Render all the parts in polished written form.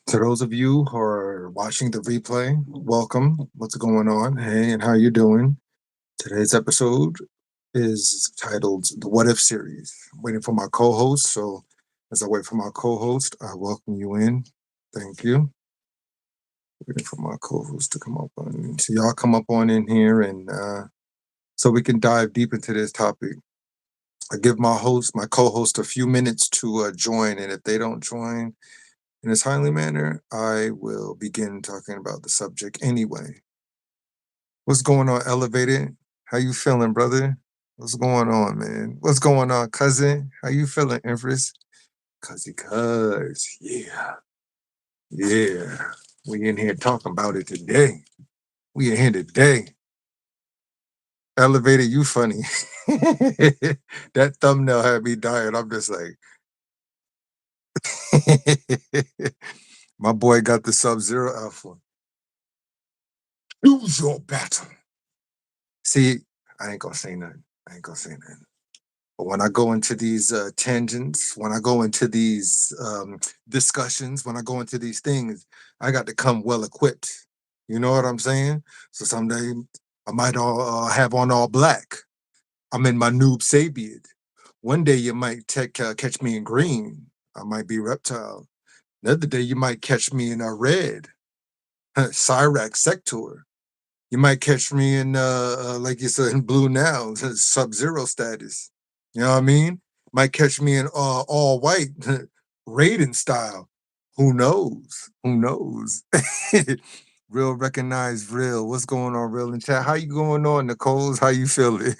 To those of you who are watching the replay, welcome. What's going on? Hey, and how you doing? Today's episode is titled the What If series. I'm waiting for my co-host. So as I wait for my co-host, I welcome you in. Thank you. Waiting for my co-host to come up on. So y'all come up on in here and so we can dive deep into this topic. I give my co-host a few minutes to join, and if they don't join, in a timely manner, I will begin talking about the subject anyway. What's going on, Elevated? How you feeling, brother? What's going on, man? What's going on, cousin? How you feeling, Empress? Yeah, yeah. We in here talking about it today. We in here today. Elevated, you funny. That thumbnail had me dying. I'm just like, my boy got the Sub-Zero Alpha. Choose your battle. See, I ain't gonna say nothing. I ain't gonna say nothing. But when I go into these tangents, when I go into these discussions, when I go into these things, I got to come well equipped. You know what I'm saying? So someday I might all have on all black. I'm in my noob Sabian. One day you might catch me in green. I might be reptile. Another day you might catch me in a red, Cyrax sector. You might catch me in, like you said, in blue now, Sub-Zero status. You know what I mean? Might catch me in all white, Raiden style. Who knows? Who knows? Real recognize real. What's going on, real in chat? How you going on, Nicole's? How you feeling?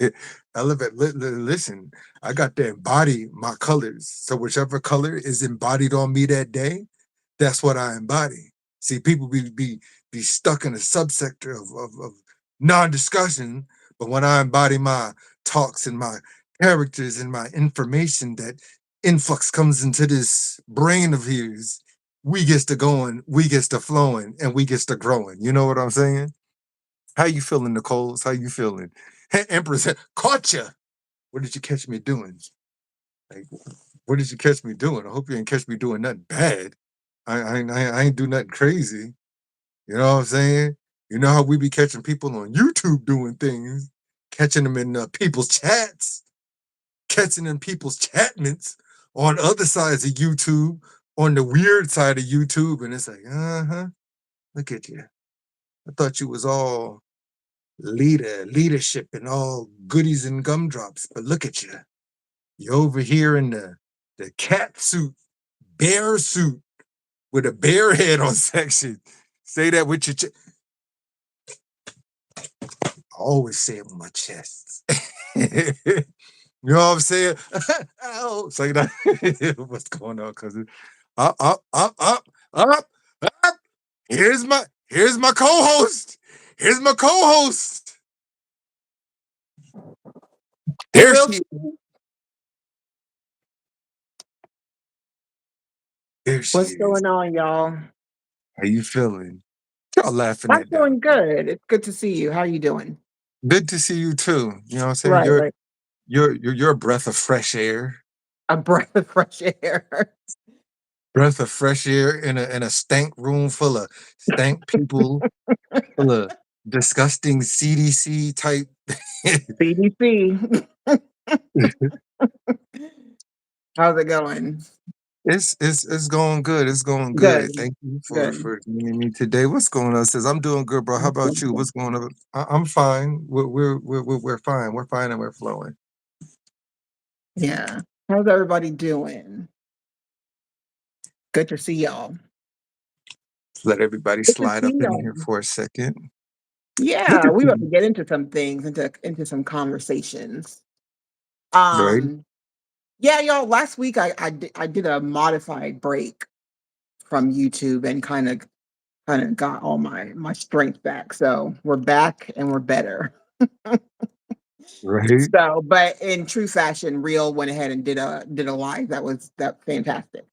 Elevate. Listen, I got to embody my colors. So whichever color is embodied on me that day, that's what I embody. See, people be stuck in a subsector of non-discussion, but when I embody my talks and my characters and my information, that influx comes into this brain of his, we gets to going, we gets to flowing, and we gets to growing. You know what I'm saying? How you feeling, Nicole's? How you feeling? Hey, Empress, caught you. What did you catch me doing? Like, what did you catch me doing? I hope you didn't catch me doing nothing bad. I ain't do nothing crazy. You know what I'm saying? You know how we be catching people on YouTube doing things, catching them in people's chats, catching in people's chatments on other sides of YouTube, on the weird side of YouTube, and it's like, look at you. I thought you was all leadership, and all goodies and gumdrops, but look at you. You're over here in the cat suit, bear suit, with a bear head on section. Say that with your chest. I always say it with my chest. You know what I'm saying? Ow. Say that. What's going on, cousin? Up, up. Here's my co-host. Here's my co-host. Hey, There real. she there she What's is. going on, y'all? How you feeling? Y'all laughing I'm at down doing there. good. It's good to see you. How are you doing? Good to see you too. You know what I'm saying? Right, You're right. you're you're, you're a breath of fresh air. A breath of fresh air. Breath of fresh air in a stank room full of stank people, full of disgusting CDC type. CDC. How's it going? It's going good. It's going good. Good. Thank you Good. for meeting me today. What's going on? Says I'm doing good, bro. How about you? What's going on? I'm fine. We're fine. We're fine and we're flowing. Yeah. How's everybody doing? Good to see y'all. Let everybody Good to slide up see in y'all. here for a second. Good Yeah, to we see about to you. get into some things, into some conversations. Right? Um, yeah, y'all. Last week I did a modified break from YouTube and kind of got all my strength back. So we're back and we're better. Right? So, but in true fashion, Real went ahead and did a live. That fantastic,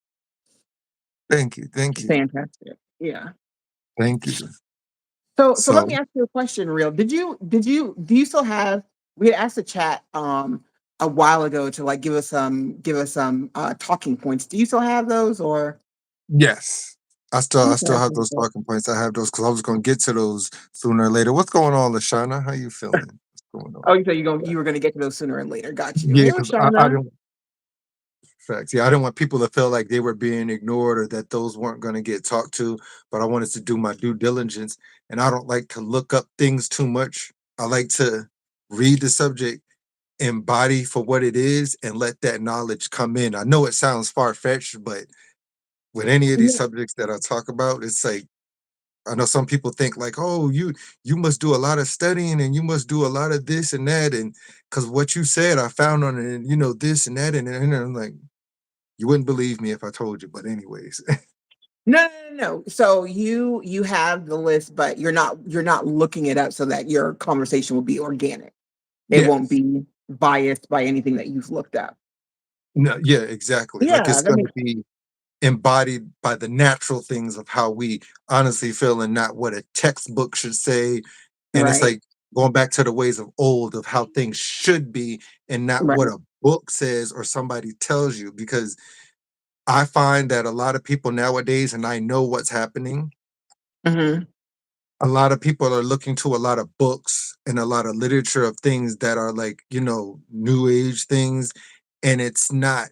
Thank you. Thank you. fantastic. Yeah. Thank you. So let So me ask you a question, Real. Do you still have? We had asked the chat a while ago to like give us some talking points. Do you still have those or? yes. I still Okay, have that's those good. talking points. I have those because I was gonna get to those sooner or later. What's going on, Lashana? How you feeling? What's going on? Oh, you said you were gonna get to those sooner or later. Got you. Yeah, Hey, because I Lashana. didn't facts. Yeah, I didn't want people to feel like they were being ignored or that those weren't gonna get talked to, but I wanted to do my due diligence. And I don't like to look up things too much. I like to read the subject, embody for what it is, and let that knowledge come in. I know it sounds far-fetched, but with any of these Yeah. subjects that I talk about, it's like I know some people think like, oh, you must do a lot of studying and you must do a lot of this and that, and because what you said, I found on it, and this and that, and I'm like, you wouldn't believe me if I told you, but anyways, No, no, no, no. So you have the list, but you're not looking it up so that your conversation will be organic. It won't yes, be biased by anything that you've looked up. no, yeah, exactly. Like Yeah, it's that going to makes be embodied by the natural things of how we honestly feel, and not what a textbook should say. And it's right, like going back to the ways of old of how things should be, and not what right. a book says or somebody tells you, because I find that a lot of people nowadays, and I know what's happening, Mhm. a lot of people are looking to a lot of books and a lot of literature of things that are like, new age things. And it's not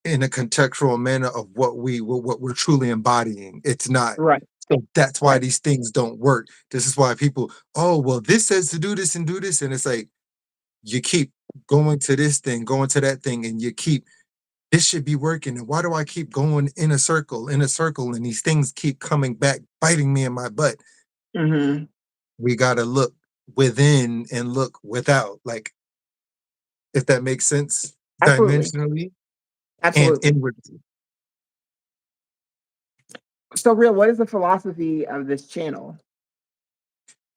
in a contextual manner of what we're truly embodying. It's not. Right, So that's why right. these things don't work. This is why people, oh, well, this says to do this and do this. And it's like you keep going to this thing, going to that thing, and you keep this should be working. And why do I keep going in a circle, and these things keep coming back, biting me in my butt? Mhm. We got to look within and look without, like, if that makes sense, Absolutely, dimensionally and absolutely. inwardly. So, real, what is the philosophy of this channel?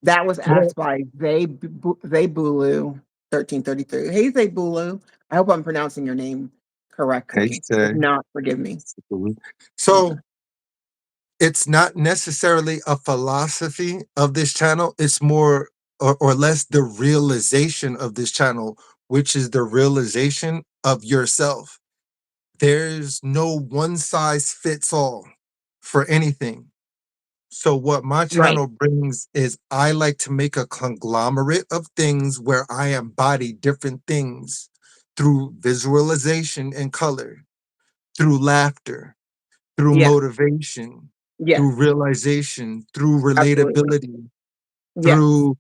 That was Well, asked by Zaybulu 1333. Hey, Zaybulu. I hope I'm pronouncing your name correctly. If hashtag. not, forgive me. So Okay. it's not necessarily a philosophy of this channel. It's more or less the realization of this channel, which is the realization of yourself. There's no one size fits all for anything. So what my Right. channel brings is I like to make a conglomerate of things where I embody different things through visualization and color, through laughter, through Yeah. motivation, Yes. through realization, through Absolutely. relatability, Yes. through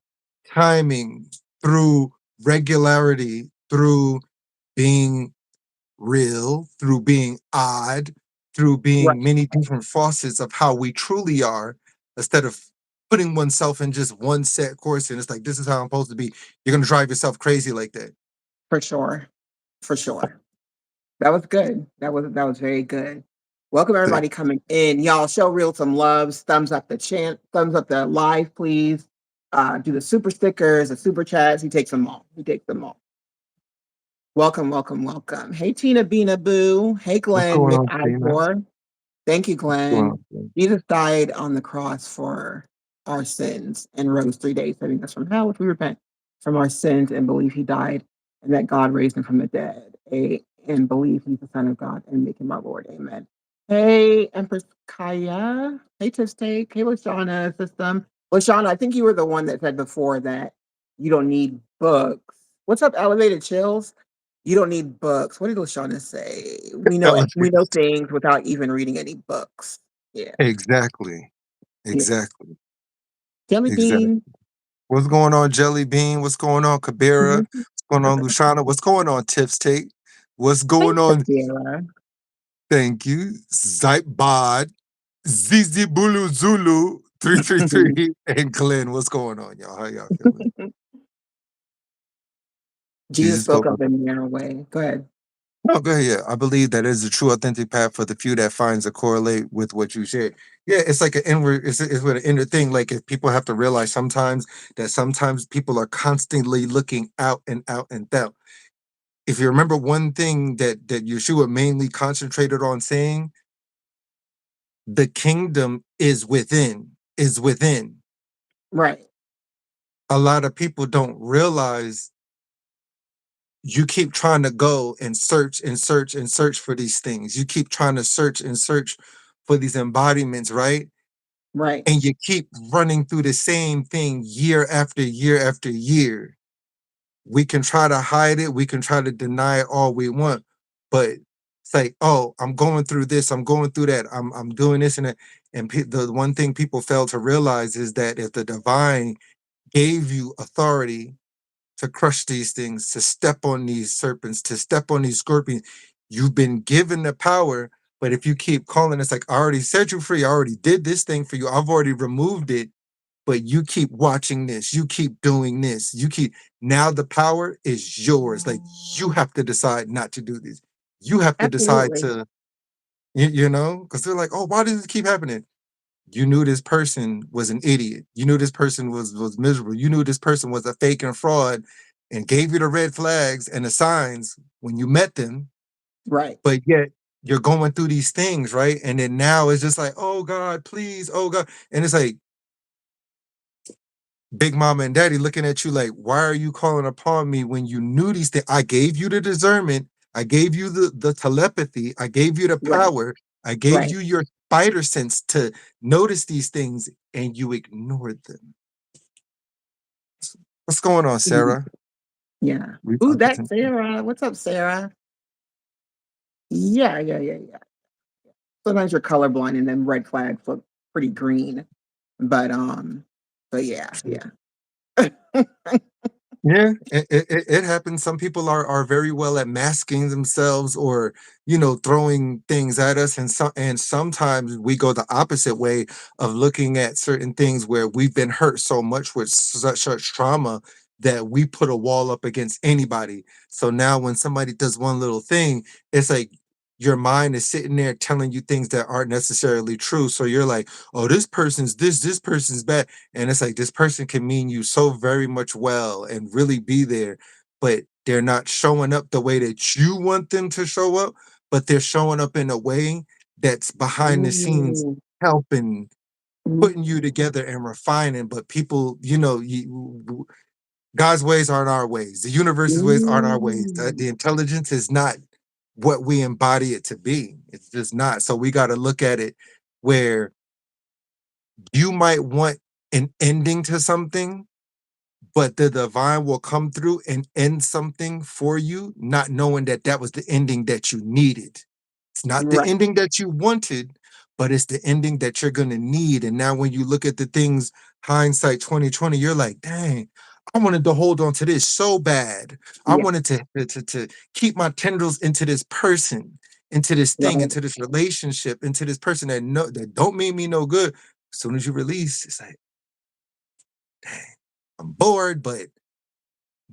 timing, through regularity, through being real, through being odd, through being Right. many different facets of how we truly are, instead of putting oneself in just one set course. And it's like, this is how I'm supposed to be. You're going to drive yourself crazy like that. For sure. For sure. That was good. That was very good. Welcome Thank everybody coming in. Y'all show real some loves. Thumbs up the chant, thumbs up the live, please. Do the super stickers, the super chats. He takes them all. He takes them all. Welcome, welcome, welcome. Hey Tina Bina Boo. Hey What's Glenn going on, Tina? McIvor. Thank you, What's going Glenn. on, Tina? Jesus died on the cross for our sins and rose 3 days. I think that's from hell if we repent from our sins and believe he died and that God raised him from the dead. And believe he's the Son of God and make him our Lord. Amen. Hey, Empress Kaya. Hey, Tiff Steak. Hey, Lashana System. Lashana, I think you were the one that said before that you don't need books. What's up, Elevated Chills? You don't need books. What did Lashana say? We know Elephants. things without even reading any books. Yeah. Exactly. Yeah. Exactly. Jelly Exactly. bean. What's going on, Jelly Bean? What's going on, Kabira? Mhm. What's going on, Lushana? What's going on, Tips Take? What's Hey, going on? Tafira. Thank you. Zybod, Zizi Bulu Zulu, 333, and Glenn. What's going on, y'all? How y'all feeling? Jesus Jesus spoke spoke up up. in their way. Go ahead. No, go ahead. Yeah, I believe that is a true, authentic path for the few that finds a correlate with what you shared. Yeah, it's like an inward. It's with an inner thing. Like if people have to realize sometimes that sometimes people are constantly looking out and out and out. If you remember one thing that Yeshua mainly concentrated on saying, the kingdom is within, is within. Right. A lot of people don't realize you keep trying to go and search and search and search for these things. You keep trying to search and search for these embodiments, right? Right. And you keep running through the same thing year after year after year. We can try to hide it, we can try to deny it all we want, but it's like, oh, I'm going through this, I'm going through that, I'm doing this and that. And the one thing people fail to realize is that if the divine gave you authority to crush these things, to step on these serpents, to step on these scorpions, you've been given the power. But if you keep calling, it's like, I already set you free, I already did this thing for you, I've already removed it, but you keep watching this, you keep doing this, you keep, now the power is yours. Like, you have to decide not to do this. You have to decide Absolutely. to, you know, because they're like, oh, why does this keep happening? You knew this person was an idiot. You knew this person was miserable. You knew this person was a fake and fraud and gave you the red flags and the signs when you met them, Right. but yet you're going through these things, right? And then now it's just like, oh God, please, oh God. And it's like, big mama and daddy looking at you like, why are you calling upon me when you knew these things? I gave you the discernment, I gave you the telepathy, I gave you the Right. power, I gave Right. you your spider sense to notice these things, and you ignored them. What's going on, Mhm. Sarah? Yeah. Read my Ooh, that's attention. Sarah. What's up, Sarah? Yeah, yeah, yeah, yeah. Sometimes you're colorblind and then red flags look pretty green. But yeah, yeah. Yeah, it happens. Some people are very well at masking themselves, or throwing things at us, and sometimes we go the opposite way of looking at certain things where we've been hurt so much with such trauma that we put a wall up against anybody. So now when somebody does one little thing, it's like your mind is sitting there telling you things that aren't necessarily true. So you're like, oh, this person's this person's bad, and it's like this person can mean you so very much well and really be there, but they're not showing up the way that you want them to show up, but they're showing up in a way that's behind the scenes Ooh. helping, Mm. putting you together and refining. But people, God's ways aren't our ways. The universe's ways aren't our ways. Mm. The intelligence is not what we embody it to be. It's just not. So we got to look at it where you might want an ending to something, but the divine will come through and end something for you, not knowing that that was the ending that you needed. It's not the Right. ending that you wanted, but it's the ending that you're going to need. And now when you look at the things, hindsight 2020, you're like, dang, I wanted to hold on to this so bad. I Yeah. wanted to keep my tendrils into this person, into this thing, Right. into this relationship, into this person that don't mean me no good. As soon as you release, it's like, dang, I'm bored, but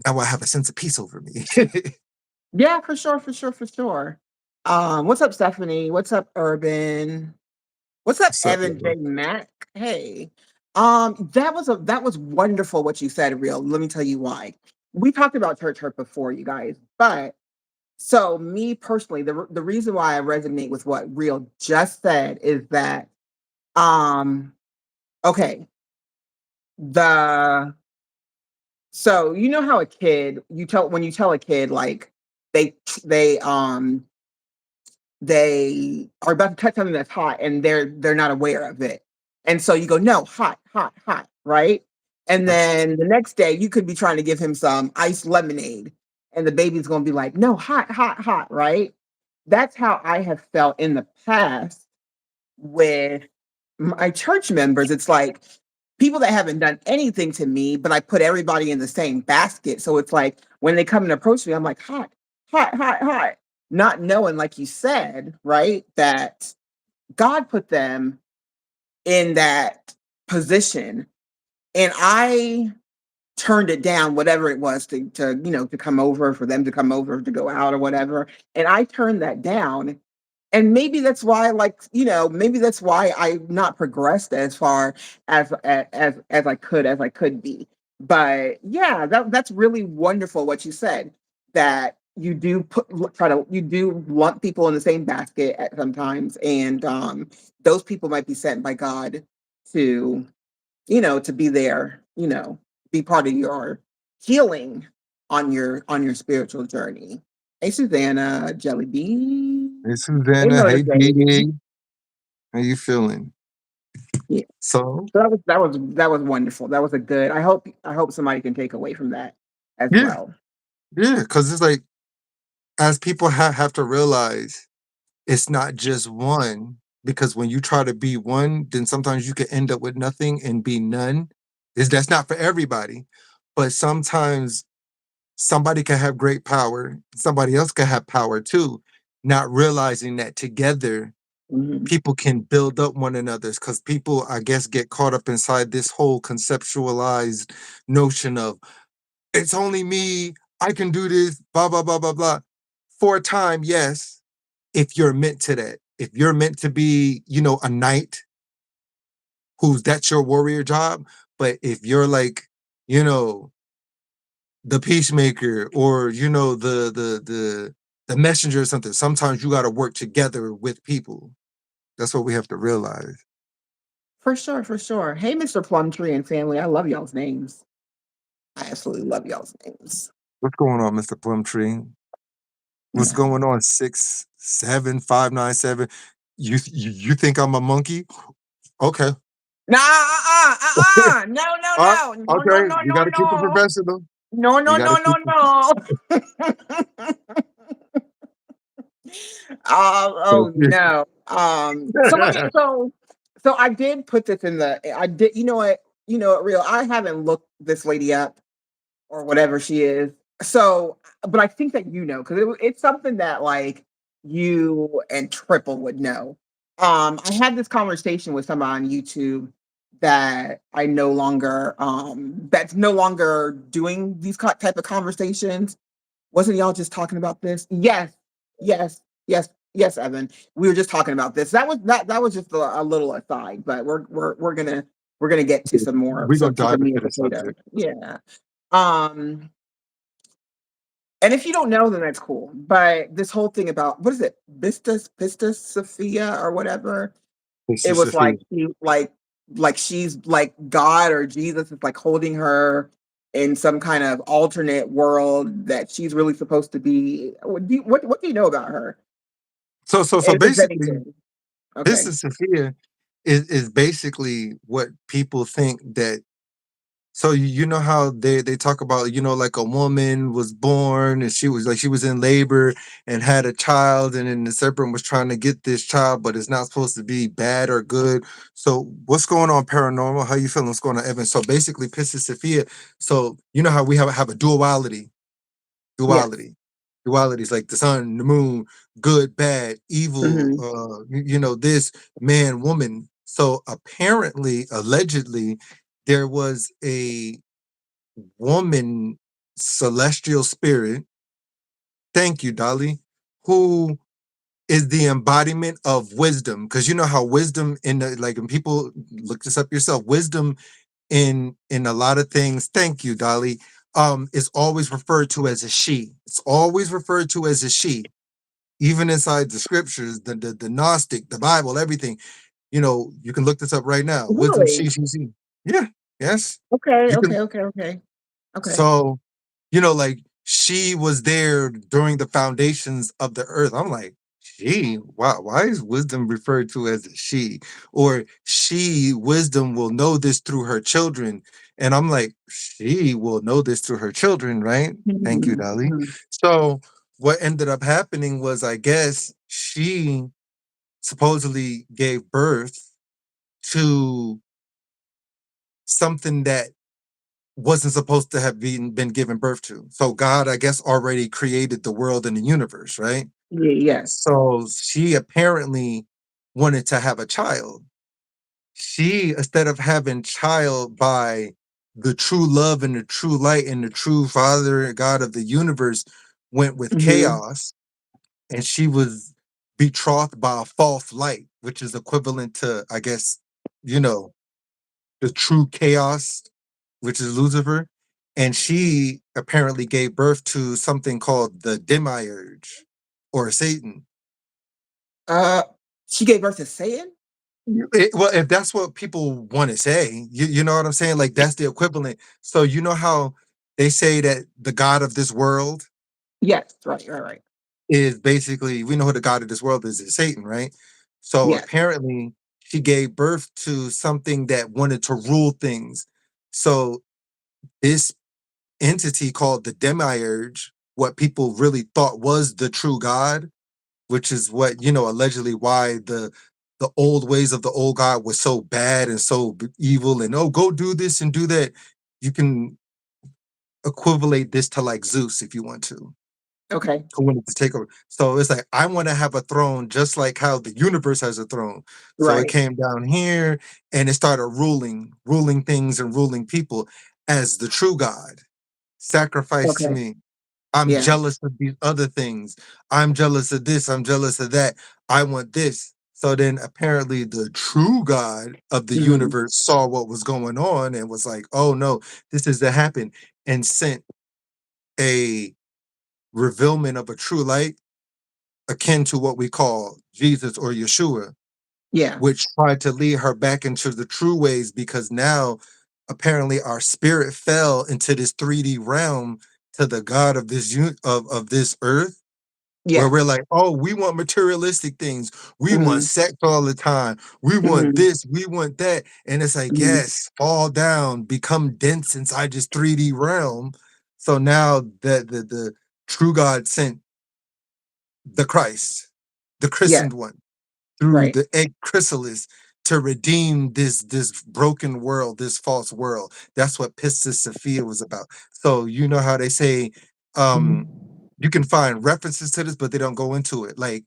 now I have a sense of peace over me. Yeah, for sure, for sure, for sure. What's up, Stephanie? What's up, Urban? What's up, What's up, Evan y'all? J. Mack? Hey. That was wonderful what you said, real. Let me tell you why. We talked about church hurt before, you guys, but so me personally, the reason why I resonate with what Real just said is that okay, the so you know how a kid you tell when you tell a kid like they they um they are about to touch something that's hot and they're not aware of it. And so you go, no, hot, hot, hot, right? And then the next day you could be trying to give him some iced lemonade and the baby's gonna be like, no, hot, hot, hot, right? That's how I have felt in the past with my church members. It's like people that haven't done anything to me, but I put everybody in the same basket. So it's like when they come and approach me, I'm like, hot, hot, hot, hot. Not knowing, like you said, right, that God put them in that position. And I turned it down, whatever it was to come over, for them to come over, to go out or whatever. And I turned that down, and maybe that's why, like, maybe that's why I not progressed as far as I could be. But yeah, that's really wonderful what you said, that you do you do lump people in the same basket at sometimes, and those people might be sent by God to to be there, be part of your healing on your spiritual journey. Hey, Susanna, Jelly Bean. Hey, Hey, Susanna. Hey, motivated. Dee. How you feeling? Yeah. So So that was wonderful. That was a good. I hope somebody can take away from that as yeah, well. yeah, because it's like as people have to realize it's not just one. Because when you try to be one, then sometimes you can end up with nothing and be none. Is that's not for everybody, but sometimes somebody can have great power, somebody else can have power too, not realizing that together Mhm. people can build up one another's because people, I guess, get caught up inside this whole conceptualized notion of it's only me, I can do this, blah, blah, blah, blah, blah. For a time, yes, if you're meant to that. If you're meant to be, a knight who's that's your warrior job. But if you're like, you know, the peacemaker or the messenger or something, sometimes you gotta work together with people. That's what we have to realize. For sure, for sure. Hey, Mr. Plumtree and family. I love y'all's names. I absolutely love y'all's names. What's going on, Mr. Plumtree? What's Yeah. going on? 67597. You think I'm a monkey? Okay. Nah, no, no, Uh, no, no, no, okay. no, You no, gotta keep it no, professional. no, You no, gotta no, keep no, it no. Oh no. So let me. So I did put this in the. I did. You know what? You know what? Real. I haven't looked this lady up or whatever she is. So, but I think that because it's something that like you and Triple would know. I had this conversation with somebody on YouTube that I no longer that's no longer doing these type of conversations. Wasn't y'all just talking about this? Yes, yes, yes, yes, Evan. We were just talking about this. That was just a little aside, but we're gonna get to some more We're so gonna to the dive meat into of the potatoes. subject. Yeah. Um, and if you don't know, then that's cool. But this whole thing about what is it, Pistis Sophia or whatever, This it is was Sophia. like she's like God or Jesus is like holding her in some kind of alternate world that she's really supposed to be. What do you know about her? So If it's basically, anything. this Okay. is Sophia is basically what people think that. So you know how they talk about, like a woman was born and she was in labor and had a child, and then the serpent was trying to get this child, but it's not supposed to be bad or good. So what's going on, paranormal? How you feeling? What's going on, Evan? So basically, Pistis Sophia. So you know how we have a duality. Yes. Duality. Duality is like the sun, the moon, good, bad, evil, Hmm. this man, woman. So apparently, allegedly, there was a woman celestial spirit. Thank you, Dolly, who is the embodiment of wisdom. Because you know how wisdom in the like when people look this up yourself, wisdom in a lot of things, thank you, Dolly, is always referred to as a she. It's always referred to as a she. Even inside the scriptures, the Gnostic, the Bible, everything, you can look this up right now. Wisdom, Really? she. Yeah, yes. Okay. You Okay. can Okay. Okay. Okay. so, like she was there during the foundations of the earth. I'm like, she, why is wisdom referred to as a she? Or she, wisdom will know this through her children. And I'm like, she will know this through her children, right? Thank you, Mhm, Dolly. mhm. So what ended up happening was I guess she supposedly gave birth to something that wasn't supposed to have been given birth to. So God, I guess, already created the world and the universe, right? Yeah. Yes. So she apparently wanted to have a child. She, instead of having child by the true love and the true light and the true Father God of the universe, went with Hmm. chaos, and she was betrothed by a false light, which is equivalent to, I guess, you know, the true chaos, which is Lucifer, and she apparently gave birth to something called the demiurge or Satan. Uh, she gave birth to Satan. Well, if that's what people want to say, you know what I'm saying? Like that's the equivalent. So you know how they say that the God of this world Yes. Right. Right. Right. is basically we know who the God of this world is Satan, right? So Yes. apparently she gave birth to something that wanted to rule things. So this entity called the demiurge, what people really thought was the true God, which is what, allegedly why the old ways of the old God was so bad and so evil, and oh, go do this and do that. You can equivalate this to like Zeus if you want to, Okay. who wanted to take over. So it's like, I want to have a throne just like how the universe has a throne. So it Right. came down here and it started ruling things and ruling people as the true God. Sacrifice to Okay. me. I'm Yeah. jealous of these other things. I'm jealous of this. I'm jealous of that. I want this. So then apparently the true God of the Mhm. universe saw what was going on and was like, oh no, this is to happen, and sent a revealment of a true light akin to what we call Jesus or Yeshua, Yeah. which tried to lead her back into the true ways, because now apparently our spirit fell into this 3D realm to the God of of this earth, where Yeah. we're like, oh, we want materialistic things. We want Mhm. sex all the time. We want Mhm. this, we want that. And it's like, Mhm. yes, fall down, become dense inside this 3D realm. So now that the true God sent the Christ, the Yeah. christened one, through Right. the egg chrysalis to redeem this broken world, this false world. That's what Pistis Sophia was about. So you know how they say, um, Mhm. you can find references to this, but they don't go into it. Like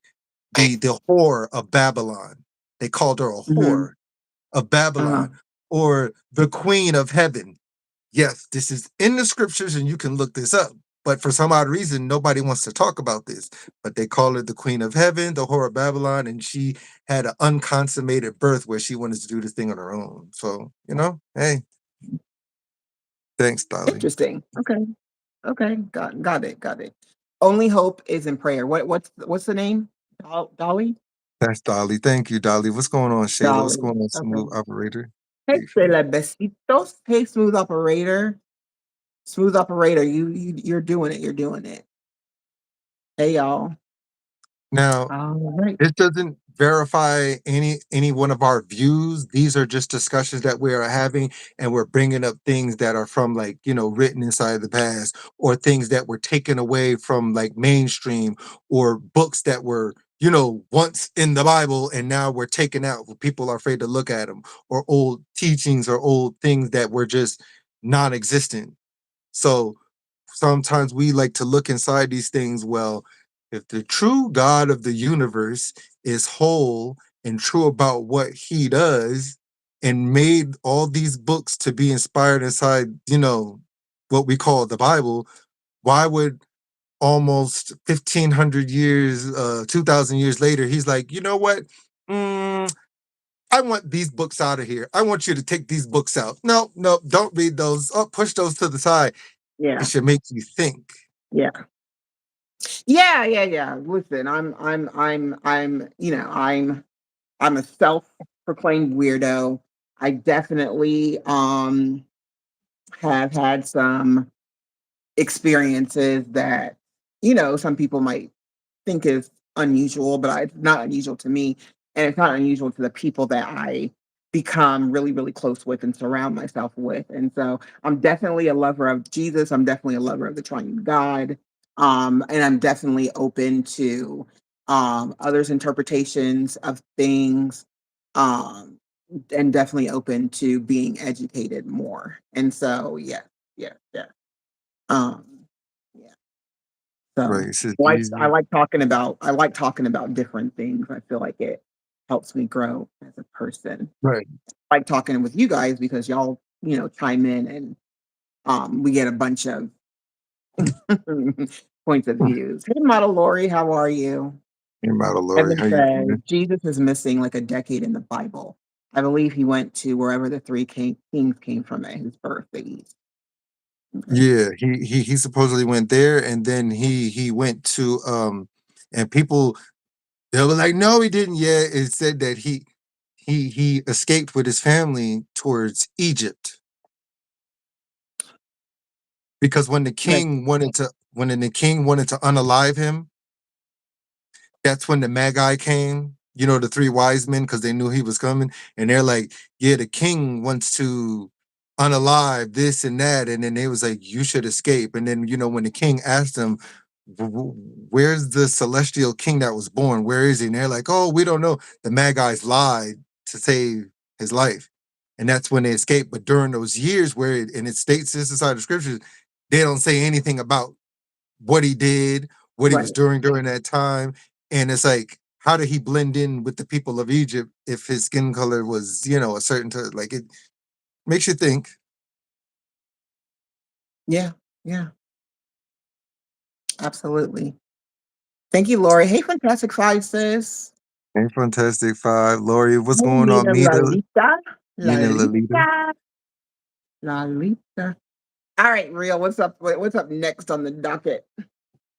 the whore of Babylon, they called her a Mhm. whore of Uh-huh. Babylon, or the queen of heaven. Yes, this is in the scriptures and you can look this up. But for some odd reason, nobody wants to talk about this. But they call her the Queen of Heaven, the whore of Babylon, and she had an unconsummated birth where she wanted to do this thing on her own. So, hey, thanks, Dolly. Interesting. Okay. Okay. Got it. Got it. Only hope is in prayer. What's the name? Dolly? That's Dolly. Thank you, Dolly. What's going on, Shayla? What's Dolly. going on, Okay. Smooth Operator? Hey, Hey, Stella Besitos. Hey, smooth operator. Smooth operator. You're doing it. You're doing it. Hey, y'all. now, All right. this doesn't verify any one of our views. These are just discussions that we are having, and we're bringing up things that are from, like, written inside the past, or things that were taken away from like mainstream, or books that were once in the Bible and now we're taken out. People are afraid to look at them, or old teachings or old things that were just non-existent. So sometimes we like to look inside these things. Well, if the true God of the universe is whole and true about what he does, and made all these books to be inspired inside, what we call the Bible, why would almost 1500 years, 2000 years later, he's like, you know what? Mm, I want these books out of here. I want you to take these books out. No, no, don't read those. Oh, push those to the side. It Yeah. should make you think. Yeah. Yeah. Yeah. Yeah. Listen, I'm a self-proclaimed weirdo. I definitely have had some experiences that, some people might think is unusual, but it's not unusual to me. And it's not unusual to the people that I become really, really close with and surround myself with. And so I'm definitely a lover of Jesus. I'm definitely a lover of the triune God. And I'm definitely open to others' interpretations of things. Um, and definitely open to being educated more. And so, yeah, yeah, yeah. Um, yeah. So Right. It says I Jesus. like talking about different things. I feel like it helps me grow as a person. Right. I like talking with you guys because y'all, chime in and we get a bunch of points of views. Hey, model Lori, how are you? Hey, Model Lori, Evan how you says doing? Jesus is missing like a decade in the Bible. I believe he went to wherever the kings came from at his birth, the east. Okay. Yeah, he supposedly went there, and then he went to and people, they were like, no, he didn't. Yeah, it said that he escaped with his family towards Egypt, because Okay. when the king wanted to unalive him, that's when the Magi came. the three wise men because they knew he was coming, and they're like, yeah, the king wants to unalive this and that, and then they was like, you should escape. And then when the king asked them, Where's the celestial king that was born? Where is he?" And they're like, "Oh, we don't know." The Magi's lied to save his life, and that's when they escaped. But during those years and it states this inside the scriptures, they don't say anything about what he did, what he was Right. doing during that time. And it's like, how did he blend in with the people of Egypt if his skin color was, a certain like it makes you think. Yeah. Yeah. Absolutely. Thank you, Lori. Hey, Fantastic Five, sis. Hey, Fantastic Five, Lori, what's Hey, going on? Mina Mita, Lalita. Mina Lalita. Lalita. Lalita. All right, Real. What's up? What's up next on the docket?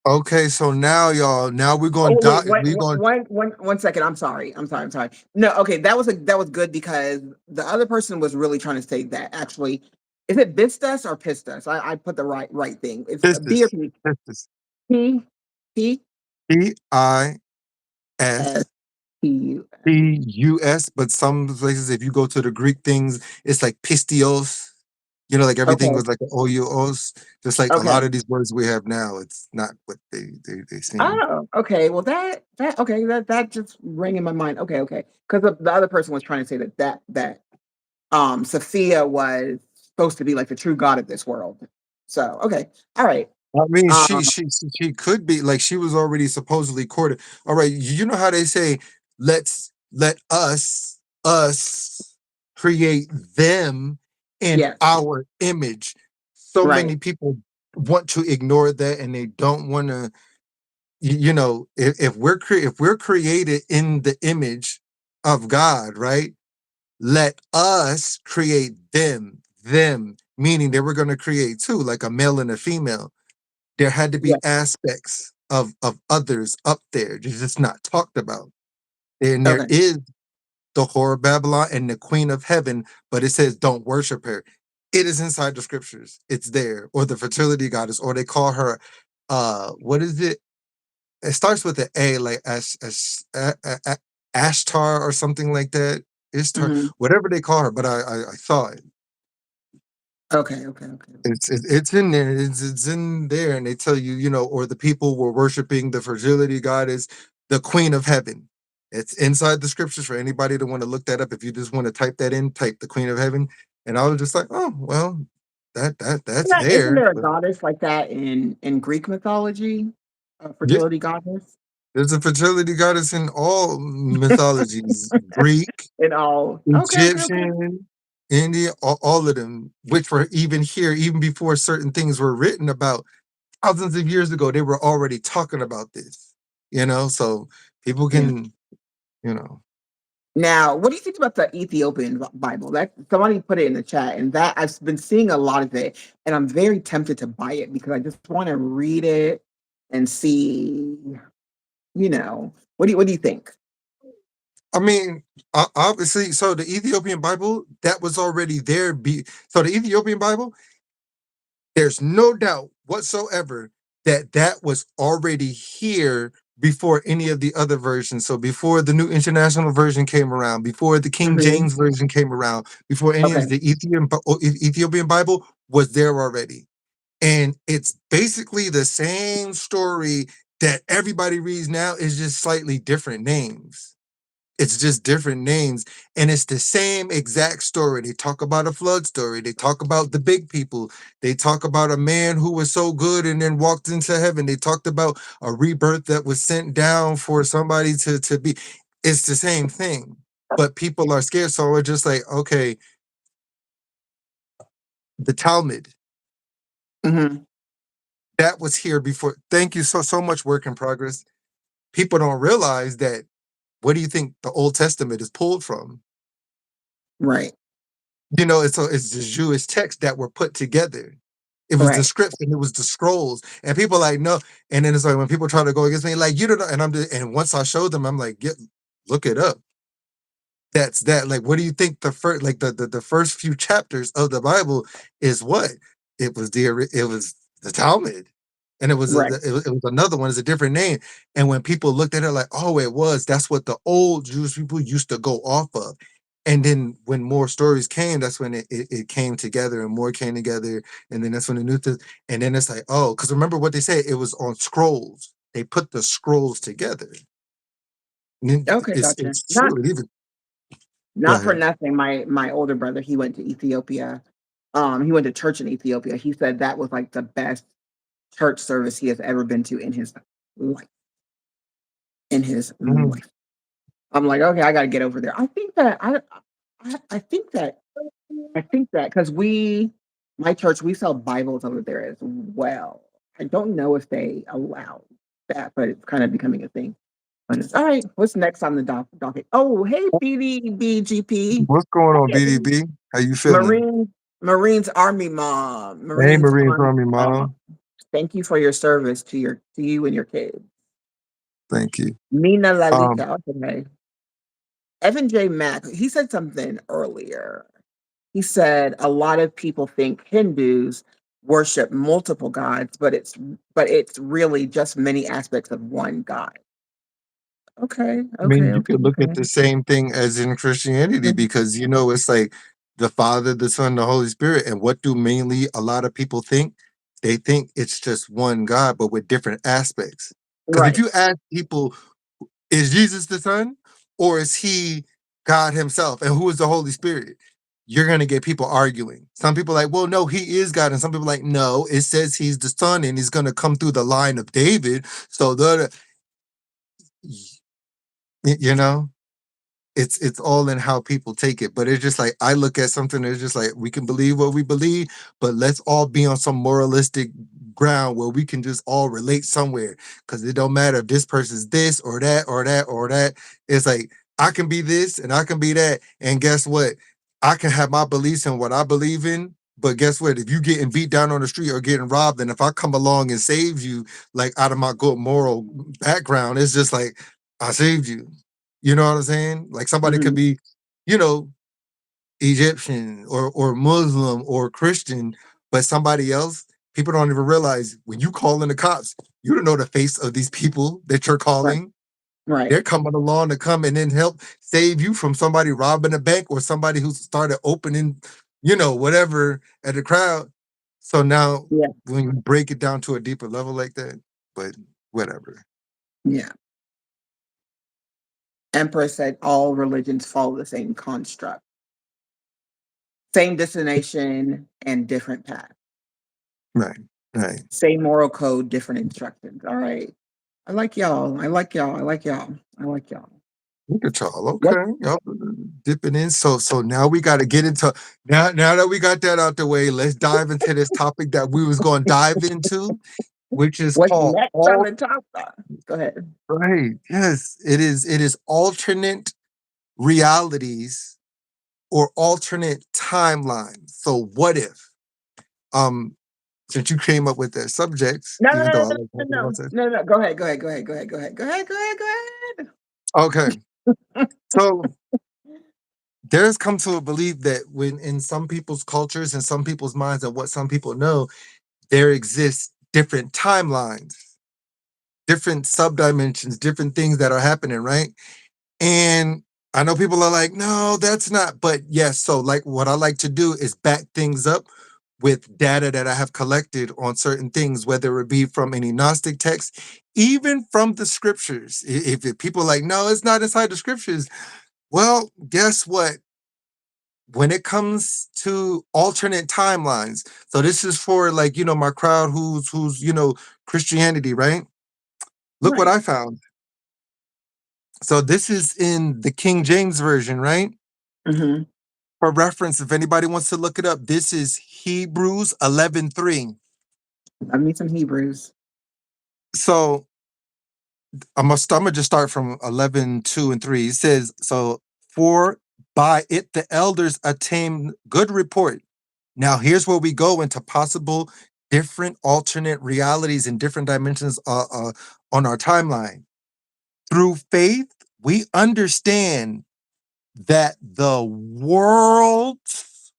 Okay, so now y'all, now we're going Oh wait, dot we're going one second. I'm sorry. I'm sorry. No, okay, that was good because the other person was really trying to say that actually. Is it Bistus or Pistus? I put the right thing. It's a B or Pistis. P. Pistis. P P S Pistis. P U. But some places, if you go to the Greek things, it's like pistios. Like everything Okay. was like oios. Just like a lot Okay. of these words we have now, it's not what they seem. Oh, okay. Well, that okay. That just rang in my mind. Okay, okay. Because the other person was trying to say that Sophia was supposed to be like the true god of this world. So okay, all right. I mean, she Um, she she could be like she was already supposedly courted. All right, you know how they say, let us create them in yes, our image. So right. many people want to ignore that, and they don't want to. If we're created in the image of God, right? Let us create them, meaning they were going to create two, like a male and a female. There had to be Yes. aspects of others up there. They're just not talked about. And there Okay. is the whore of Babylon and the queen of heaven, but it says don't worship her. It is inside the scriptures. It's there. Or the fertility goddess, or they call her what is it? It starts with an A, like Ashtar or something like that. Ishtar, Hmm. whatever they call her, but I saw it. Okay. Okay. Okay. It's in there. It's in there, and they tell you, or the people were worshiping the fertility goddess, the queen of heaven. It's inside the scriptures for anybody to want to look that up. If you just want to type that in, type the queen of heaven, and I was just like, oh well, that's Isn't there. there a But goddess like that in Greek mythology? A yeah, fertility goddess there's a fertility goddess in all mythologies: Greek, and all. Okay. Okay. Okay. Egyptian, India, all of them, which were even here, even before certain things were written about thousands of years ago. They were already talking about this, so people Yeah. can, you know. Now, what do you think about the Ethiopian Bible? That somebody put it in the chat, and that I've been seeing a lot of it, and I'm very tempted to buy it because I just want to read it and see, what do you think? I mean, obviously, so the Ethiopian Bible that was already there. So the Ethiopian Bible, there's no doubt whatsoever that that was already here before any of the other versions. So before the New International Version came around, before the King Hmm. James Version came around, before any Okay. of the Ethiopian Bible was there already. And it's basically the same story that everybody reads now, is just slightly different names. It's just different names, and it's the same exact story. They talk about a flood story. They talk about the big people. They talk about a man who was so good and then walked into heaven. They talked about a rebirth that was sent down for somebody to be. It's the same thing, but people are scared. So we're just like, okay, the Talmud, Hmm. that was here before. Thank you so much. Work in progress. People don't realize that. What do you think the Old Testament is pulled from? Right. It's the Jewish texts that were put together. It was the Right. scripts and it was the scrolls. And people like, no. And then it's like when people try to go against me, like, you don't know. And and once I showed them, I'm like, look it up. That's that. Like, what do you think the first, like the first few chapters of the Bible is what? It was the Talmud. and it was Right. it was another one. It's a different name. And when people looked at it like, oh, it was that's what the old Jewish people used to go off of. And then when more stories came, that's when it came together and more came together. And then that's when the and then it's like, oh, because remember what they say, it was on scrolls. They put the scrolls together. Okay, gotcha. It's true. It even go Not for ahead. nothing. My older brother, he went to Ethiopia. He went to church in Ethiopia. He said that was like the best church service he has ever been to life. In his Mhm. life. I'm like, okay, I got to get over there. I think that because my church, we sell Bibles over there as well. I don't know if they allow that, but it's kind of becoming a thing. But it's all right. What's next on the docket? Oh, hey, BDBGP. What's going on, Hey, BDB? How you feeling? Marine, Marines Army Mom, Hey, Marines Marine Army from me, Mom. mom. Thank you for your service to you and your kids. Thank you. Mina Um, Lalika. Okay. Evan J. Mack, he said something earlier. He said a lot of people think Hindus worship multiple gods, but it's really just many aspects of one God. Okay, I mean, okay, you okay, could look at okay. the same thing as in Christianity Mhm. because it's like the Father, the Son, the Holy Spirit. And what do mainly a lot of people think? They think it's just one God, but with different aspects. Because if Right, you ask people, is Jesus the Son or is he God himself? And who is the Holy Spirit? You're going to get people arguing. Some people are like, well, no, he is God. And some people are like, no, it says he's the Son and he's going to come through the line of David. So, you know, it's all in how people take it. But it's just like I look at something, it's just like we can believe what we believe, but let's all be on some moralistic ground where we can just all relate somewhere. Because it don't matter if this person's this or that or that or that. It's like I can be this and I can be that. And guess what? I can have my beliefs in what I believe in. But guess what? If you getting beat down on the street or getting robbed, and if I come along and save you, like out of my good moral background, it's just like I saved you. You know what I'm saying? Like somebody could mhm, be, you know, Egyptian or Muslim or Christian, but somebody else, people don't even realize when you call in the cops, you don't know the face of these people that you're right, calling. right, They're coming along to come and then help save you from somebody robbing a bank or somebody who started opening, whatever at the crowd. So now yeah, when you break it down to a deeper level like that, but whatever. yeah. Empress said all religions follow the same construct, same destination and different path, Right. Right. same moral code, different instructions. All right. I like y'all. I like y'all. I like y'all. I like y'all. Look at y'all. What Okay. Y'all dipping in. So now we gotta get into now that we got that out the way, let's dive into this topic that we was gonna dive into, which is what's called next on all the top? Go ahead. right. Yes, it is alternate realities or alternate timelines. So what if? Um, since you came up with that subject, No, no, even though no, I no, like no, talking about no, that. no, no. Go ahead. Go ahead. Go ahead. Go ahead. Go ahead. Go ahead. Go ahead. Go Okay. ahead. So there's come to a belief that when in some people's cultures and some people's minds and what some people know, there exists different timelines, different subdimensions, different things that are happening, right? And I know people are like, no, that's not. But yes, so like what I like to do is back things up with data that I have collected on certain things, whether it be from any Gnostic text, even from the scriptures. If people are like, no, it's not inside the scriptures. Well, guess what? When it comes to alternate timelines, so this is for like, my crowd who's Christianity, right? Look what Right. I found. So this is in the King James version, right? Mm-hmm. For reference, if anybody wants to look it up, this is Hebrews 11:3. I need some Hebrews. So I'm gonna just start from 11:2 and 3. It says, so for by it the elders attained good report. Now here's where we go into possible different alternate realities and different dimensions on our timeline. Through faith, we understand that the worlds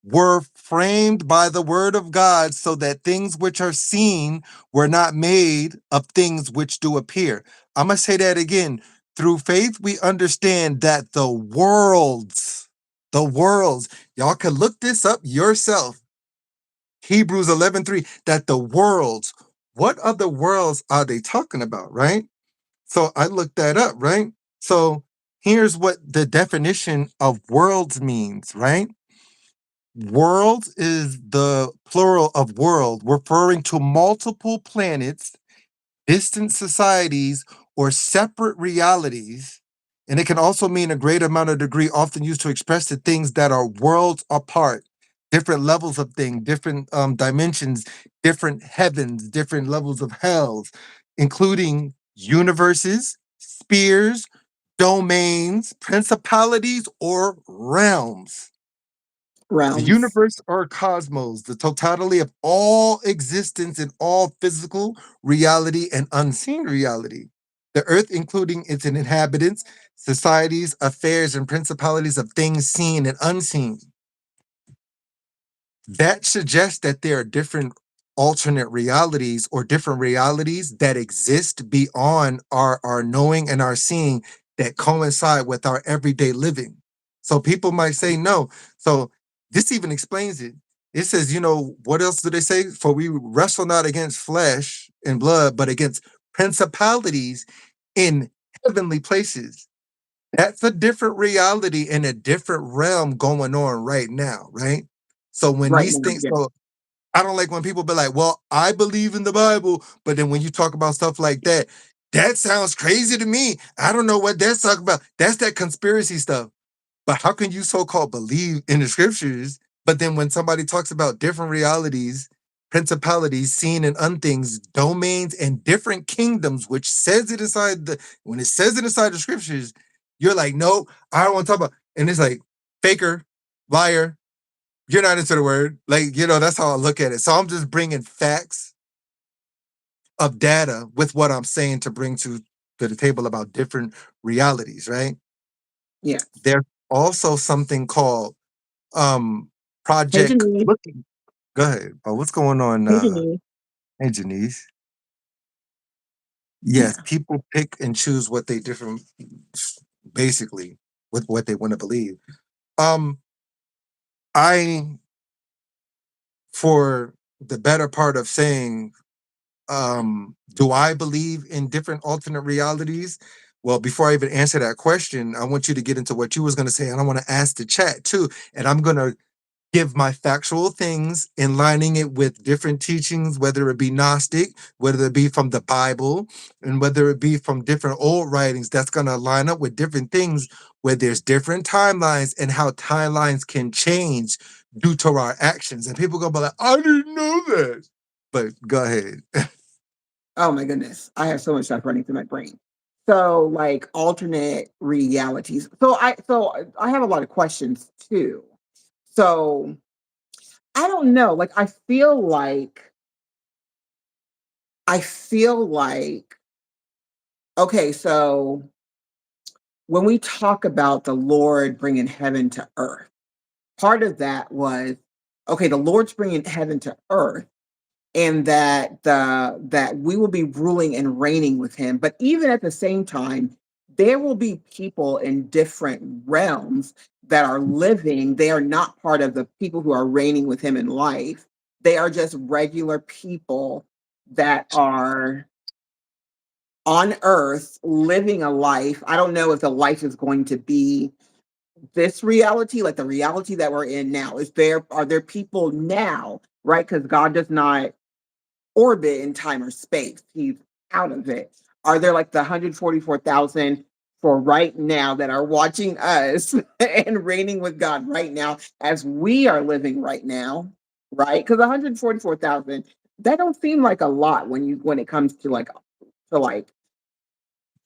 were framed by the word of God, so that things which are seen were not made of things which do appear. I'm going to say that again. Through faith, we understand that the worlds, y'all can look this up yourself. Hebrews 11:3, that the worlds, what other worlds are they talking about, right? So I looked that up, right? So here's what the definition of worlds means, right? World is the plural of world, referring to multiple planets, distant societies, or separate realities. And it can also mean a great amount of degree, often used to express the things that are worlds apart, different levels of things, different dimensions, different heavens, different levels of hells, including universes, spheres, domains, principalities, or realms. The Realms. universe or cosmos, the totality of all existence in all physical reality and unseen reality. The earth, including its inhabitants, societies, affairs, and principalities of things seen and unseen. That suggests that there are different alternate realities or different realities that exist beyond our knowing and our seeing, that coincide with our everyday living. So people might say no. So this even explains it. It says, what else do they say? For we wrestle not against flesh and blood, but against principalities in heavenly places. That's a different reality and a different realm going on right now, right? So when Right these now, things, yeah. so I don't like when people be like, well, I believe in the Bible, but then when you talk about stuff like that, that sounds crazy to me. I don't know what that's talking about. That's that conspiracy stuff. But how can you so-called believe in the scriptures, but then when somebody talks about different realities, principalities, seen and unthings, domains, and different kingdoms, which says it inside when it says it inside the scriptures, you're like, no, I don't want to talk about. And it's like, faker, liar, you're not into the word. Like, that's how I look at it. So I'm just bringing facts of data with what I'm saying to bring to the table about different realities, right? Yeah. There's also something called Hey, Project Janice. Looking. Go ahead. Oh, what's going on? Hey, Janice. Hey, Janice. Yes, Yeah. people pick and choose what they different, basically, with what they want to believe. Um, I, for the better part of saying, do I believe in different alternate realities? Well, before I even answer that question, I want you to get into what you was going to say, and I want to ask the chat too. And I'm going to give my factual things in lining it with different teachings, whether it be Gnostic, whether it be from the Bible, and whether it be from different old writings that's going to line up with different things where there's different timelines and how timelines can change due to our actions. And people go be like, I didn't know that. But go ahead. Oh my goodness. I have so much stuff running through my brain. So like alternate realities. So I have a lot of questions too. So I don't know. Like I feel like okay, so when we talk about the Lord bringing heaven to earth, part of that was okay, the Lord's bringing heaven to earth and that we will be ruling and reigning with him, but even at the same time there will be people in different realms that are living. They are not part of the people who are reigning with him in life. They are just regular people that are on earth living a life. I don't know if the life is going to be this reality, like the reality that we're in now. Are there people now, right? Because God does not orbit in time or space. He's out of it. Are there like the 144,000 for right now that are watching us and reigning with God right now as we are living right now, right? Because 144,000, that don't seem like a lot when it comes to like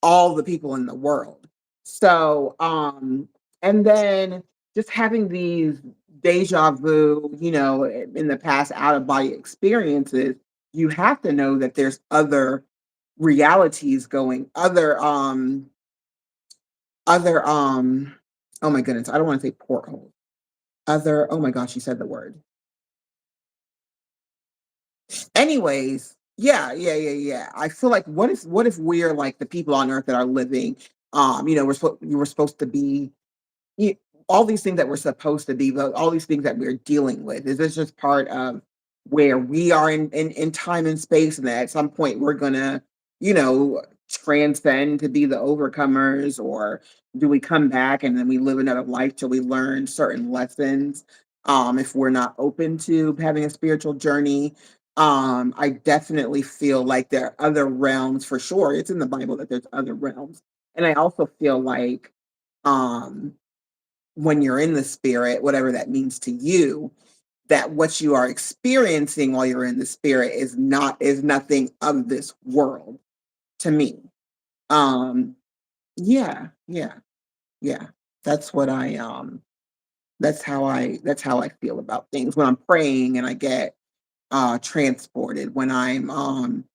all the people in the world. So, and then just having these deja vu, in the past out of body experiences, you have to know that there's other realities going, other, oh my goodness, I don't want to say portholes. Other, oh my gosh, you said the word. Anyways, yeah. I feel like what if we're like the people on earth that are living, we're supposed to be y- all these things that we're supposed to be, but all these things that we're dealing with. Is this just part of where we are in time and space, and that at some point we're gonna, you know, transcend to be the overcomers, or do we come back and then we live another life till we learn certain lessons? If we're not open to having a spiritual journey, I definitely feel like there are other realms for sure. It's in the Bible that there's other realms, and I also feel like um when you're in the spirit, whatever that means to you, that what you are experiencing while you're in the spirit is nothing of this world to me. Um, yeah. That's what I that's how I feel about things when I'm praying and I get transported when I'm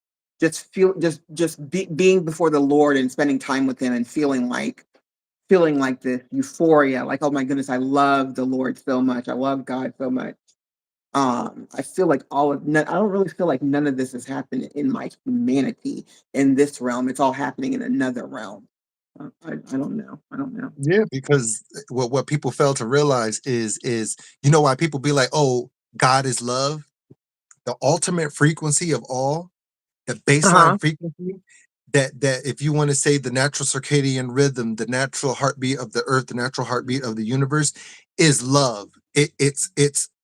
being before the Lord and spending time with him and feeling like this euphoria, like, oh my goodness, I love the Lord so much. I love God so much. I feel like I don't really feel like none of this is happening in my humanity in this realm. It's all happening in another realm. I don't know. I don't know. Yeah, because what people fail to realize is why people be like, "Oh, God is love." The ultimate frequency of all, the baseline Uh-huh. frequency, that if you want to say the natural circadian rhythm, the natural heartbeat of the earth, the natural heartbeat of the universe is love. It's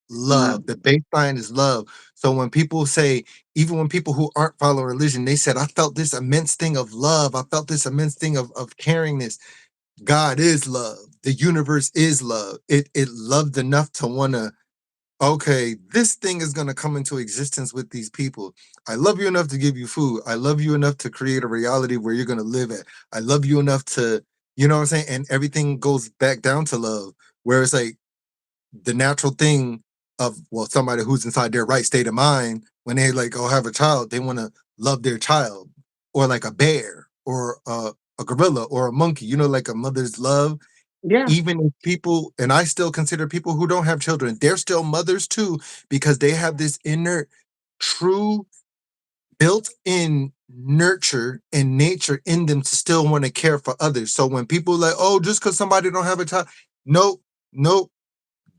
Uh, love. The baseline is love. So when people say, even when people who aren't following religion, they said, I felt this immense thing of love. I felt this immense thing of caringness. God is love. The universe is love. It loved enough to want to, okay, this thing is going to come into existence with these people. I love you enough to give you food. I love you enough to create a reality where you're going to live at. I love you enough to, you know what I'm saying? And everything goes back down to love, where it's like the natural thing of, well, somebody who's inside their right state of mind, when they like, oh, have a child, they want to love their child, or like a bear or a gorilla or a monkey, like a mother's love. yeah, Even if people, and I still consider people who don't have children, they're still mothers too, because they have this inner, true, built-in nurture and nature in them to still want to care for others. So when people like, oh, just because somebody don't have a child, nope, nope,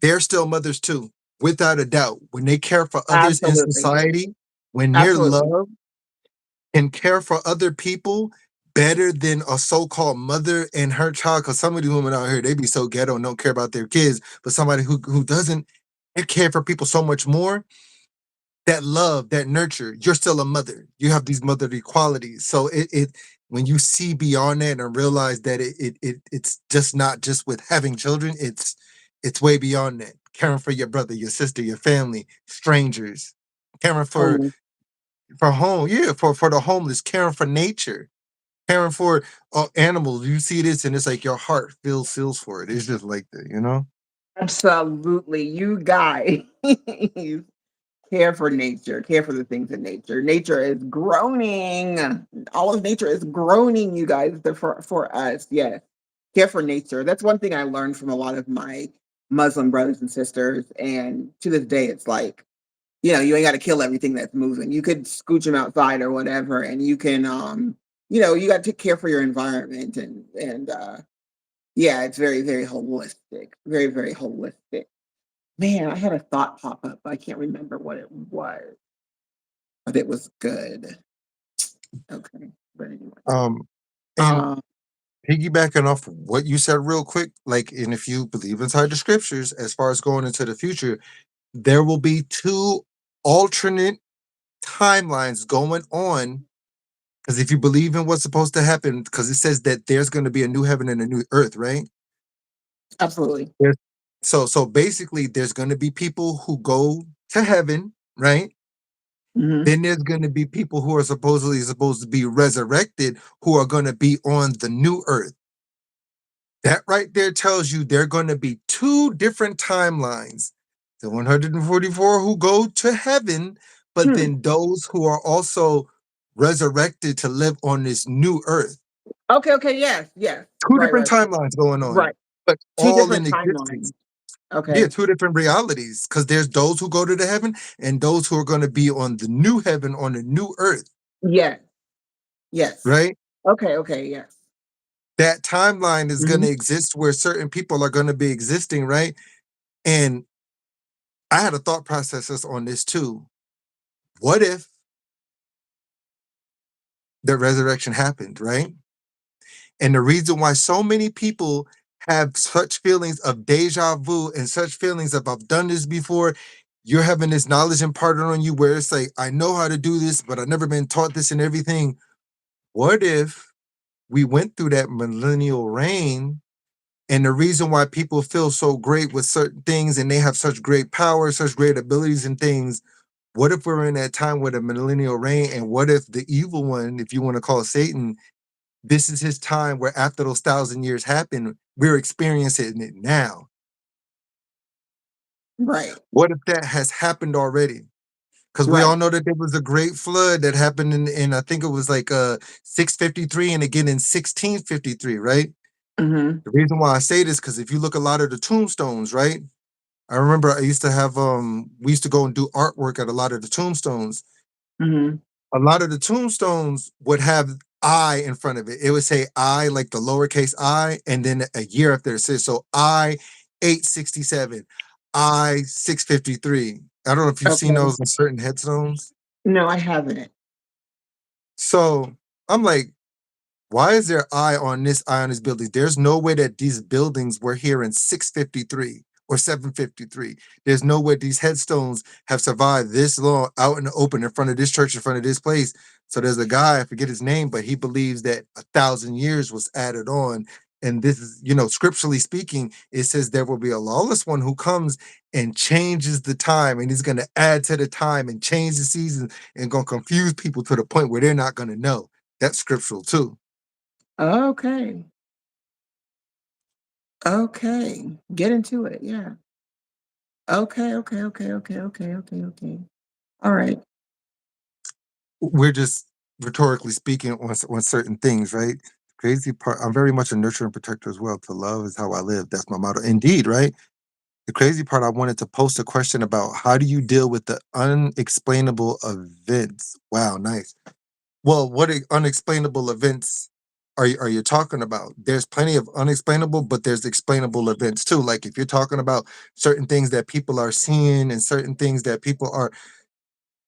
they're still mothers too, without a doubt. When they care for others in absolutely, society, when their absolutely. love and care for other people better than a so-called mother and her child. Because some of these women out here, they be so ghetto and don't care about their kids. But somebody who doesn't, they care for people so much more. That love, that nurture, you're still a mother. You have these motherly qualities. So it when you see beyond that and realize that it's just not just with having children, it's way beyond that. Caring for your brother, your sister, your family, strangers, caring Homeless. for home, yeah, for the homeless, caring for nature, caring for animals. You see this, and it's like your heart feels for it. It's just like that. Absolutely. You guys care for nature, care for the things in nature. Nature is groaning. All of nature is groaning, you guys, for us. Yes. Care for nature. That's one thing I learned from a lot of my Muslim brothers and sisters. And to this day, it's like, you ain't got to kill everything that's moving. You could scooch them outside or whatever, and you can, you got to take care for your environment, and yeah, it's very, very holistic, very, very holistic. Man, I had a thought pop up. I can't remember what it was, but it was good. Okay, but anyway, Um, and um, piggybacking off what you said real quick, like, and if you believe inside the scriptures, as far as going into the future, there will be two alternate timelines going on. Because if you believe in what's supposed to happen, because it says that there's going to be a new heaven and a new earth, right? absolutely. There's, so basically, there's going to be people who go to heaven, right? Hmm. Then there's going to be people who are supposedly supposed to be resurrected, who are going to be on the new earth. That right there tells you there are going to be two different timelines. The 144 who go to heaven, but Hmm. then those who are also resurrected to live on this new earth. Okay. Okay. Yes. Yes. Two Right. different Right. Right. timelines going on, Right. but Two all in different existence. timelines. Yeah, Okay. two different realities. Because there's those who go to the heaven and those who are going to be on the new heaven, on the new earth, Yes. Yes. right? Okay. Okay. Yes. That timeline is going to Mhm. exist where certain people are going to be existing, right? And I had a thought process on this too. What if the resurrection happened, right? And the reason why so many people have such feelings of deja vu and such feelings of I've done this before, you're having this knowledge imparted on you where it's like, I know how to do this, but I've never been taught this and everything. What if we went through that millennial reign? And the reason why people feel so great with certain things and they have such great power, such great abilities and things, what if we're in that time with a millennial reign? And what if the evil one, if you want to call it Satan, this is his time where after those 1,000 years happen, we're experiencing it now. Right. What if that has happened already? Because we all Right. know that there was a great flood that happened in I think it was like 653 and again in 1653, right? Mhm. The reason why I say this because if you look a lot of the tombstones, right? I remember I used to have we used to go and do artwork at a lot of the tombstones. Mhm. A lot of the tombstones would have I in front of it. It would say I, like the lowercase I, and then a year after it says so I 867, I 653. I don't know if you've seen Okay. those on certain headstones. No, I haven't. So I'm like, why is there eye on this building? There's no way that these buildings were here in 653 or 753. There's no way these headstones have survived this long out in the open in front of this church, in front of this place. So there's a guy, I forget his name, but he believes that 1,000 years was added on. And this is, scripturally speaking, it says there will be a lawless one who comes and changes the time and he's going to add to the time and change the season and going to confuse people to the point where they're not going to know. That's scriptural too. Okay. Okay. Get into it. Yeah. Okay. Okay. Okay. Okay. Okay. Okay. Okay. All right. We're just rhetorically speaking on certain things, right? Crazy part, I'm very much a nurturer and protector as well. To love is how I live. That's my motto. Indeed, right? The crazy part, I wanted to post a question about how do you deal with the unexplainable events? Wow, nice. Well, what unexplainable events are you talking about? There's plenty of unexplainable, but there's explainable events too. Like if you're talking about certain things that people are seeing and certain things that people are,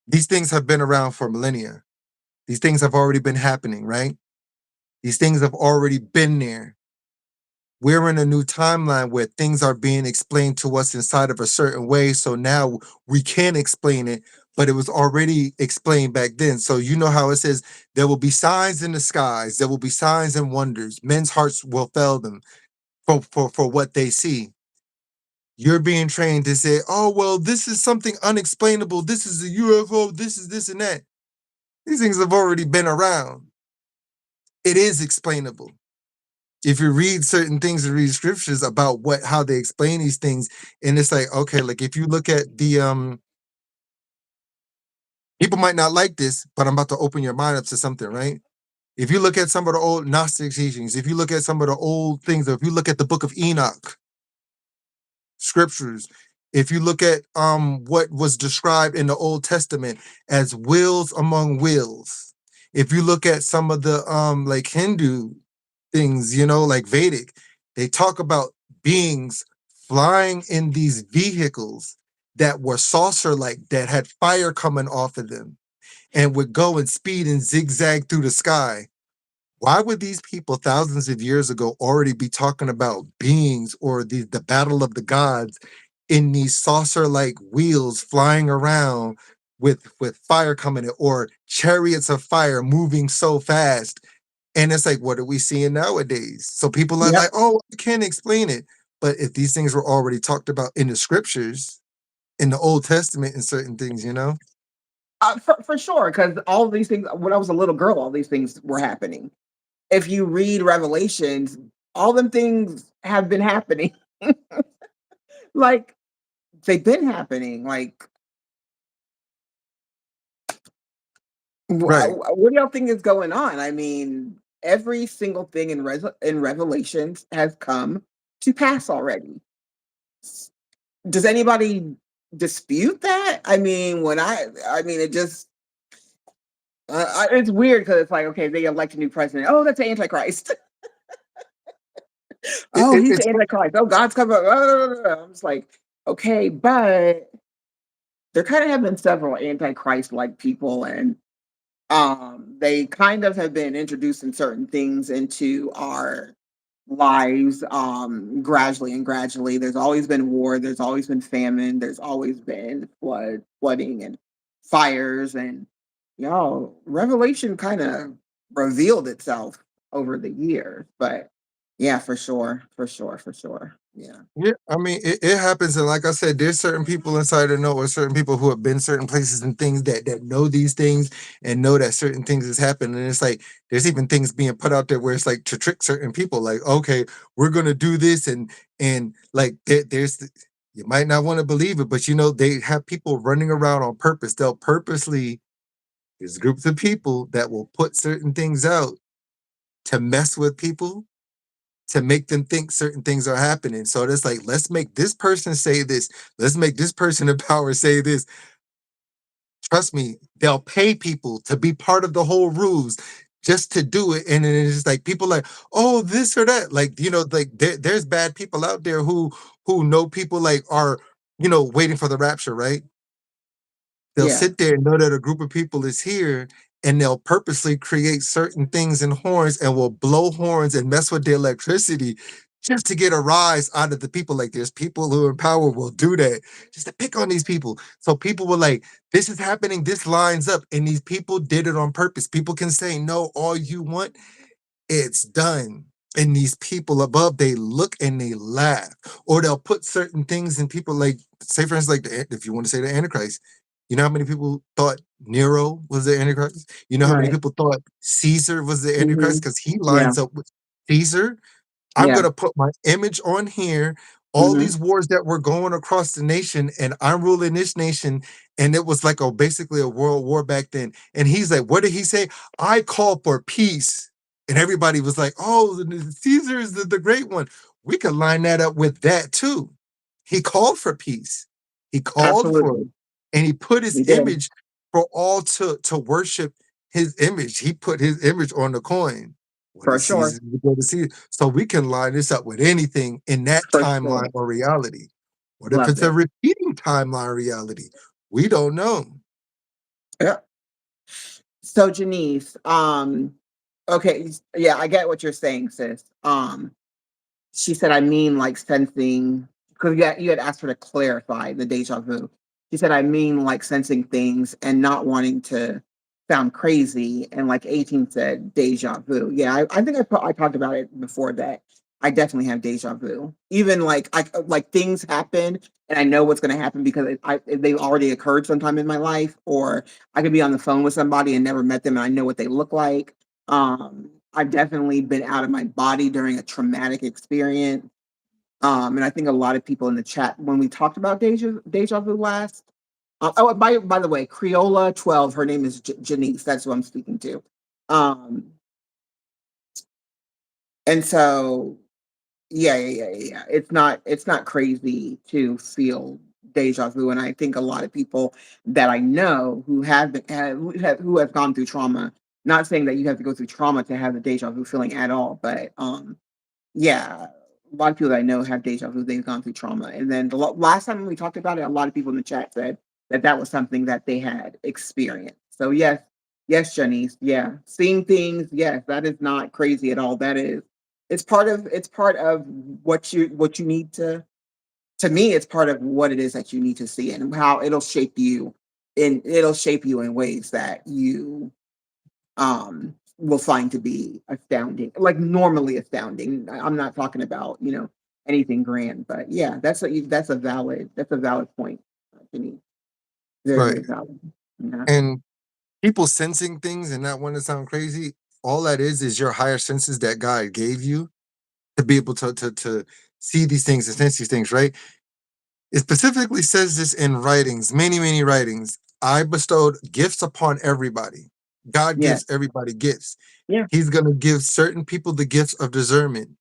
these things have been around for millennia. These things have already been happening, right? These things have already been there. We're in a new timeline where things are being explained to us inside of a certain way. So now we can explain it, but it was already explained back then. So you know how it says there will be signs in the skies, there will be signs and wonders. Men's hearts will fail them for what they see. You're being trained to say, oh, well, this is something unexplainable. This is a UFO. This is this and that. These things have already been around. It is explainable. If you read certain things and read scriptures about how they explain these things, and it's like, okay, like if you look at the people might not like this, but I'm about to open your mind up to something, right? If you look at some of the old Gnostic teachings, if you look at some of the old things, or if you look at the book of Enoch, scriptures, if you look at what was described in the Old Testament as wills among wills, if you look at some of the like Hindu things, like Vedic, they talk about beings flying in these vehicles that were saucer like, that had fire coming off of them and would go and speed and zigzag through the sky. Why would these people thousands of years ago already be talking about beings or the battle of the gods in these saucer like wheels flying around with fire coming in, or chariots of fire moving so fast? And it's like, what are we seeing nowadays? So people are Yep. like, oh, I can't explain it. But if these things were already talked about in the scriptures, in the Old Testament and certain things, For sure, because all of these things, when I was a little girl, all these things were happening. If you read Revelations, all them things have been happening. Like they've been happening. Like right. what do y'all think is going on? I mean, every single thing in Revelations has come to pass already. Does anybody dispute that? I mean, I mean, it just, it's weird because it's like, okay, they elect a new president. Oh, that's the Antichrist. Oh, he's It's the Antichrist. Oh, God's coming. I'm just like, okay, but there kind of have been several Antichrist-like people, and they kind of have been introducing certain things into our lives gradually and gradually. There's always been war, there's always been famine, there's always been flooding and fires, and revelation kind of revealed itself over the years. But yeah, for sure, for sure, for sure. Yeah. Yeah, I mean, it happens, and like I said, there's certain people inside the know, or certain people who have been certain places and things that know these things and know that certain things is happening. And it's like there's even things being put out there where it's like to trick certain people, like, okay, we're gonna do this, and like you might not want to believe it, but they have people running around on purpose. They'll purposely there's groups of people that will put certain things out to mess with people to make them think certain things are happening. So it's like, let's make this person say this. Let's make this person in power say this. Trust me, they'll pay people to be part of the whole rules just to do it. And then it's just like people like, oh, this or that. Like, like there's bad people out there who know people like are, waiting for the rapture, right? They'll Yeah, sit there and know that a group of people is here and they'll purposely create certain things in horns and will blow horns and mess with the electricity just to get a rise out of the people. Like there's people who in power will do that just to pick on these people. So people were like, this is happening, this lines up, and these people did it on purpose. People can say no all you want, it's done. And these people above, they look and they laugh, or they'll put certain things in people like, say, for instance, like if you want to say the Antichrist, you know how many people thought Nero was the Antichrist? You know how many right. people thought Caesar was the Antichrist Hmm. because he Yeah, lines up with Caesar. I'm yeah. gonna put my image on here. All Hmm. these wars that were going across the nation, and I'm ruling this nation, and it was like basically a world war back then. And he's like, what did he say? I call for peace, and everybody was like, oh, Caesar is the great one. We could line that up with that too. He called for peace. He called for it, Absolutely. and he put his We did. image for all to worship his image. He put his image on the coin. What For is sure. Caesar? We go to Caesar. So we can line this up with anything in that For sure. timeline or reality. What if Love it's a it. repeating timeline reality? We don't know. Yeah. So Janice, okay, yeah, I get what you're saying, sis. She said, I mean, like sensing, because you had asked her to clarify the deja vu. She said, I mean, like sensing things and not wanting to sound crazy. And like 18 said, deja vu. Yeah, I think I talked about it before that. I definitely have deja vu. Even like things happen and I know what's going to happen because they've already occurred sometime in my life, or I could be on the phone with somebody and never met them and I know what they look like. I've definitely been out of my body during a traumatic experience. And I think a lot of people in the chat when we talked about deja vu last. Oh, by the way, Creola 12, her name is Janice. That's who I'm speaking to. Um, and so yeah. It's not crazy to feel deja vu, and I think a lot of people that I know who who have gone through trauma. Not saying that you have to go through trauma to have the deja vu feeling at all, but yeah, a lot of people that I know have deja vu. They've gone through trauma, and then the last time we talked about it, a lot of people in the chat said that that was something that they had experienced. So yes, yes, Janice, yeah, seeing things, yes, that is not crazy at all. That is, it's part of what you need to. To me, it's part of what it is that you need to see and how it'll shape you in ways that you will find to be astounding, like normally astounding. I'm not talking about, anything grand, but yeah, that's a valid point to me. Very, very Right. valid. Yeah. And people sensing things and not want to sound crazy, all that is your higher senses that God gave you to be able to see these things and sense these things, right? It specifically says this in writings, many, many writings. I bestowed gifts upon everybody. God Yeah. gives everybody gifts. Yeah. He's going to give certain people the gifts of discernment.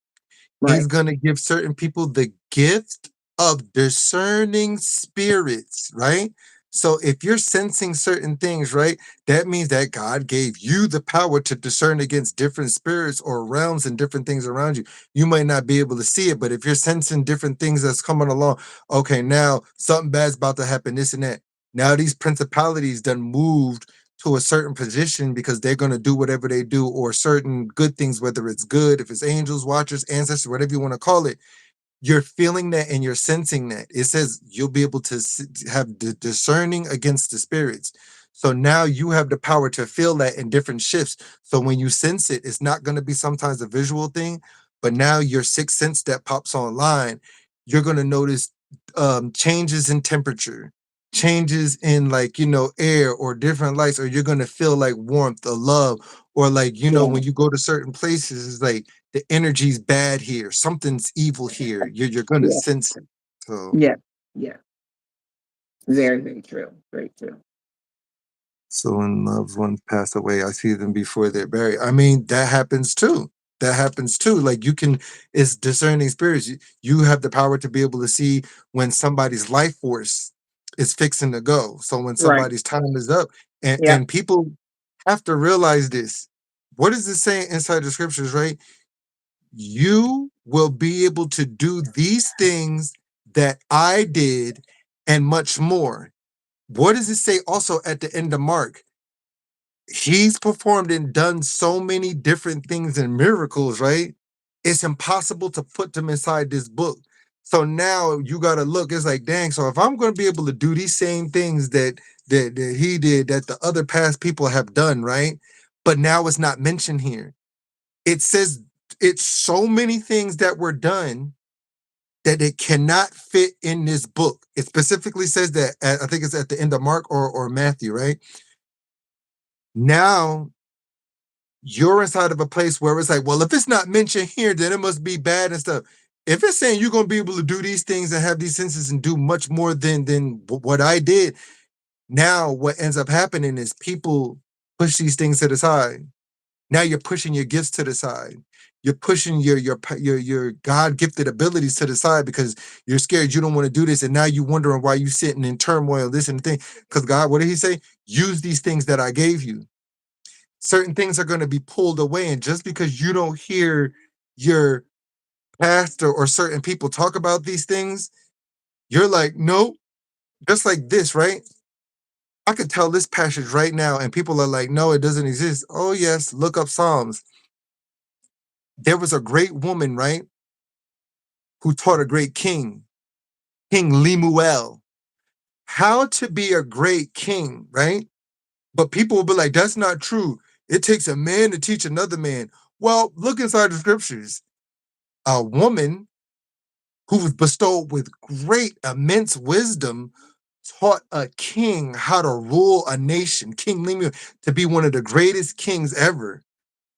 He's Right. going to give certain people the gift of discerning spirits, right? So if you're sensing certain things, right, that means that God gave you the power to discern against different spirits or realms and different things around you. You might not be able to see it, but if you're sensing different things that's coming along, okay, now something bad's about to happen, this and that. Now these principalities done moved to a certain position because they're going to do whatever they do, or certain good things, whether it's good, if it's angels, watchers, ancestors, whatever you want to call it, you're feeling that and you're sensing that. It says you'll be able to have discerning against the spirits. So now you have the power to feel that in different shifts. So when you sense it, it's not going to be sometimes a visual thing, but now your sixth sense that pops online, you're going to notice changes in temperature, changes in, like, air or different lights, or you're going to feel like warmth or love, or like, Yeah. when you go to certain places, it's like the energy's bad here, something's evil here. You're gonna Yeah. sense it. So Yeah. Yeah. Very, very true. Very true. so when loved ones pass away, I see them before they're buried. I mean, that happens too. That happens too. Like, it's discerning spirits. You have the power to be able to see when somebody's life force is fixing to go. So when Right. somebody's time is up, and Yeah. and people have to realize this. What is it saying inside the scriptures, right? You will be able to do these things that I did and much more. What does it say also at the end of Mark? He's performed and done so many different things and miracles, right? It's impossible to put them inside this book. So now you got to look. It's like, dang. So if I'm going to be able to do these same things that he did, that the other past people have done, right? But now it's not mentioned here. It says it's so many things that were done that it cannot fit in this book. It specifically says that I think it's at the end of Mark or Matthew, right? Now you're inside of a place where it's like, well, if it's not mentioned here, then it must be bad and stuff. If it's saying you're gonna be able to do these things and have these senses and do much more than what I did, now what ends up happening is people push these things to the side. Now you're pushing your gifts to the side. You're pushing your God gifted abilities to the side because you're scared you don't want to do this, and now you wondering why you sitting in turmoil, this and the thing. Because God, what did He say? Use these things that I gave you. Certain things are going to be pulled away, and just because you don't hear your pastor or certain people talk about these things, you're like, nope. Just like this, right? I could tell this passage right now, and people are like, no, it doesn't exist. Oh yes, look up Psalms. There was a great woman, right, who taught a great king, King Lemuel, how to be a great king, right? But people will be like, that's not true. It takes a man to teach another man. Well, look inside the scriptures. A woman who was bestowed with great, immense wisdom taught a king how to rule a nation, King Lemuel, to be one of the greatest kings ever.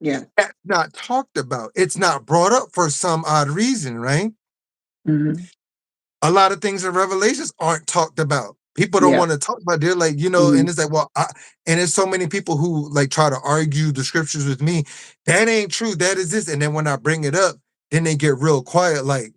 Yeah. That's not talked about. It's not brought up for some odd reason, right? Hmm. A lot of things in Revelations aren't talked about. People don't Yeah. want to talk about. They're like, Hmm. and it's like, well, and there's so many people who like try to argue the scriptures with me. That ain't true. That is this. And then when I bring it up, then they get real quiet, like,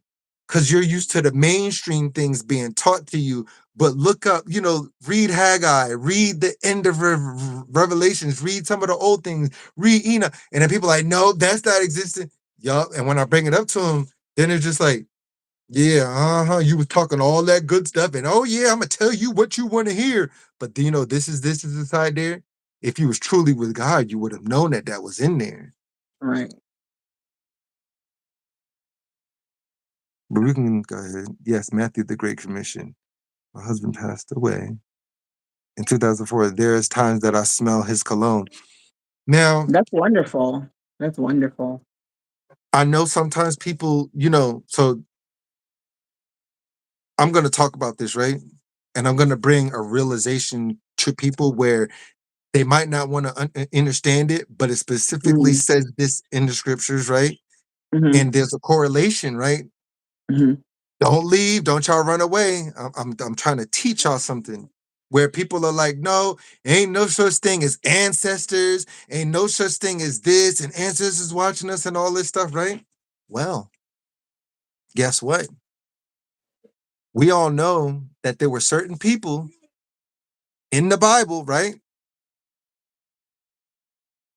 because you're used to the mainstream things being taught to you. But look up, read Haggai, read the end of Revelations, read some of the old things, read Enoch. And then people are like, no, that's not existing. Yup. And when I bring it up to them, then it's just like, yeah, uh-huh. You was talking all that good stuff, and oh yeah, I'm gonna tell you what you want to hear. But this is inside there. If you was truly with God, you would have known that that was in there. Right. But we can go ahead. Yes, Matthew the Great Commission. My husband passed away in 2004. There's times that I smell his cologne. Now, That's wonderful. That's wonderful. I know sometimes people, so I'm gonna talk about this, right? And I'm gonna bring a realization to people where they might not want to understand it, but it specifically Hmm. says this in the scriptures, right? Hmm. And there's a correlation, right? Hmm. Don't leave, don't y'all run away. I'm trying to teach y'all something where people are like, no, ain't no such thing as ancestors, ain't no such thing as this, and ancestors watching us and all this stuff, right? Well, guess what? We all know that there were certain people in the Bible, right,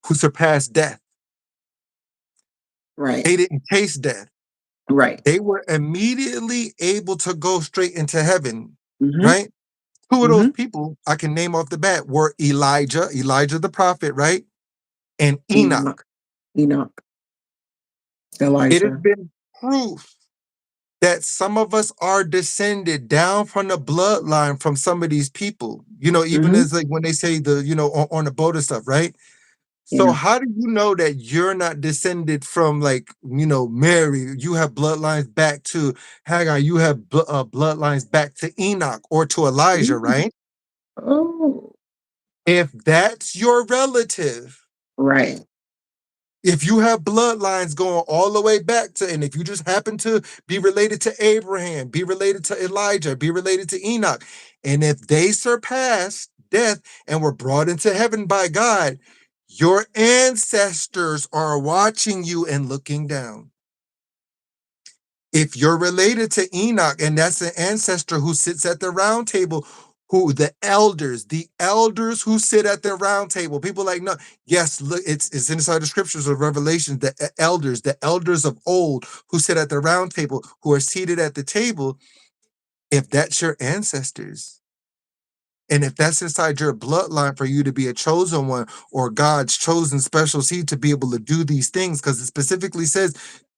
who surpassed death. Right. They didn't taste death. Right. They were immediately able to go straight into heaven, Mhm. right? Two of those Mhm. people I can name off the bat were Elijah the prophet, right? And Enoch. Enoch. Enoch. It has Elisha. been proof that some of us are descended down from the bloodline from some of these people. Even Mhm. as like when they say on the boat and stuff, right? So Yeah. how do you know that you're not descended from like Mary? You have bloodlines back to Haggai. You have bloodlines back to Enoch or to Elijah, Ooh. right? Oh. If that's your relative, Right. if you have bloodlines going all the way back to, and if you just happen to be related to Abraham, be related to Elijah, be related to Enoch, and if they surpassed death and were brought into heaven by God, your ancestors are watching you and looking down. If you're related to Enoch, and that's an ancestor who sits at the round table, who the elders who sit at the round table, people like, no, yes, look, it's inside the scriptures of Revelation, the elders of old who sit at the round table, who are seated at the table. If that's your ancestors, and if that's inside your bloodline for you to be a chosen one or God's chosen special seed to be able to do these things, because it specifically says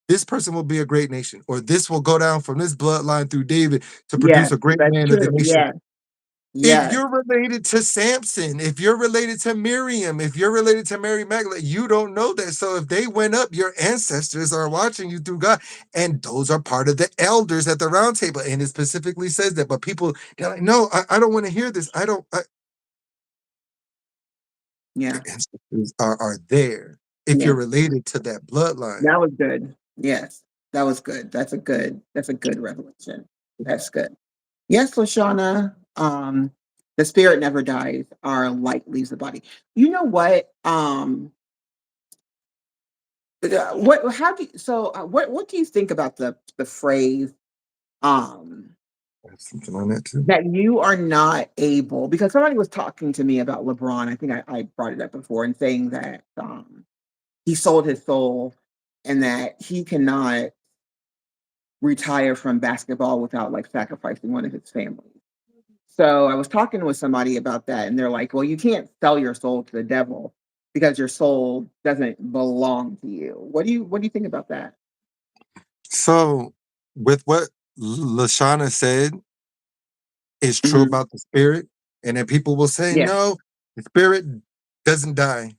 this person will be a great nation, or this will go down from this bloodline through David to produce Yes, a great that's man of the true. nation. Yes. If Yes. you're related to Samson, if you're related to Miriam, if you're related to Mary Magdalene, you don't know that. So if they went up, your ancestors are watching you through God. And those are part of the elders at the round table. And it specifically says that. But people, they're like, no, I don't want to hear this. Your Yeah. ancestors are there if Yeah. you're related to that bloodline. That was good. Yes. That was good. That's a good revelation. That's good. Yes, Lashana. The spirit never dies. Our light leaves the body. You know what? What how do you, so what do you think about the phrase um I have something on that too. that you are not able, because somebody was talking to me about LeBron. I think I brought it up before, and saying that he sold his soul and that he cannot retire from basketball without like sacrificing one of his family. So I was talking with somebody about that, and they're like, "Well, you can't sell your soul to the devil because your soul doesn't belong to you." What do you think about that? So, with what Lashana said is true Mhm. about the spirit, and then people will say, Yeah. no, the spirit doesn't die.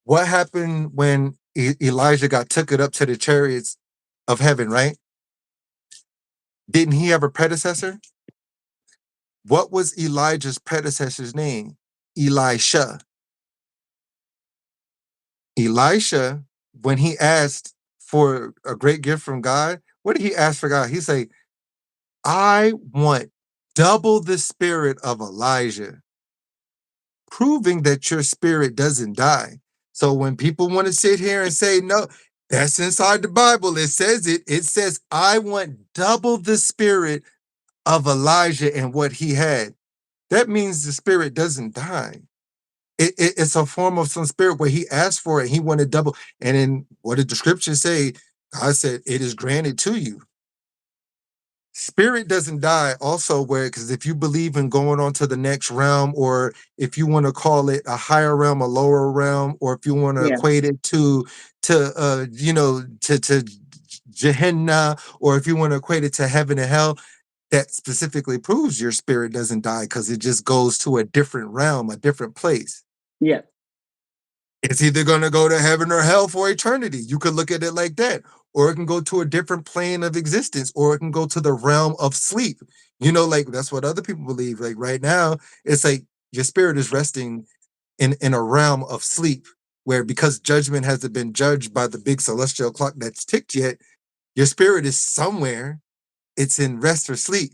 What happened when Elijah got took it up to the chariots of heaven, right? Didn't he have a predecessor? What was Elijah's predecessor's name? Elisha. Elisha, when he asked for a great gift from God, what did he ask for God? He said, I want double the spirit of Elijah, proving that your spirit doesn't die. So when people want to sit here and say, no, that's inside the Bible, it says it. It says, I want double the spirit of Elijah and what he had. That means the spirit doesn't die. It's a form of some spirit where he asked for it, he wanted double. And then what did the scripture say? God said, it is granted to you. Spirit doesn't die also, where because if you believe in going on to the next realm, or if you want to call it a higher realm, a lower realm, or if you want to Yeah. equate it to Gehenna, or if you want to equate it to heaven and hell, that specifically proves your spirit doesn't die because it just goes to a different realm, a different place. Yeah. It's either going to go to heaven or hell for eternity. You could look at it like that. Or it can go to a different plane of existence, or it can go to the realm of sleep. Like that's what other people believe. Like right now, it's like your spirit is resting in a realm of sleep, where because judgment hasn't been judged by the big celestial clock that's ticked yet, your spirit is somewhere. It's in rest or sleep.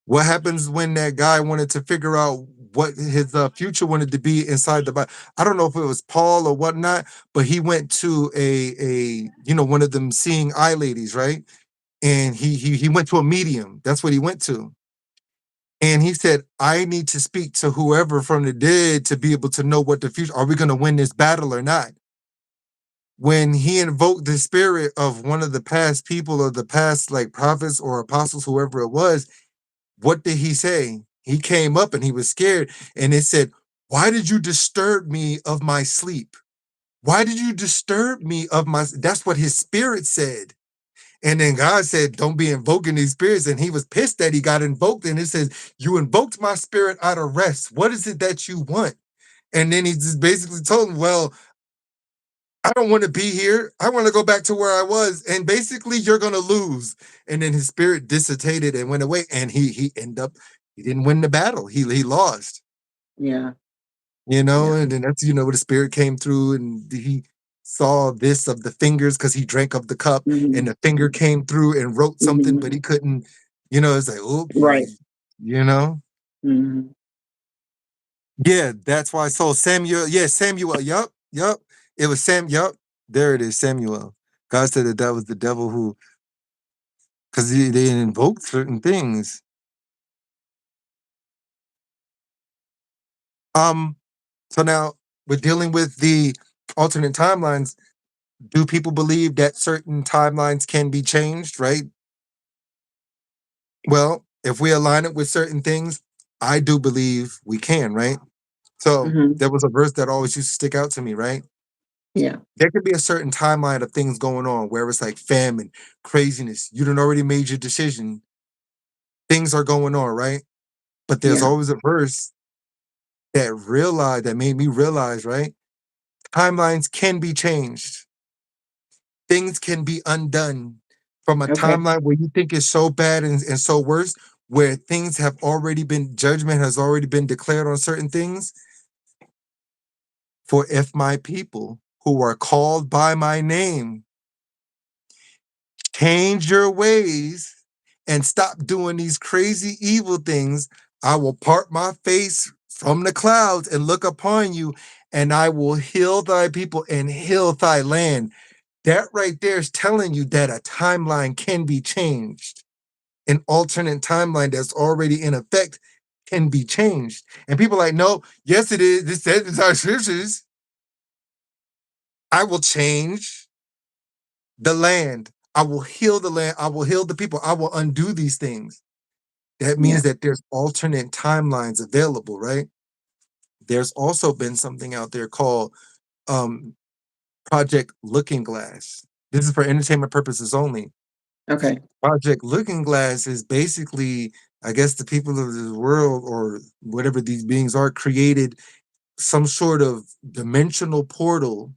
What happens when that guy wanted to figure out what his future wanted to be inside the Bible? I don't know if it was Paul or whatnot, but he went to a one of them seeing eye ladies, right? and he went to a medium. That's what he went to. And he said, I need to speak to whoever from the dead to be able to know what the future, are we going to win this battle or not? When he invoked the spirit of one of the past people or the past like prophets or apostles, whoever it was, what did he say? He came up and he was scared and it said, why did you disturb me of my sleep? Why did you disturb me of my, that's what his spirit said. And then God said, don't be invoking these spirits. And he was pissed that he got invoked. And it says, you invoked my spirit out of rest. What is it that you want? And then he just basically told him, well, I don't want to be here. I want to go back to where I was. And basically, you're going to lose. And then his spirit dissipated and went away. And he ended up, he didn't win the battle. He lost. Yeah. And then that's, where the spirit came through and he saw this of the fingers because he drank of the cup Mhm. and the finger came through and wrote something, but he Mhm. couldn't, it's like, oops, Right. you know? Mhm. Yeah, that's why. So Samuel, yeah, Samuel, yup. It was yup. There it is, Samuel. God said that was the devil who, because they invoked certain things. Um, so now we're dealing with the alternate timelines. Do people believe that certain timelines can be changed, right? Well, if we align it with certain things, I do believe we can, right? So Mhm. there was a verse that always used to stick out to me, right? Yeah. There could be a certain timeline of things going on where it's like famine, craziness. You done already made your decision. Things are going on, right? But there's Yeah. always a verse that made me realize, right? Timelines can be changed. Things can be undone from a Okay. timeline where you think is so bad and so worse, where things have already been, judgment has already been declared on certain things. For if my people who are called by my name change your ways and stop doing these crazy evil things, I will part my face from the clouds and look upon you, and I will heal thy people and heal thy land. That right there is telling you that a timeline can be changed. An alternate timeline that's already in effect can be changed. And people are like, no, yes, it is. This says it's our scriptures. I will change the land. I will heal the land. I will heal the people. I will undo these things. That Yeah. means that there's alternate timelines available, right? There's also been something out there called um, Project Looking Glass. This is for entertainment purposes only. Okay. Project Looking Glass is basically, I guess, the people of this world or whatever these beings are created some sort of dimensional portal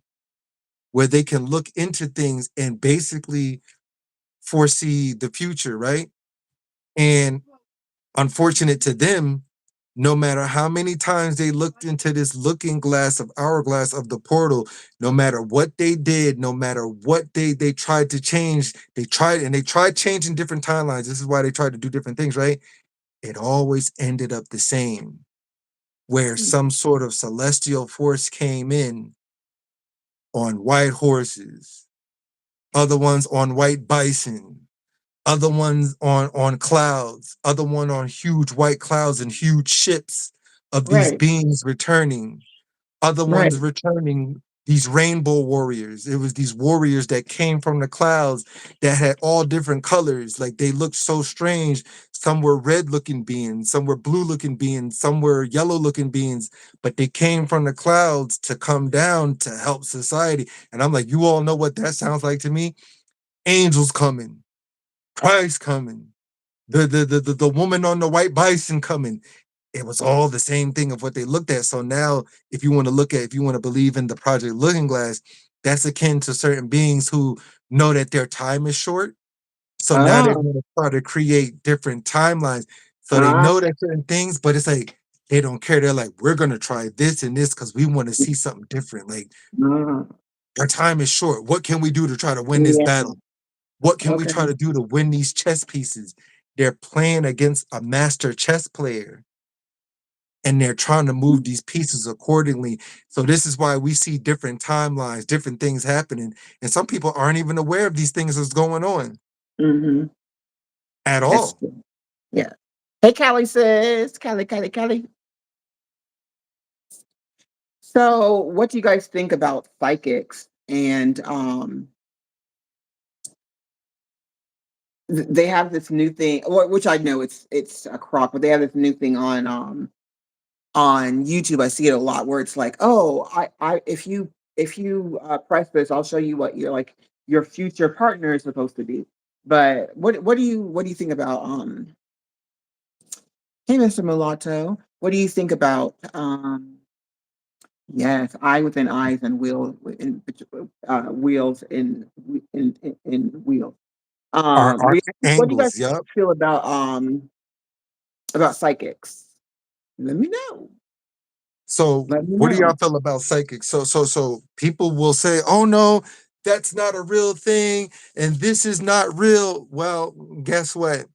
where they can look into things and basically foresee the future, right? And unfortunate to them, no matter how many times they looked into this looking glass of hourglass of the portal, no matter what they did, no matter what they tried to change, they tried changing different timelines. This is why they tried to do different things, right? It always ended up the same, where Mm. some sort of celestial force came in on white horses, other ones on white bison, other ones on clouds, other one on huge white clouds and huge ships of these Right. beings returning, other Right. ones returning these rainbow warriors. It was these warriors that came from the clouds that had all different colors. Like they looked so strange. Some were red looking beings, some were blue looking beings, some were yellow looking beings, but they came from the clouds to come down to help society. And I'm like, you all know what that sounds like to me? Angels coming, Christ coming, the woman on the white bison coming. It was all the same thing of what they looked at. So now, if you want to believe in the Project Looking Glass, that's akin to certain beings who know that their time is short. So now they Oh. want to try to create different timelines. So they Ah. know that certain things, but it's like they don't care. They're like, we're gonna try this and this because we want to see something different. Like Ah. our time is short. What can we do to try to win this Yeah. battle? What can we try Okay. to do to win these chess pieces? They're playing against a master chess player and they're trying to move these pieces accordingly. So this is why we see different timelines, different things happening. And some people aren't even aware of these things that's going on. Mhm. at That's all. true. Yeah. Hey, Callie sis. Callie. So, what do you guys think about psychics? And they have this new thing, which I know it's a crock, but they have this new thing on YouTube. I see it a lot where it's like, oh, I if you press this, I'll show you what your future partner is supposed to be. But what do you think about hey, Mr. Mulatto, what do you think about yes, eye within eyes and wheels in wheels. Our What do you guys angles, yup. feel about psychics? Let me know. So Let me what do know. y'all feel about psychics? So people will say, "Oh no, that's not a real thing, and this is not real." Well, guess what?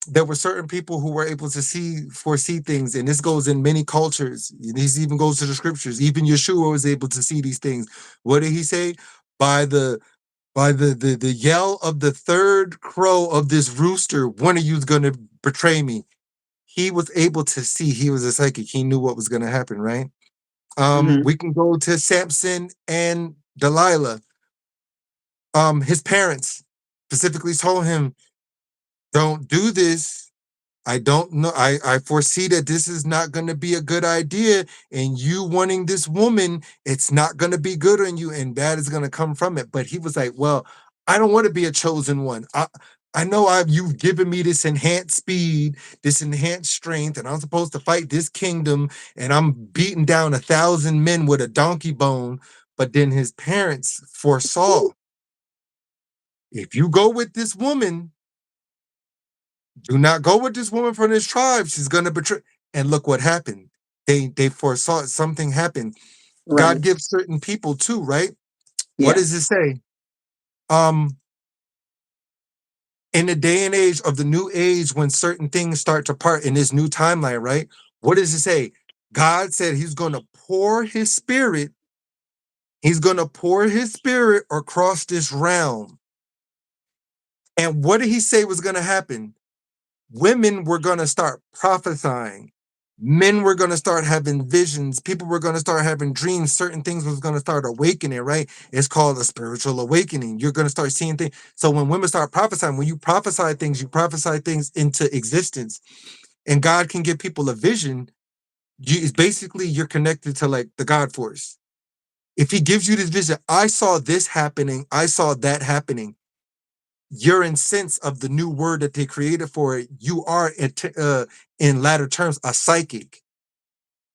There were certain people who were able to foresee things, and this goes in many cultures. This even goes to the scriptures. Even Yeshua was able to see these things. What did he say? By the yell of the third crow of this rooster, one of you's gonna betray me. He was able to see. He was a psychic. He knew what was gonna happen, right? Hmm. We can go to Samson and Delilah. His parents specifically told him, "Don't do this. I don't know. I foresee that this is not going to be a good idea, and you wanting this woman, it's not going to be good on you, and bad is going to come from it." But he was like, "Well, I don't want to be a chosen one. I know you've given me this enhanced speed, this enhanced strength, and I'm supposed to fight this kingdom, and I'm beating down 1,000 men with a donkey bone." But then his parents foresaw, if you go with this woman, do not go with this woman from this tribe. She's gonna betray. And look what happened. They foresaw something happened. God Right. gives certain people too, right? What Yeah. does it say? Um, in the day and age of the new age, when certain things start to part in this new timeline, right? What does it say? God said He's gonna pour His spirit. He's gonna pour His spirit across this realm. And what did He say was gonna happen? Women were going to start prophesying. Men were going to start having visions. People were going to start having dreams. Certain things was going to start awakening, right? It's called a spiritual awakening. You're going to start seeing things. So when women start prophesying, when you prophesy things into existence. And God can give people a vision. It's basically you're connected to like the God force. If He gives you this vision, I saw this happening, I saw that happening, you're in sense of the new word that they created for it. You are in latter terms a psychic.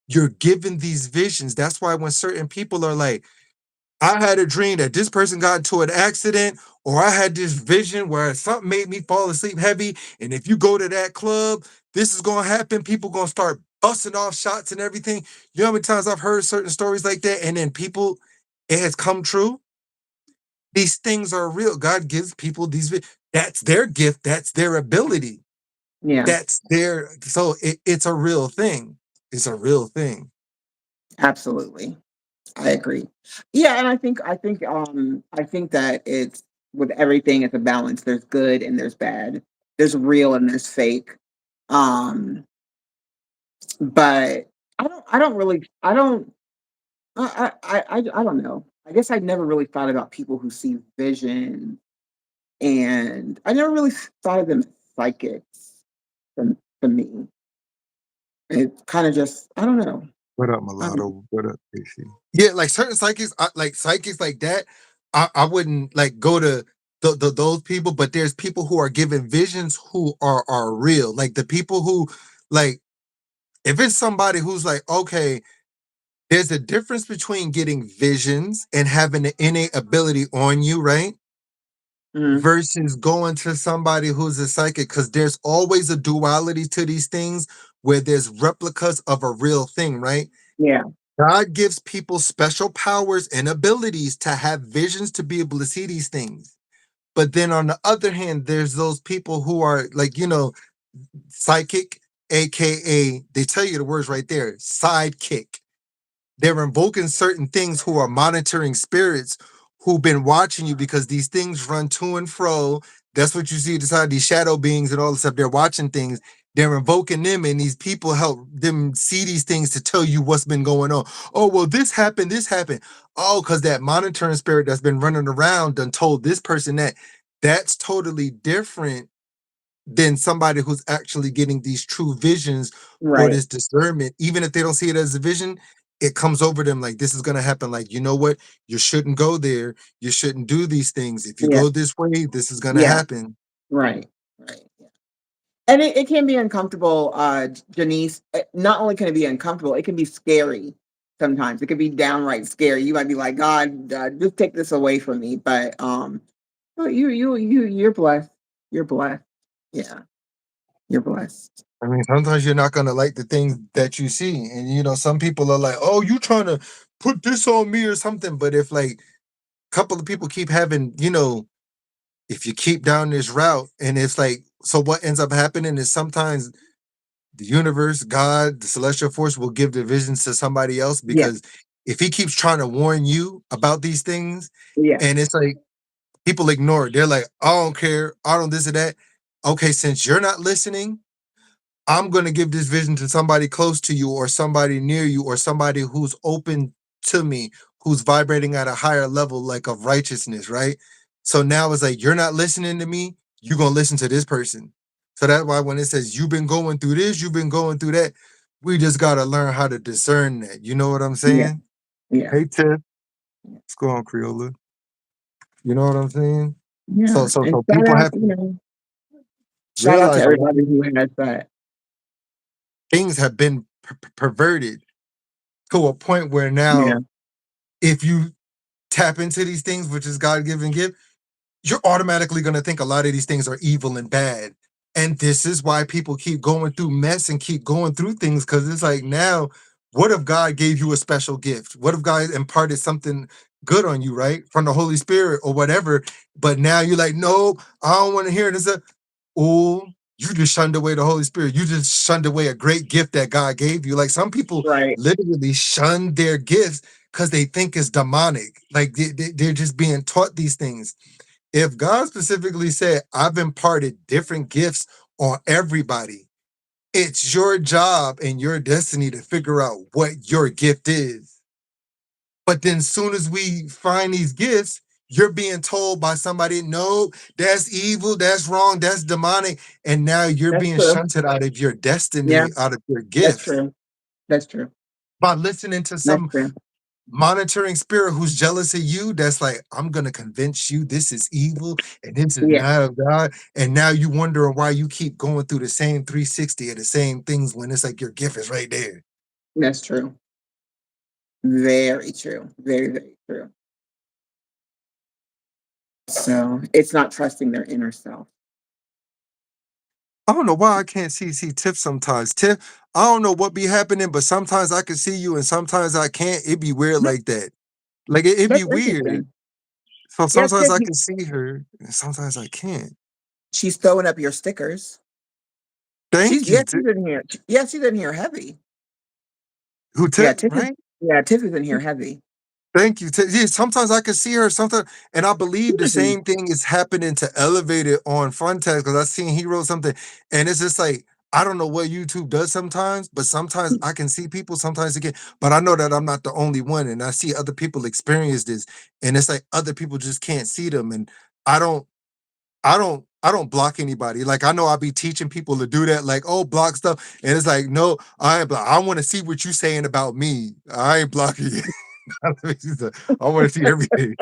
You're given these visions. That's why when certain people are like, I had a dream that this person got into an accident, or I had this vision where something made me fall asleep heavy, and if you go to that club, this is gonna happen. People gonna start busting off shots and everything. You know how many times I've heard certain stories like that, and then people, it has come true. These things are real. God gives people that's their gift, that's their ability. Yeah. That's their so it's a real thing. It's a real thing. Absolutely. I agree. Yeah, and I think that it's with everything it's a balance. There's good and there's bad. There's real and there's fake. Um, but I don't really I don't know. I guess I never really thought about people who see vision, and I never really thought of them as psychics to me. It kind of just I don't know. What up, I don't know. mulatto? What up, Casey? Yeah, like certain psychics, like psychics like that. I wouldn't like go to those people, but there's people who are given visions who are real. Like the people who like if it's somebody who's like, okay, there's a difference between getting visions and having an innate ability on you, right? Mhm. Versus going to somebody who's a psychic, because there's always a duality to these things where there's replicas of a real thing, right? Yeah. God gives people special powers and abilities to have visions to be able to see these things. But then on the other hand, there's those people who are like, psychic, aka they tell you the words right there, sidekick. They're invoking certain things who are monitoring spirits who've been watching you because these things run to and fro. That's what you see inside these shadow beings and all this stuff. They're watching things, they're invoking them, and these people help them see these things to tell you what's been going on. Oh, well, this happened, this happened. Oh, because that monitoring spirit that's been running around done told this person that. That's totally different than somebody who's actually getting these true visions or Right. this discernment. Even if they don't see it as a vision, it comes over them like this is going to happen. Like, you know what? You shouldn't go there. You shouldn't do these things. If you Yeah. go this way, this is going to Yeah. happen. Right. Right. Yeah. And it can be uncomfortable, Janice. Not only can it be uncomfortable, it can be scary sometimes. It can be downright scary. You might be like, God, just take this away from me. But oh, you're blessed. You're blessed. Yeah, you're blessed. I mean, sometimes you're not going to like the things that you see. And, some people are like, oh, you trying to put this on me or something. But if like a couple of people keep having, if you keep down this route and it's like, so what ends up happening is sometimes the universe, God, the celestial force will give the visions to somebody else Yeah. because if he keeps trying to warn you about these things Yeah. and it's like people ignore it, they're like, I don't care, I don't this or that. Okay, since you're not listening, I'm going to give this vision to somebody close to you or somebody near you or somebody who's open to me, who's vibrating at a higher level, like of righteousness, right? So now it's like, you're not listening to me, you're going to listen to this person. So that's why when it says you've been going through this, you've been going through that, we just got to learn how to discern that. You know what I'm Yeah. saying? Yeah. Hey, Tiff, what's going on, Creola? You know what I'm saying? So, Yeah. so, And so people have to shout out to realize a lot everybody of who has that. things have been perverted to a point where Yeah. now if you tap into these things, which is God given gift, you're automatically going to think a lot of these things are evil and bad. And this is why people keep going through mess and keep going through things because it's like now, what if God gave you a special gift? What if God imparted something good on you, right? From the Holy Spirit or whatever. But now you're like, no, I don't want to hear this. Oh, you just shunned away the Holy Spirit. You just shunned away a great gift that God gave you. Like some people Right. literally shun their gifts because they think it's demonic. Like they're just being taught these things. If God specifically said, I've imparted different gifts on everybody, it's your job and your destiny to figure out what your gift is. But then soon as we find these gifts, you're being told by somebody, no, that's evil, that's wrong, that's demonic. And now you're That's being true. shunted out of your Yeah. destiny, out of your That's gifts true. That's true. by listening to That's some true. monitoring spirit who's jealous of you. That's like, I'm going to convince you this is evil and this is Yeah. not of God. And now you wondering why you keep going through the same 360 of the same things when it's like your gift is right there. That's true. Very true. Very, very true. So it's not trusting their inner self. I don't know why I can't see Tiff sometimes. Tiff, I don't know what be happening, but sometimes I can see you and sometimes I can't. It be weird Yeah, like that. Like it be that's weird. interesting. So Yeah, sometimes Tiff, I can see her and sometimes I can't. she's throwing up your stickers. Thank you, Yeah, Tiff. she's in here. Yeah, she's in here heavy. Who Yeah, Tiff, Tiff is right? yeah, Tiff is in here heavy. Thank you. Yeah, sometimes I can see her, sometimes, and I believe the Mhm. same thing is happening to Elevate It on Frontex because I seen he wrote something, and it's just like I don't know what YouTube does sometimes, but sometimes I can see people, sometimes again, but I know that I'm not the only one, and I see other people experience this, and it's like other people just can't see them, and I don't, I don't block anybody. Like I know I'll be teaching people to do that, like oh block stuff, and it's like no, I ain't block. I want to see what you saying about me. I ain't blocking you. I want to see everything.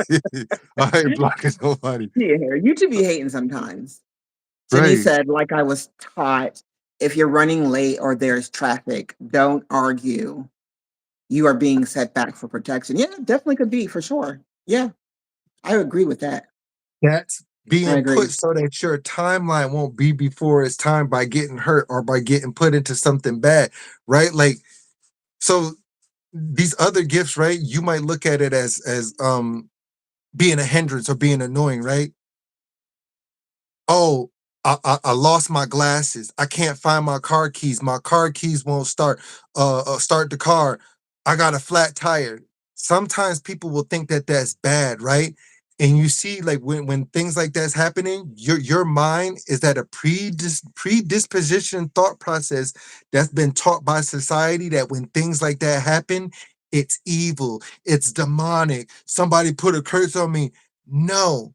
I ain't blocking nobody. Yeah, you two be hating sometimes. Janice Right. said, like I was taught, if you're running late or there's traffic, don't argue. You are being set back for protection. Yeah, definitely could be for sure. Yeah, I agree with that. That's I being agree. put so that your timeline won't be before it's time by getting hurt or by getting put into something bad. Right. Like, so these other gifts, right? You might look at it as being a hindrance or being annoying, right? Oh, I lost my glasses. I can't find my car keys. My car keys won't start. Start the car. I got a flat tire. Sometimes people will think that that's bad, right? And you see, like when things like that's happening, your mind is at a predisposition thought process that's been taught by society that when things like that happen, it's evil, it's demonic. Somebody put a curse on me. No,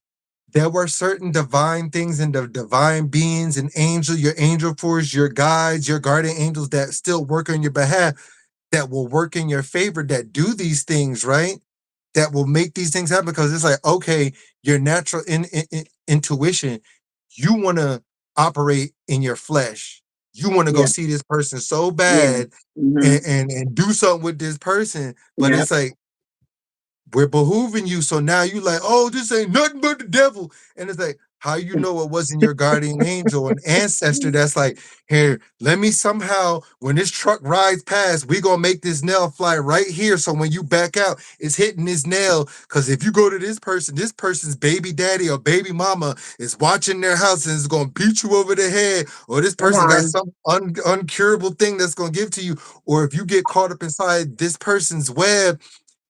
there were certain divine things and the divine beings and your angel force, your guides, your guardian angels that still work on your behalf, that will work in your favor, that do these things, right? That will make these things happen because it's like, okay, your natural intuition, you want to operate in your flesh. You want to go Yeah. see this person so Yeah. bad Hmm. and do something with this person, but Yeah. it's like we're behooving you. So now you like, oh, this ain't nothing but the devil. And it's like, how you know it wasn't your guardian angel, an ancestor that's like, here, let me somehow, when this truck rides past, we gonna make this nail fly right here. So when you back out, it's hitting this nail. Cause if you go to this person's baby daddy or baby mama is watching their house and is gonna beat you over the head, or this Come person got on. some uncurable thing that's gonna give to you, or if you get caught up inside this person's web,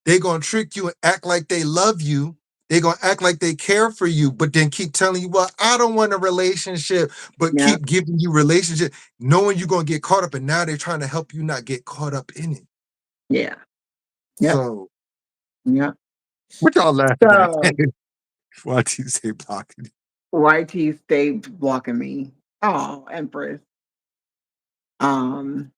they're gonna trick you and act like they love you. They're gonna act like they care for you, but then keep telling you, well, I don't want a relationship, but Yeah. keep giving you relationship, knowing you're gonna get caught up, and now they're trying to help you not get caught up in it. Yeah. Yep. So Yep. what y'all laughing at? So Why do you say blocking? YT stayed blocking me. Oh, Empress. Um.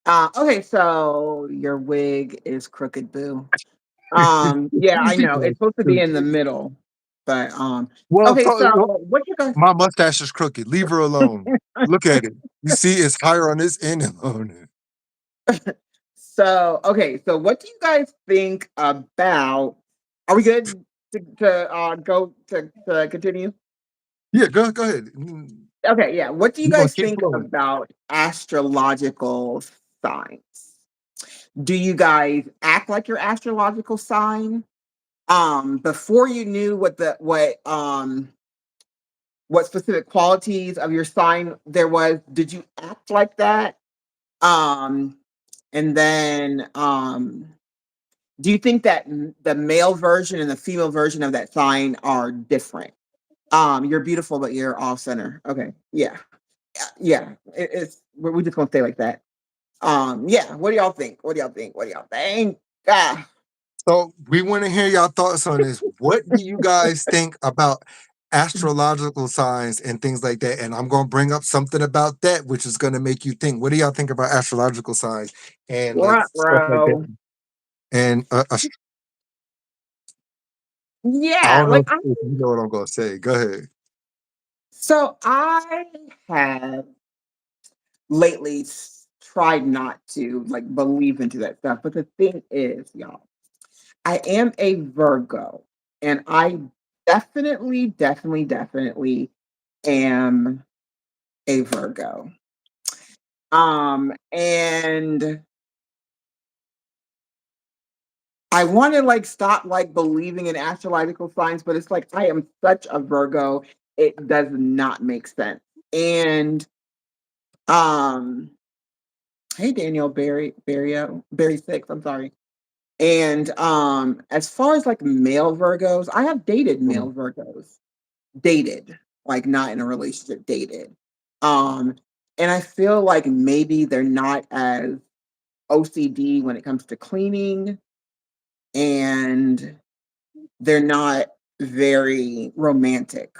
Okay. So your wig is crooked, boo. Yeah, These I know. people are It's supposed to be in the stupid. middle, but Well, okay. So what you guys? my mustache is crooked. Leave her alone. Look at it. You see, it's higher on this end. So okay. So what do you guys think about? Are we good to go to continue? Yeah, go ahead. Okay, yeah. What do you We're gonna guys keep think flowing. about astrological signs? Do you guys act like your astrological sign? Before you knew what specific qualities of your sign there was, did you act like that? Um, and then do you think that the male version and the female version of that sign are different? You're beautiful, but you're off center. Okay, yeah. Yeah, we're just gonna stay like that. Yeah. What do y'all think? What do y'all think? What do y'all think? Ah, So we want to hear y'all thoughts on this. What do you guys think about astrological signs and things like that? And I'm going to bring up something about that, which is going to make you think. What do y'all think about astrological signs and like what, stuff like that? bro? And I Yeah, don't know like if you know what I'm going to say. Go ahead. I have lately tried not to like believe into that stuff, but the thing is, y'all, I am a Virgo, and I definitely am a Virgo. And I want to like stop like believing in astrological signs, but it's like I am such a Virgo, it does not make sense. And um, hey Daniel Barry 6, I'm sorry. And as far as like male Virgos, I have dated Mhm. male Virgos. Dated, like not in a relationship, dated. Um, and I feel like maybe they're not as OCD when it comes to cleaning, and they're not very romantic.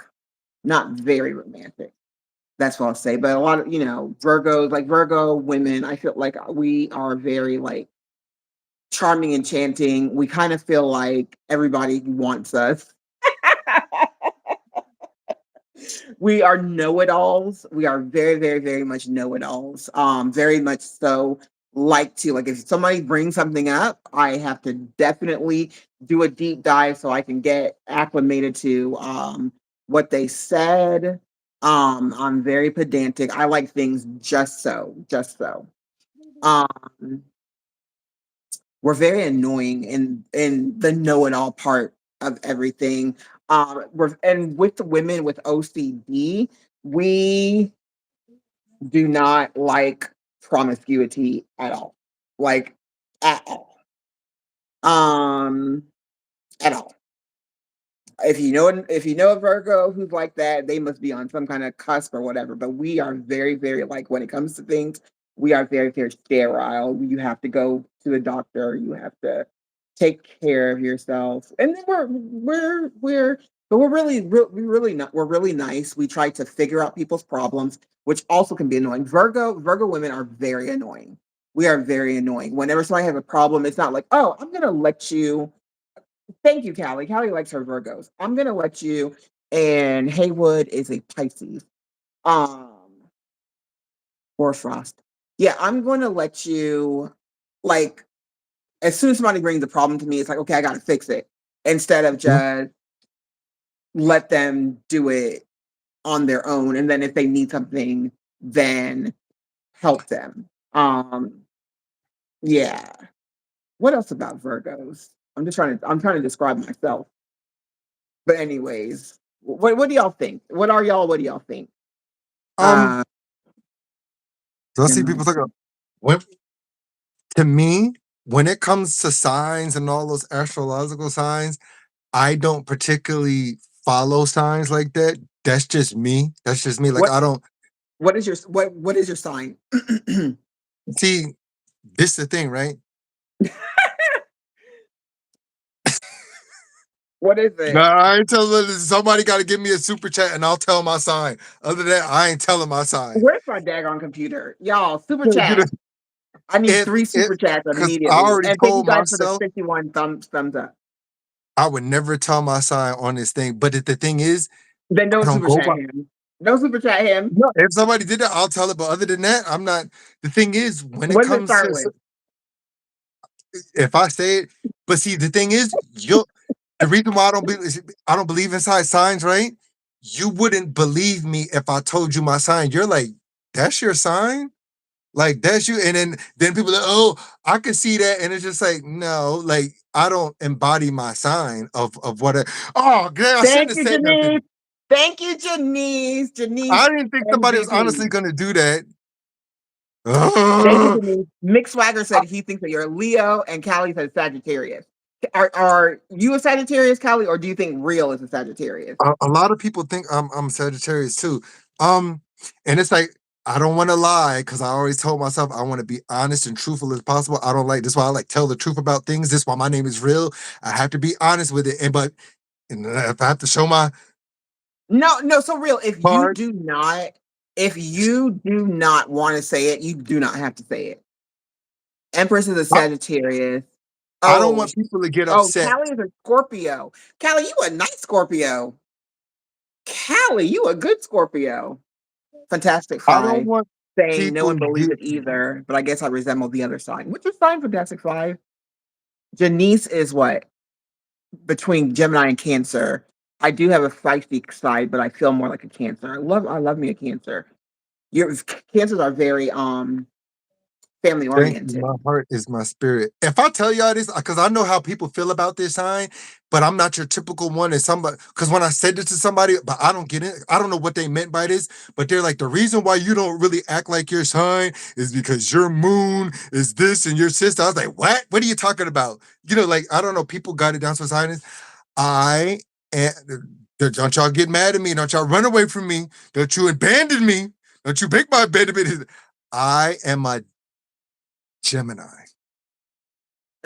Not very romantic. That's what I'll say. But a lot of, Virgos, like Virgo women, I feel like we are very like charming, enchanting. We kind of feel like everybody wants us. We are know-it-alls. We are very much know-it-alls. Very much so like to like if somebody brings something up, I have to definitely do a deep dive so I can get acclimated to what they said. I'm very pedantic. I like things just so, just so. Um, we're very annoying in the know-it-all part of everything. And with the women with OCD, we do not like promiscuity at all. Like at all. um, at all. If you know a Virgo who's like that, they must be on some kind of cusp or whatever. But we are very, very like when it comes to things, we are very, very sterile. You have to go to the doctor. You have to take care of yourself. And then but we're really nice. We try to figure out people's problems, which also can be annoying. Virgo women are very annoying. We are very annoying. Whenever somebody has a problem, it's not like, oh, I'm gonna let you. Thank you, Callie. Callie likes her Virgos. I'm gonna let you. And Haywood is a Pisces. Um, or Frost. Yeah, I'm going to let you. Like as soon as somebody brings a problem to me, it's like, okay, I got to fix it instead of Yeah. just let them do it on their own. And then if they need something, then help them. Yeah. What else about Virgos? I'm trying to describe myself. But anyways, what do y'all think? What do y'all think? Um, Uh so I see Gemini. people talk about when, to me, when it comes to signs and all those astrological signs, I don't particularly follow signs like that. That's just me. That's just me. Like What I don't what is your sign? see this is the thing, right? What is No, it? I ain't telling somebody got to give me a super chat and I'll tell my sign. Other than that, I ain't telling my sign. Where's my daggone computer? Y'all, super You know, chat. I need if three it super chats because I immediately. already And thank you told guys for the myself 51 thumbs up. I would never tell my sign on this thing. But the thing is, Then I don't don't super go chat by. him. Don't super chat him. No, if somebody did that, I'll tell it. But other than that, I'm not. The thing is, when it What does it comes start to with? if I say it, but see, the thing is, you the reason why I don't believe inside signs, right? You wouldn't believe me if I told you my sign. You're like, that's your sign? Like that's you. And then people are like, oh, I can see that. And it's just like, no, like I don't embody my sign of what oh man, I shouldn't Thank have you, said Janice. nothing. Thank you, Janice. Janice I didn't think somebody was honestly MVP. gonna do that. Thank you, Ugh. Janice. Mick Swagger said he thinks that you're a Leo, and Callie said Sagittarius. Are you a Sagittarius, Callie, or do you think real is a Sagittarius? A lot of people think I'm Sagittarius too. Um, and it's like I don't want to lie because I always told myself I want to be honest and truthful as possible. I don't like this. Is why I like tell the truth about things. This is why my name is real. I have to be honest with it. And if I have to show my No, no, so real. card, If you do not want to say it, you do not have to say it. Empress is a I, Sagittarius. I don't Oh, want people to get oh, upset. Callie is a Scorpio. Callie, you a nice Scorpio. Callie, you a good Scorpio. Fantastic I don't Five want saying no people one believes get. it either, but I guess I resemble the other side. What's your sign, Fantastic Five? Janice is what? Between Gemini and Cancer. I do have a feisty side, but I feel more like a Cancer. I love me a Cancer. Your Cancers are very family Thank you. oriented. My heart is my spirit. If I tell y'all this, because I know how people feel about this sign, but I'm not your typical one. And somebody, because when I said this to somebody, but I don't get it. I don't know what they meant by this, but they're like, the reason why you don't really act like your sign is because your moon is this and your sister. I was like, what? What are you talking about? Like, I don't know. People got it down to sign. I and don't y'all get mad at me. Don't y'all run away from me. Don't you abandon me. Don't you make my abandonment. I am a Gemini.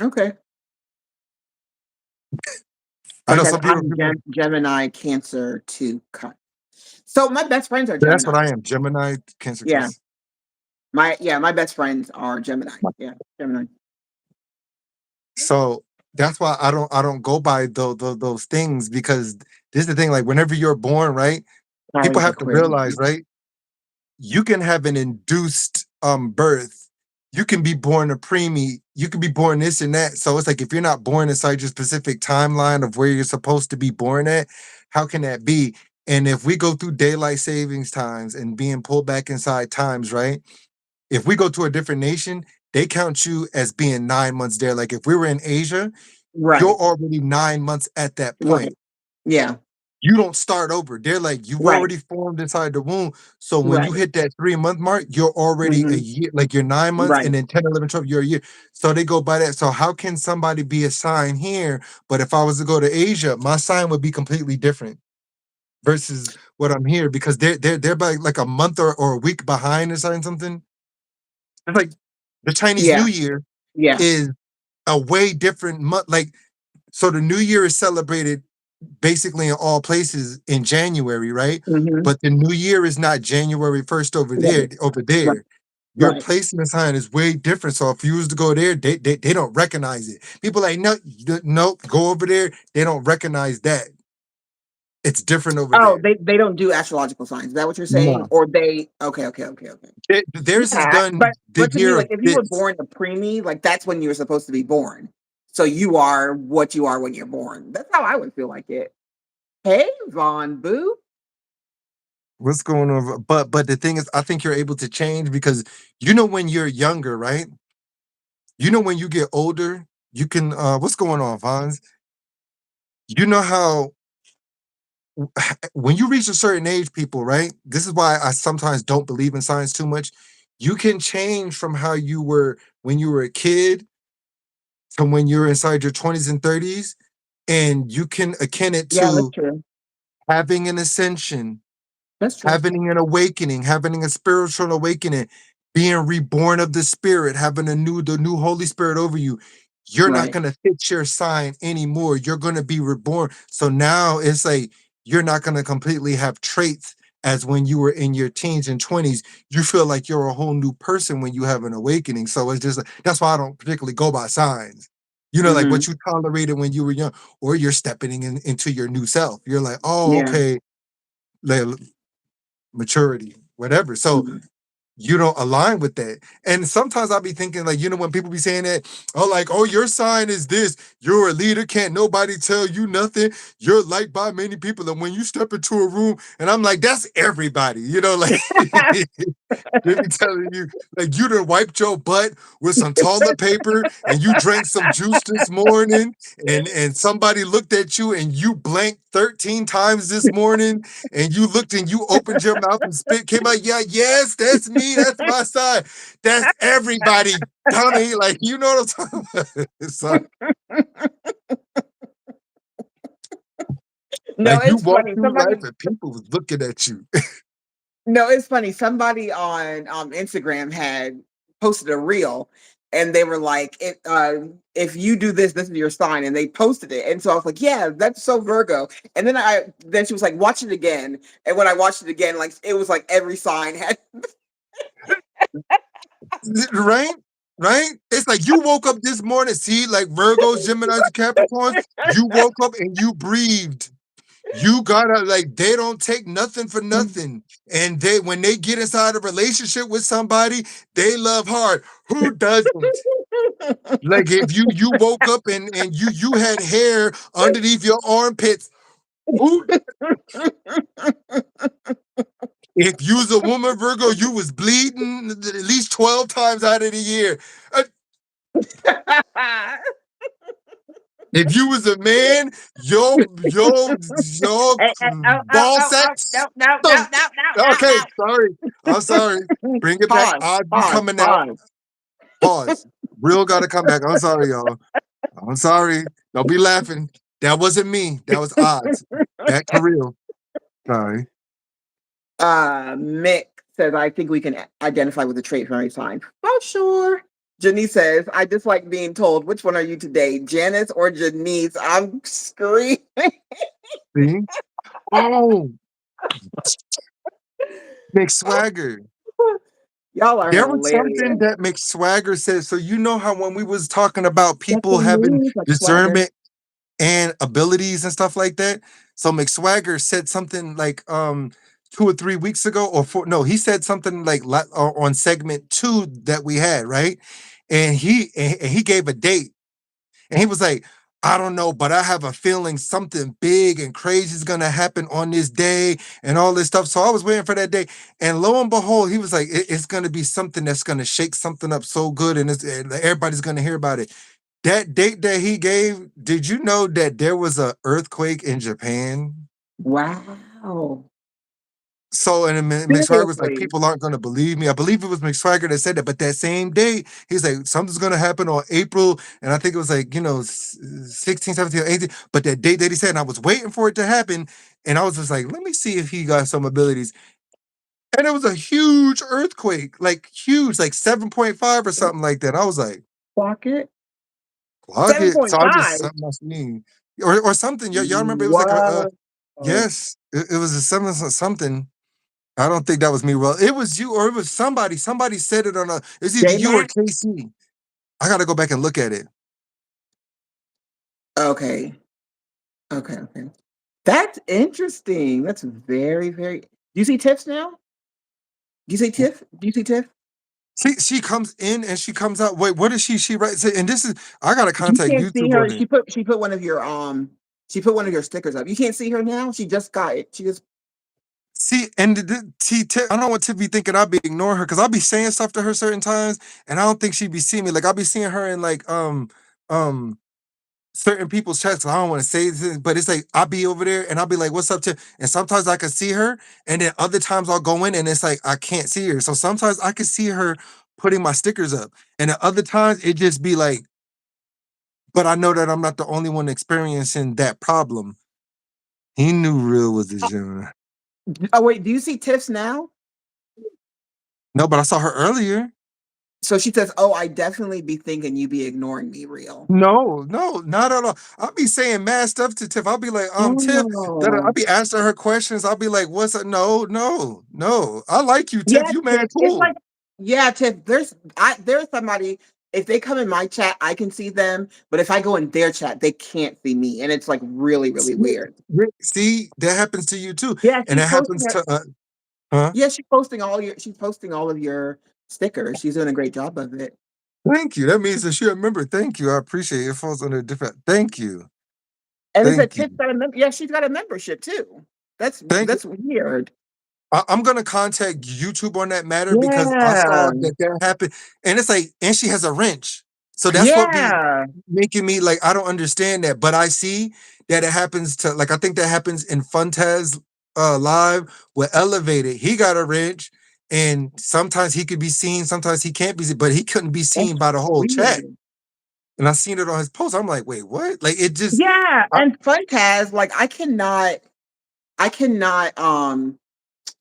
Okay. I know Fantastic. some people, I'm Gemini, Cancer to cut. So my best friends are that's what Gemini. I am. Gemini, Cancer, Yeah. Chris. My best friends are Gemini. Yeah, Gemini. So that's why I don't go by those things because this is the thing. Like whenever you're born, right? People Kylie's have to Aquarius. realize, right? You can have an induced birth. You can be born a preemie. You can be born this and that. So it's like if you're not born inside your specific timeline of where you're supposed to be born at, how can that be? And if we go through daylight savings times and being pulled back inside times, right? If we go to a different nation, they count you as being 9 months there. Like if we were in Asia, you're Right. already 9 months at that Right. point. Yeah. You don't start over. They're like, you've Right. already formed inside the womb. So when you Right. hit that 3 month mark, you're already a Hmm. year, like you're 9 months, Right. and then 10, 11, 12, you're a year. So they go by that. So how can somebody be a sign here? But if I was to go to Asia, my sign would be completely different versus what I'm here because they're by like a month or a week behind or something. It's like the Chinese New Yeah. Year Yeah. is a way different month. Like so the New Year is celebrated basically in all places in January, right? Hmm. But the new year is not January 1st over there. Right. Over Right. there, your Right. placement sign is way different. So if you was to go there, they don't recognize it. People like no, no, go over there. They don't recognize that. It's different over Oh, there. they don't do astrological signs. Is that what you're saying? No, Or they okay, okay, okay, okay. theirs is Yeah, done but the to me, year like of if you were this. born a preemie, like that's when you were supposed to be born. So you are what you are when you're born. That's how I would feel like it. Hey, Von Boo. What's going on? But the thing is, I think you're able to change because you know when you're younger, right? You know when you get older, you can. What's going on, Vons? You know how when you reach a certain age, people, right? This is why I sometimes don't believe in science too much. You can change from how you were when you were a kid to when you're inside your 20s and 30s, and you can akin it Yeah, that's to true. having an ascension, That's true. having an awakening, having a spiritual awakening, being reborn of the spirit, having the new Holy Spirit over you. You're not Right. gonna fit your sign anymore. You're gonna be reborn. So now it's like you're not gonna completely have traits as when you were in your teens and 20s. You feel like you're a whole new person when you have an awakening. So it's just that's why I don't particularly go by signs. You know, like Hmm. what you tolerated when you were young, or you're stepping into your new self. You're like, oh, Yeah. okay, like maturity, whatever. So Mhm. you don't align with that. And sometimes I'll be thinking, like, you know, when people be saying that, oh, like, oh, your sign is this, you're a leader, can't nobody tell you nothing, you're liked by many people. And when you step into a room, and I'm like, that's everybody, you know, like they be telling you, like, you done wiped your butt with some toilet paper and you drank some juice this morning, and somebody looked at you and you blanked 13 times this morning, and you looked and you opened your mouth and spit came out. Yeah, yes, that's me. That's my side. That's everybody, dummy. Like, you know what I'm talking about? So, No, like, you it's walk funny. through life Somebody and people was looking at you. No, it's funny. Somebody on Instagram had posted a reel, and they were like, if you do this, this is your sign," and they posted it. And so I was like, "Yeah, that's so Virgo." And then she was like, "Watch it again." And when I watched it again, like it was like every sign had. Right? Right? It's like you woke up this morning, see, like Virgos, Geminis, and Capricorns, you woke up and you breathed. You gotta like they don't take nothing for nothing. And they when they get inside a relationship with somebody, they love hard. Who doesn't? Like if you woke up and you had hair underneath your armpits, who if you was a woman, Virgo, you was bleeding at least 12 times out of the year. Uh, If you was a man, your ball sack No, no, no, stunk. no, no, Okay, no, sorry. I'm sorry. no. Bring it back. Pause, I'd be pause, coming out. pause. Pause. Real gotta come back. I'm sorry, y'all. I'm sorry. Don't be laughing. That wasn't me. That was odds. Back to real. Sorry. Mick says, I think we can identify with the trait from every sign. Oh, sure. Janice says, I dislike being told, which one are you today, Janice or Janice? I'm screaming. See? Oh, McSwagger. Y'all are There was something hilarious. that McSwagger said. So you know how when we was talking about That's people what having it is, like swagger. discernment and abilities and stuff like that. So McSwagger said something like 2 or 3 weeks ago, or four, no, he said something like on segment 2 that we had, right? And he gave a date, and he was like, I don't know, but I have a feeling something big and crazy is gonna happen on this day and all this stuff. So I was waiting for that day. And lo and behold, he was like, it's gonna be something that's gonna shake something up so good, and everybody's gonna hear about it. That date that he gave, did you know that there was a earthquake in Japan? Wow. So, and then McSwagger was like, Seriously. people aren't going to believe me. I believe it was McSwagger that said that, but that same day, he's like, something's going to happen on April. And I think it was like, 16, 17, or 18. But that date that he said, and I was waiting for it to happen. And I was just like, let me see if he got some abilities. And it was a huge earthquake, like huge, like 7.5 or something like that. I was like, Clock it. clock it. So I just, 7.5. something must mean, or something. Y'all remember it was like What? yes, it was a something. I don't think that was me. Well, it was you or it was somebody. Somebody said it on it's either you or J-Mac? KC. I gotta go back and look at it. Okay. Okay, okay. That's interesting. That's very, very do you see Tiff's now? Do you see Tiff? Do you see Tiff? She comes in and she comes out. Wait, what is she writes? And this is I gotta You contact can't see YouTube her. on it. She put one of your she put one of your stickers up. You can't see her now? She just got it. She just See, and I don't want to be thinking I'll be ignoring her because I'll be saying stuff to her certain times, and I don't think she'd be seeing me. Like I'll be seeing her in like um certain people's chats. I don't want to say this, but it's like I'll be over there and I'll be like, "What's up?" To and sometimes I can see her, and then other times I'll go in and it's like I can't see her. So sometimes I can see her putting my stickers up, and at other times it just be like, but I know that I'm not the only one experiencing that problem. He knew real was a Gemini. oh wait, do you see Tiff's now? No, but I saw her earlier. So she says, "Oh, I definitely be thinking you be ignoring me, real." No, no, not at all. I'll be saying mad stuff to Tiff. I'll be like, Tiff, I'll Oh. be asking her questions. I'll be like, what's up? No, no, no. I like you, Tiff. Yeah, You Tiff. mad It's cool. like yeah, Tiff, there's somebody if they come in my chat, I can see them, but if I go in their chat, they can't see me, and it's like really, really See, weird. see, that happens to you too. Yeah, And that happens to huh? yeah, she's posting all of your stickers. She's doing a great job of it. Thank you. That means that she remember. Thank you. I appreciate it. It falls under a different. Thank you. And it's a Thank you. Tiff got a yeah, she's got a membership too. Thank you. That's weird. I'm gonna contact YouTube on that matter because I saw Yeah. that happened, and it's like, and she has a wrench, so that's what be Yeah. making me like I don't understand that, but I see that it happens to like I think that happens in Funtaz live with Elevated. He got a wrench, and sometimes he could be seen, sometimes he can't be seen, but he couldn't be seen That's by the whole chat, weird. and I seen it on his post. I'm like, wait, what? Like it just Yeah, I, and Funtaz, like I cannot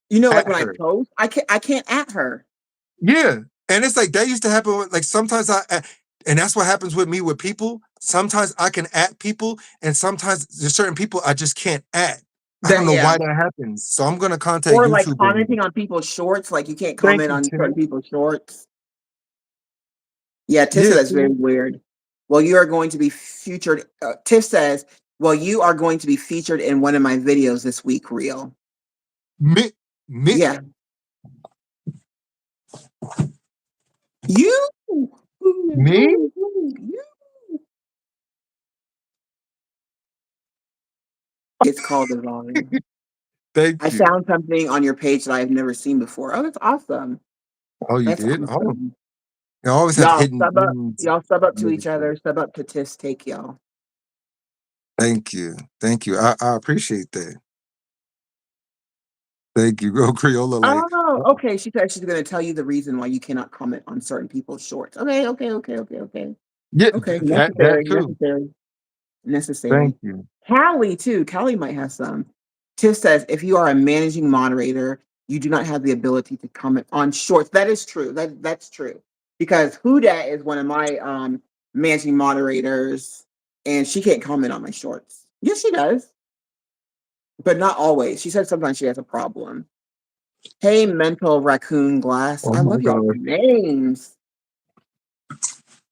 you know, like at when I her. post, I can't at her. Yeah. And it's like that used to happen with like sometimes and that's what happens with me with people. Sometimes I can at people and sometimes there's certain people I just can't at. I don't That know yeah. why that happens. So I'm gonna contact Or like YouTube on commenting it. on people's shorts, like you can't Thank comment you, on certain Timmy. people's shorts. Yeah, Tiff said Yeah, that's very Timmy. weird. Well, you are going to be featured. Tiff says, "Well, you are going to be featured in one of my videos this week, Real." Me, me, Yeah, you. me? You. It's called evolving. I Thank you. found something on your page that I've never seen before. Oh, that's awesome. Oh, you That's did? Oh, awesome. I always have hidden things. Y'all sub up to each other. Sub up to Tiff's take, y'all. Thank you. Thank you. I appreciate that. Thank you. Go Creola like Oh, okay. She said she's going to tell you the reason why you cannot comment on certain people's shorts. Okay, okay, okay, okay, okay. yeah, Okay, that necessary, too. necessary, necessary. Thank you. Callie, too. Callie might have some. Tiff says, if you are a managing moderator, you do not have the ability to comment on shorts. That is true. That's true. Because Huda is one of my managing moderators, and she can't comment on my shorts. Yes, she does, but not always. She said sometimes she has a problem. Hey, mental raccoon glass. Oh I my love y'all's God. names.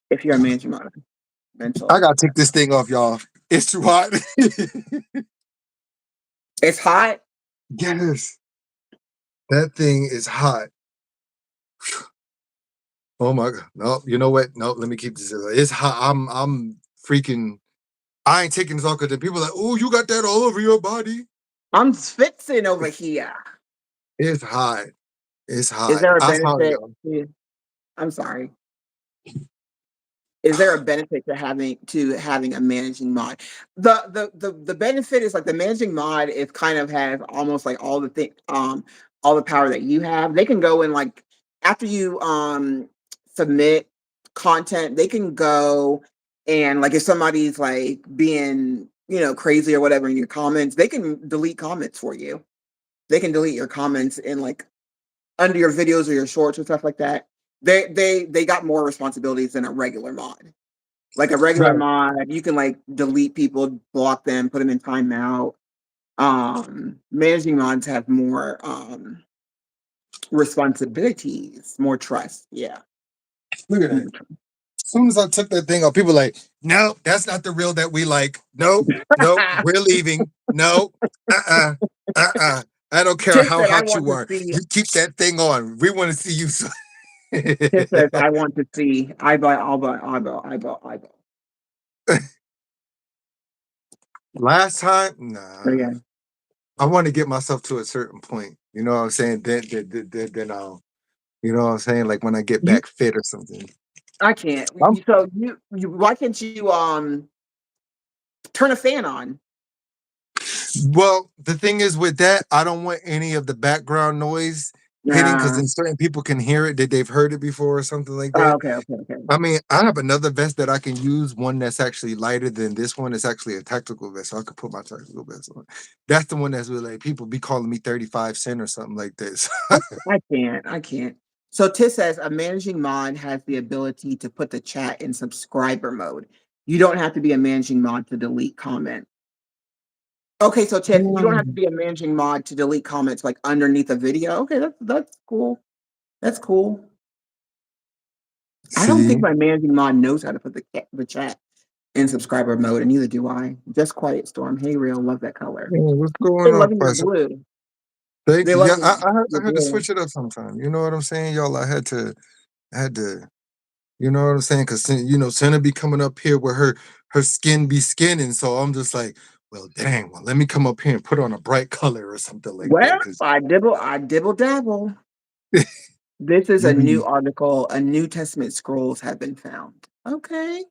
If you're a managing moderator, I mental. gotta take this thing off, y'all. It's too hot. It's hot. Yes, that thing is hot. Oh my God. No, you know what? No, let me keep this. It's hot. I'm freaking. I ain't taking this off because the people are like, oh, you got that all over your body. I'm schwitzing over here. It's hot. It's Is hot. there a I'm sorry, benefit? y'all. I'm sorry. Is there a benefit to having a managing mod? The benefit is like the managing mod is kind of has almost like all the power that you have. They can go and like after you submit content, they can go and like if somebody's like being, crazy or whatever in your comments, they can delete comments for you. They can delete your comments in like under your videos or your shorts and stuff like that. They got more responsibilities than a regular mod. Like a regular Right. mod, you can like delete people, block them, put them in timeout. Managing mods have more responsibilities, more trust. Yeah. Look at that. As soon as I took that thing off, people like, no, that's not the real that we like. Nope, nope, we're leaving. No, uh-uh, uh-uh. I don't care Tiff how said, I hot want you to are. see. You keep that thing on. We want to see you. Tiff says, I want to see eyeball, eyeball, eyeball, eyeball. Last time, So nah. yeah, I want to get myself to a certain point. You know what I'm saying? Then I'll, you know what I'm saying? Like when I get you. back fit or something. I can't. I'm, So you why can't you turn a fan on? well, the thing is with that, I don't want any of the background noise hitting because Yeah. then certain people can hear it that they've heard it before or something like Oh, that. okay, okay, okay. I mean, I have another vest that I can use, one that's actually lighter than this one. It's actually a tactical vest, so I could put my tactical vest on. That's the one that's really like people be calling me 35 cent or something like this. I can't. I can't. So Tis says a managing mod has the ability to put the chat in subscriber mode. You don't have to be a managing mod to delete comment. Okay, so Tiff, you don't have to Mm. be a managing mod to delete comments like underneath a video. Okay, that's cool. That's cool. I don't See, think my managing mod knows how to put the chat in subscriber mode, and neither do I. Just Quiet Storm. Hey, real, love that color. yeah, what's going They're on, loving your Pastor? blue. Thank They you. love Yeah, your I had to blue. switch it up sometime. You know what I'm saying, y'all? I had to. You know what I'm saying? Because Senna be coming up here where her skin be skinning, so I'm just like, well, dang. Well, let me come up here and put on a bright color or something like that. Well, Because I dibble dabble. This is a you new be article. A New Testament scrolls have been found. Okay.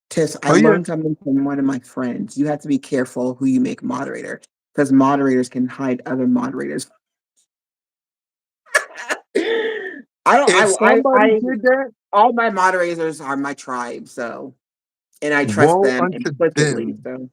Tiff, I oh yeah. learned something from one of my friends. You have to be careful who you make moderator because moderators can hide other moderators. I don't. If somebody I. did that, All my moderators are my tribe, so and I trust woe them unto implicitly. them. So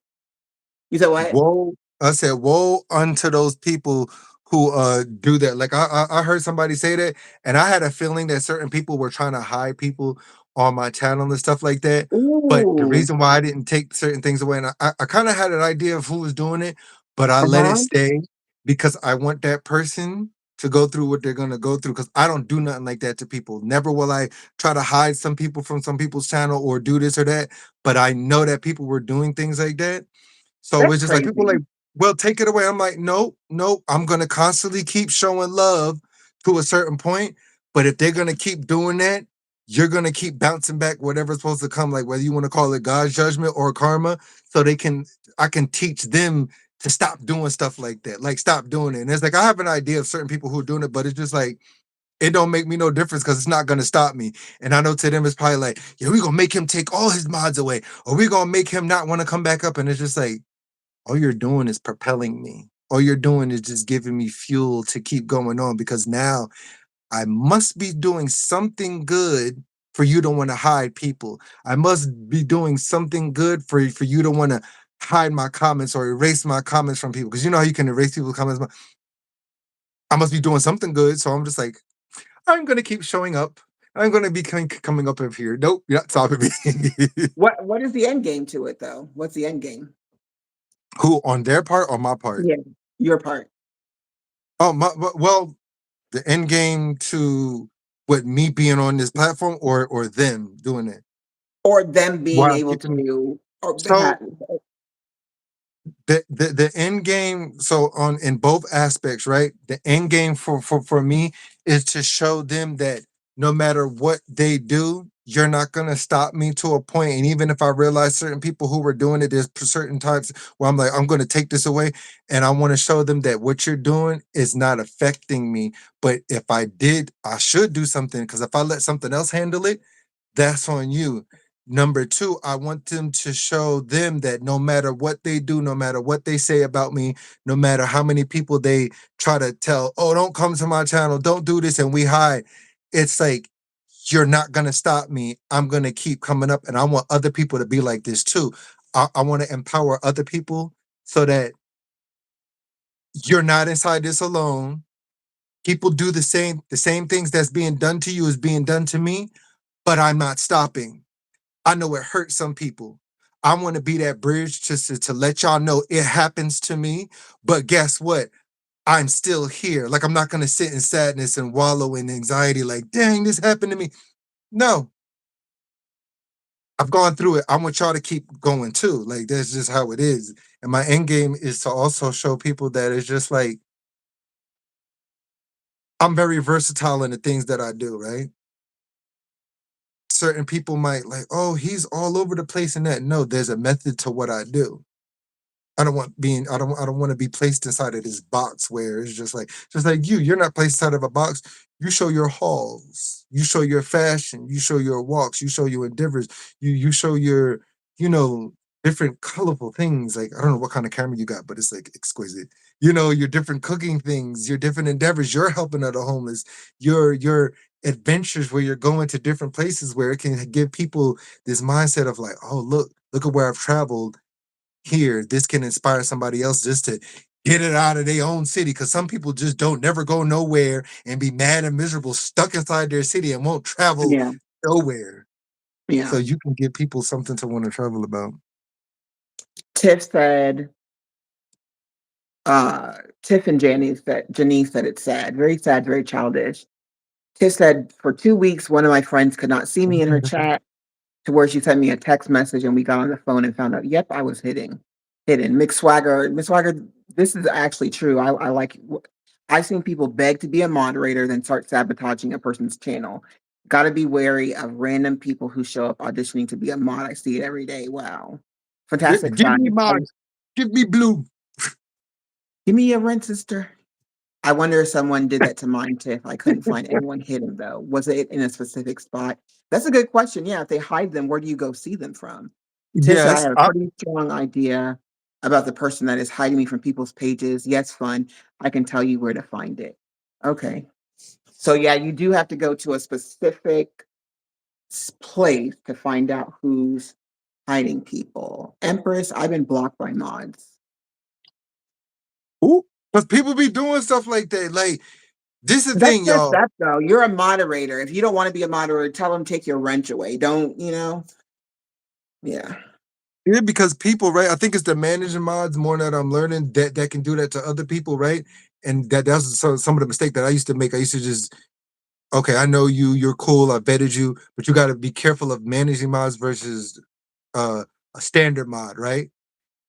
you said what? Woe, I said, woe unto those people who do that. Like I heard somebody say that, and I had a feeling that certain people were trying to hide people on my channel and stuff like that. But the Ooh. reason why I didn't take certain things away, and I kind of had an idea of who was doing it, but I let it Uh-huh. stay because I want that person to go through what they're gonna go through. Because I don't do nothing like that to people. Never will I try to hide some people from some people's channel or do this or that. But I know that people were doing things like that, so That's it's just like people like, crazy. well, take it away. I'm like, nope, nope. I'm gonna constantly keep showing love to a certain point. But if they're gonna keep doing that, you're gonna keep bouncing back whatever's supposed to come, like whether you want to call it God's judgment or karma, so I can teach them to stop doing stuff like that. Like stop doing it. And it's like I have an idea of certain people who are doing it, but it's just like it don't make me no difference because it's not gonna stop me. And I know to them it's probably like, yeah, we're gonna make him take all his mods away, or we're gonna make him not want to come back up. And it's just like all you're doing is propelling me. All you're doing is just giving me fuel to keep going on because now I must be doing something good for you to want to hide people. I must be doing something good for you to want to hide my comments or erase my comments from people. Because you know how you can erase people's comments. I must be doing something good. So I'm just like, I'm going to keep showing up. I'm going to be coming up here. Nope, you're not stopping me. What is the end game to it though? What's the end game? Who on their part or my part? Yeah, your part. Oh, well, the end game to what me being on this platform or them doing it Or them being while able keeping to or so the end game, so on in both aspects, right? The end game for me is to show them that no matter what they do, you're not gonna stop me to a point. And even if I realize certain people who were doing it, there's certain times where I'm like, I'm gonna take this away, and I want to show them that what you're doing is not affecting me. But if I did, I should do something because if I let something else handle it, That's on you. Number two, I want them to show them that no matter what they do, no matter what they say about me, no matter how many people they try to tell, oh, don't come to my channel, don't do this, and we hide. It's like, you're not going to stop me. I'm going to keep coming up, and I want other people to be like this too. I want to empower other people so that you're not inside this alone. People do the same things that's being done to you is being done to me, but I'm not stopping. I know it hurts some people. I want to be that bridge to let y'all know it happens to me. But guess what? I'm still here. Like, I'm not going to sit in sadness and wallow in anxiety, like, dang, this happened to me. No, I've gone through it. I want y'all to keep going too. Like, that's just how it is. And my end game is to also show people that it's just like, I'm very versatile in the things that I do, right? Certain people might like, oh, he's all over the place in that. No, there's a method to what I do. I don't want to be placed inside of this box where it's just like you're not placed inside of a box. You show your hauls, you show your fashion, you show your walks, you show your endeavors, you show your, you know, different colorful things. Like, I don't know what kind of camera you got, but it's like exquisite. Your different cooking things, your different endeavors, you're helping other homeless, your adventures where you're going to different places where it can give people this mindset of like, oh, look at where I've traveled here. This can inspire somebody else just to get it out of their own city. Because some people just don't never go nowhere and be mad and miserable, stuck inside their city and won't travel Yeah. nowhere. So Yeah. you can give people something to want to travel about. Tiff said, uh, Tiff and Janice said it's sad, very sad, very childish. Tiff said, for 2 weeks, one of my friends could not see me in her chat to where she sent me a text message and we got on the phone and found out, yep, I was hidden. Miss Swagger, this is actually true. I like, I've seen people beg to be a moderator, then start sabotaging a person's channel. Got to be wary of random people who show up auditioning to be a mod. I see it every day. Wow. Fantastic Give side. me mine. Give me blue. Give me your rent, sister. I wonder if someone did that to mine, Tiff. I couldn't find anyone hidden though. Was it in a specific spot? That's a good question. Yeah, if they hide them, where do you go see them from? Tiff said, I Yes. have a pretty strong idea about the person that is hiding me from people's pages. Yes, fun. I can tell you where to find it. Okay. So yeah, you do have to go to a specific place to find out who's hiding people. Empress, I've been blocked by mods. Because people be doing stuff like that. Like, this is the That's thing, messed y'all. up though. You're a moderator. If you don't want to be a moderator, tell them take your wrench away. Don't, yeah. Yeah, because people, right? I think it's the managing mods more that I'm learning that can do that to other people, right? And that's some of the mistake that I used to make. I used to just, okay, I know you're cool, I vetted you, but you got to be careful of managing mods versus uh, a standard mod, right?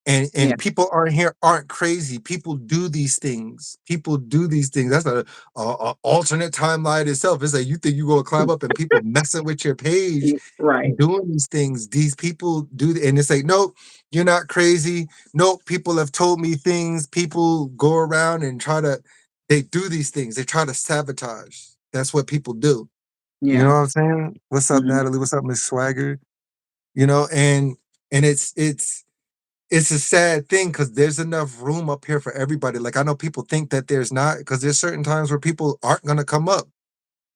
Yeah. And people aren't crazy. People do these things. People do these things. That's a alternate timeline itself. It's like, you think you gonna climb up and people messing with your page Right. and doing these things. These people do, and it's like, nope, you're not crazy. Nope, people have told me things. People go around and they do these things. They try to sabotage. That's what people do. You know Yeah. what I'm saying? What's up, Mhm. Natalie? What's up, Miss Swagger? You know, and it's a sad thing because there's enough room up here for everybody. Like, I know people think that there's not, because there's certain times where people aren't going to come up.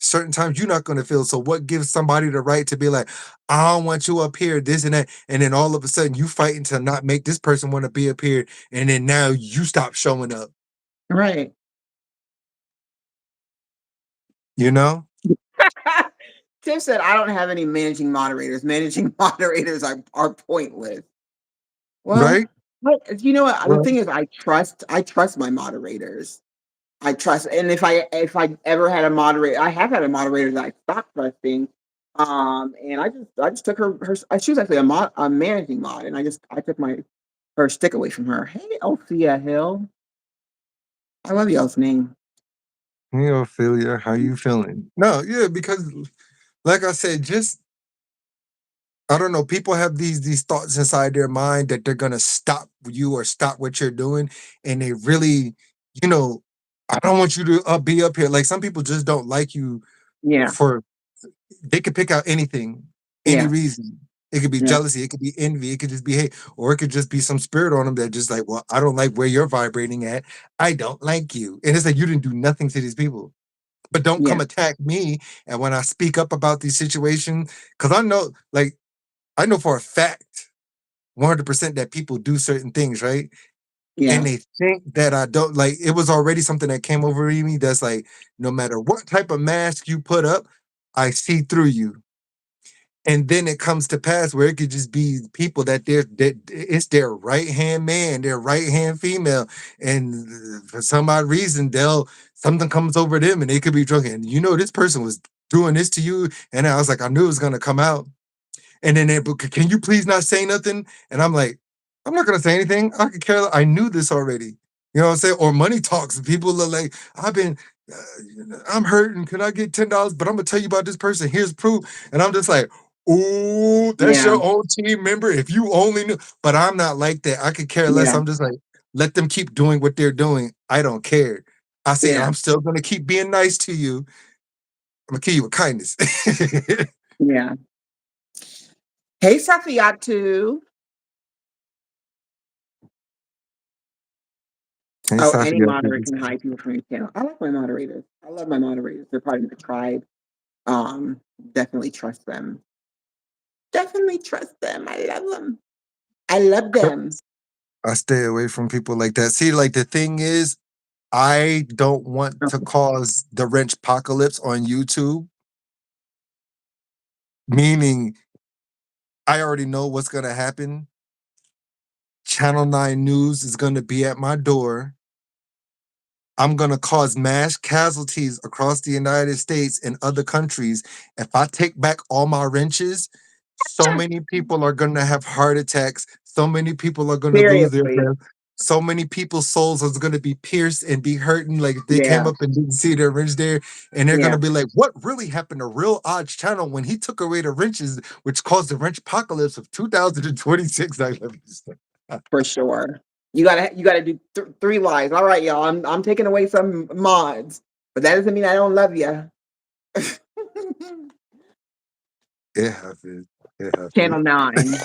Certain times you're not going to feel. So what gives somebody the right to be like, I don't want you up here, this and that, and then all of a sudden you fighting to not make this person want to be up here, and then now you stop showing up. Right. You know, Tim said, I don't have any managing moderators. Managing moderators are pointless. Well, right? but you know what? The Well, thing is, I trust my moderators. I trust, and if I ever had a moderator, I have had a moderator that I stopped trusting. And I just took her. She was actually a managing mod, and I took her stick away from her. Hey, Althea Hill, I love you, name. Ophelia, how you feeling? No, yeah, because like I said, just, I don't know. People have these thoughts inside their mind that they're gonna stop you or stop what you're doing, and they really, you know, I don't want you to be up here. Like, some people just don't like you Yeah, for, they could pick out anything. Any Yeah. reason. It could be Yeah. jealousy, it could be envy, it could just be hate, or it could just be some spirit on them that just like, well, I don't like where you're vibrating at. I don't like you. And it's like you didn't do nothing to these people. But don't Yeah. come attack me. And when I speak up about these situations, because I know, like, I know for a fact, 100% that people do certain things, right? And Yeah. they think that I don't like it was already something that came over me that's like, no matter what type of mask you put up, I see through you. And then it comes to pass where it could just be people that it's their right hand man, their right hand female, and for some odd reason they'll something comes over them and they could be drunk. And you know this person was doing this to you, and I was like, I knew it was gonna come out. And then they, can you please not say nothing? And I'm like, I'm not gonna say anything. I could care. I knew this already. You know what I'm saying? Or money talks. People are like, I'm hurting. Can I get $10? But I'm gonna tell you about this person. Here's proof. And I'm just like, oh, that's Yeah. your own team member. If you only knew. But I'm not like that. I could care less. Yeah. I'm just like, let them keep doing what they're doing. I don't care. I say, Yeah. I'm still gonna keep being nice to you. I'm gonna kill you with kindness. Yeah. Hey, Safiatu. Hey, Oh, any Sophia. moderator can hide people from your channel. I like my moderators. I love my moderators. They're part of the tribe. Definitely trust them. Definitely trust them. I love them. I love them. I stay away from people like that. See, like the thing is, I don't want to cause the wrench apocalypse on YouTube, meaning I already know what's going to happen. Channel 9 News is going to be at my door. I'm going to cause mass casualties across the United States and other countries. If I take back all my wrenches, so many people are going to have heart attacks. So many people are going to lose their Seriously. breath. So many people's souls are going to be pierced and be hurting. Like if they came Yeah. up and didn't see their wrench there, and they're going Yeah. to be like, what really happened to Real Odds Channel when he took away the wrenches, which caused the wrench apocalypse of 2026? I love this stuff. For sure. You gotta do three lives. All right, y'all. I'm taking away some mods, but that doesn't mean I don't love you. It happened. It happened. Channel 9.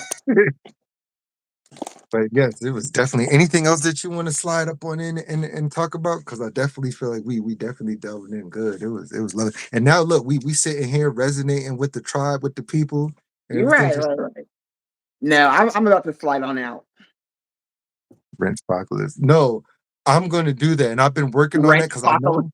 But yes, it was definitely anything else that you want to slide up on in and talk about? Because I definitely feel like we definitely delved in good. It was lovely. And now look, we sitting here resonating with the tribe, with the people, and You're everything right, just right, right. No, I'm about to slide on out. rent apocalypse. No, I'm gonna do that. And I've been working on that Rent because I apocalypse. know,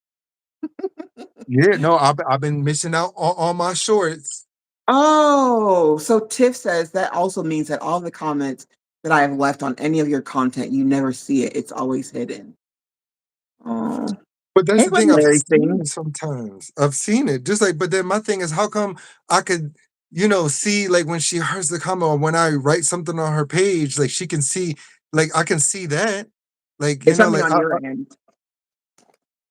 yeah, no, I've been missing out on my shorts. Oh, so Tiff says that also means that all the comments that I have left on any of your content, you never see it. It's always hidden. Oh, But that's hey, the what thing, I've Larry seen thing. it sometimes. I've seen it. Just like, but then my thing is how come I could, see like when she hears the comment or when I write something on her page, like she can see, like I can see that. Like, It's something like on your end.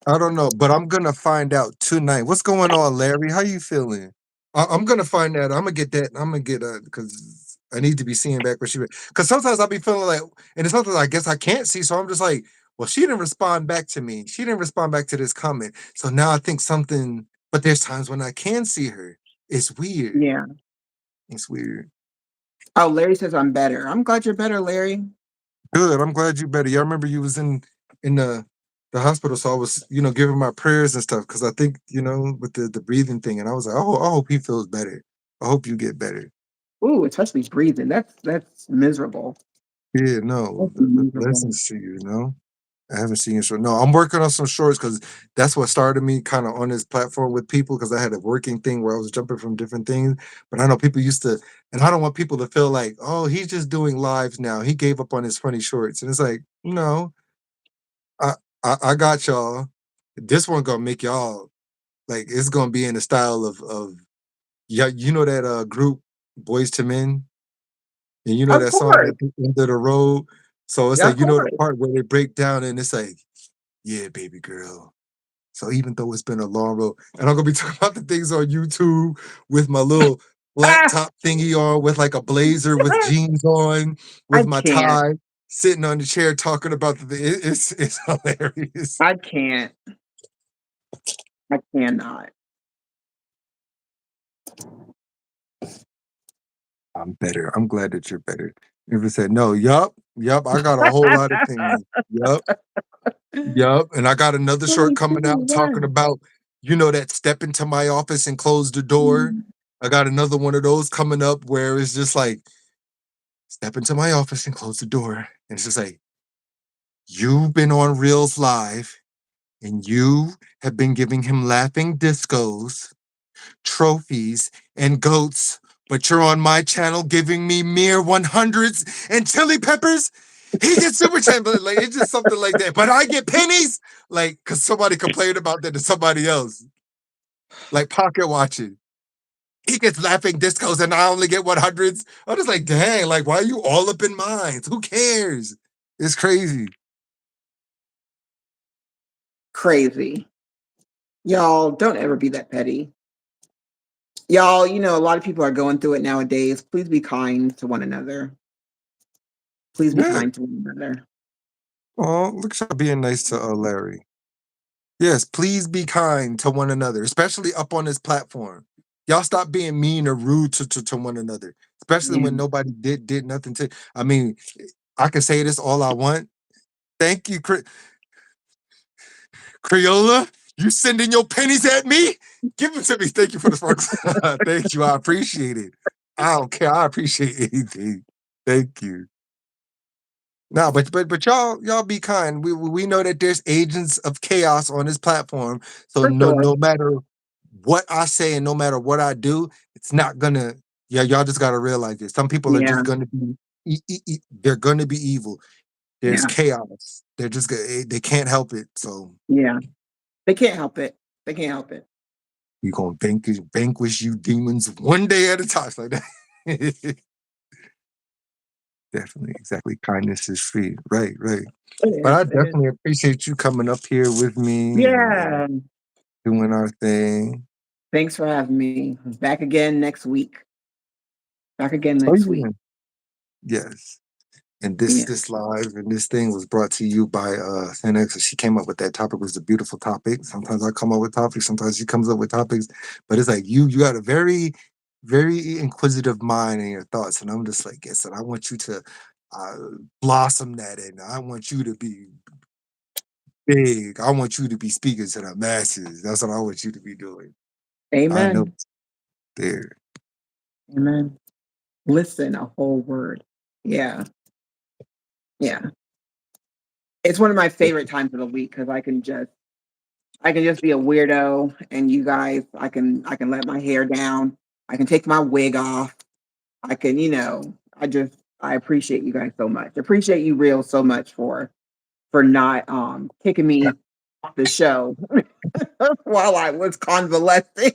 I don't know, but I'm gonna find out tonight. What's going on, Larry? How you feeling? I'm gonna find out. I'm gonna get that. I'm gonna get because I need to be seeing back what she. Because sometimes I'll be feeling like, and it's something I guess I can't see. So I'm just like, well, she didn't respond back to me. She didn't respond back to this comment. So now I think something. But there's times when I can see her. It's weird. Yeah. It's weird. Oh, Larry says I'm better. I'm glad you're better, Larry. Good. I'm glad you better. Yeah, I remember you was in the hospital, so I was giving my prayers and stuff because I think with the breathing thing, and I was like, oh, I hope he feels better. I hope you get better. Ooh, especially breathing. That's miserable. Yeah, no, That's the miserable. blessings to you. I haven't seen your short. No, I'm working on some shorts because that's what started me kind of on this platform with people because I had a working thing where I was jumping from different things. But I know people used to, and I don't want people to feel like, oh, he's just doing lives now. He gave up on his funny shorts, and it's like, no, I I got y'all. This one gonna make y'all like it's gonna be in the style of yeah, that group Boys to Men, and Of that song course. at the end of the road. So it's Yeah, like of the course. part where they break down and it's like, yeah, baby girl. So even though it's been a long road, and I'm gonna be talking about the things on YouTube with my little black Ah, top thingy on, with like a blazer, with jeans on, I with my can't. tie, sitting on the chair talking about it's hilarious. I can't. I cannot. I'm better. I'm glad that you're better. If it said no, yup, I got a whole lot of opinions. Yup, and I got another short coming out talking 2021. about, that step into my office and close the door. Mm. I got another one of those coming up where it's just like, step into my office and close the door. And it's just like, you've been on Reels Live and you have been giving him laughing discos, trophies, and goats, but you're on my channel giving me mere 100s and chili peppers. He gets super chat, but like it's just something like that. But I get pennies, like because somebody complained about that to somebody else, like pocket watching. He gets laughing discos and I only get 100s. I'm just like, dang, like why are you all up in mines? Who cares? It's crazy. Crazy. Y'all, don't ever be that petty. Y'all, a lot of people are going through it nowadays. Please be kind to one another. Please be Yeah. kind to one another. Oh, look at y'all being nice to Larry. Yes, please be kind to one another, especially up on this platform. Y'all stop being mean or rude to one another, especially Yeah. when nobody did nothing to. I mean, I can say this all I want. Thank you, Crayola. You sending your pennies at me? Give them to me. Thank you for the sparkles. Thank you. I appreciate it. I don't care. I appreciate anything. Thank you. No, but y'all be kind. We know that there's agents of chaos on this platform. So For no sure. no matter what I say and no matter what I do, it's not gonna. Yeah, y'all just gotta realize this. Some people are Yeah. just gonna be. They're gonna be evil. There's Yeah. chaos. They can't help it. So Yeah. They can't help it. They can't help it. we gonna vanquish you demons one day at a time. It's like that. Definitely, exactly. Kindness is free. Right, right. It But is. I It is. definitely appreciate you coming up here with me and Yeah. doing our thing. Thanks for having me. Back again next week. Back again Oh next week. yeah. Yes. And this Yeah. this live and this thing was brought to you by Senex. She came up with that topic. It was a beautiful topic. Sometimes I come up with topics, sometimes she comes up with topics, but it's like you got a very, very inquisitive mind and your thoughts. And I'm just like, yes, and I want you to uh, blossom that and I want you to be big. I want you to be speaking to the masses. That's what I want you to be doing. I know Amen. it's there. Amen. Listen, a whole word. Yeah. Yeah. It's one of my favorite times of the week because I can just be a weirdo and you guys I can let my hair down. I can take my wig off. I can, I appreciate you guys so much. Appreciate you real so much for not kicking me off the show while I was convalescing.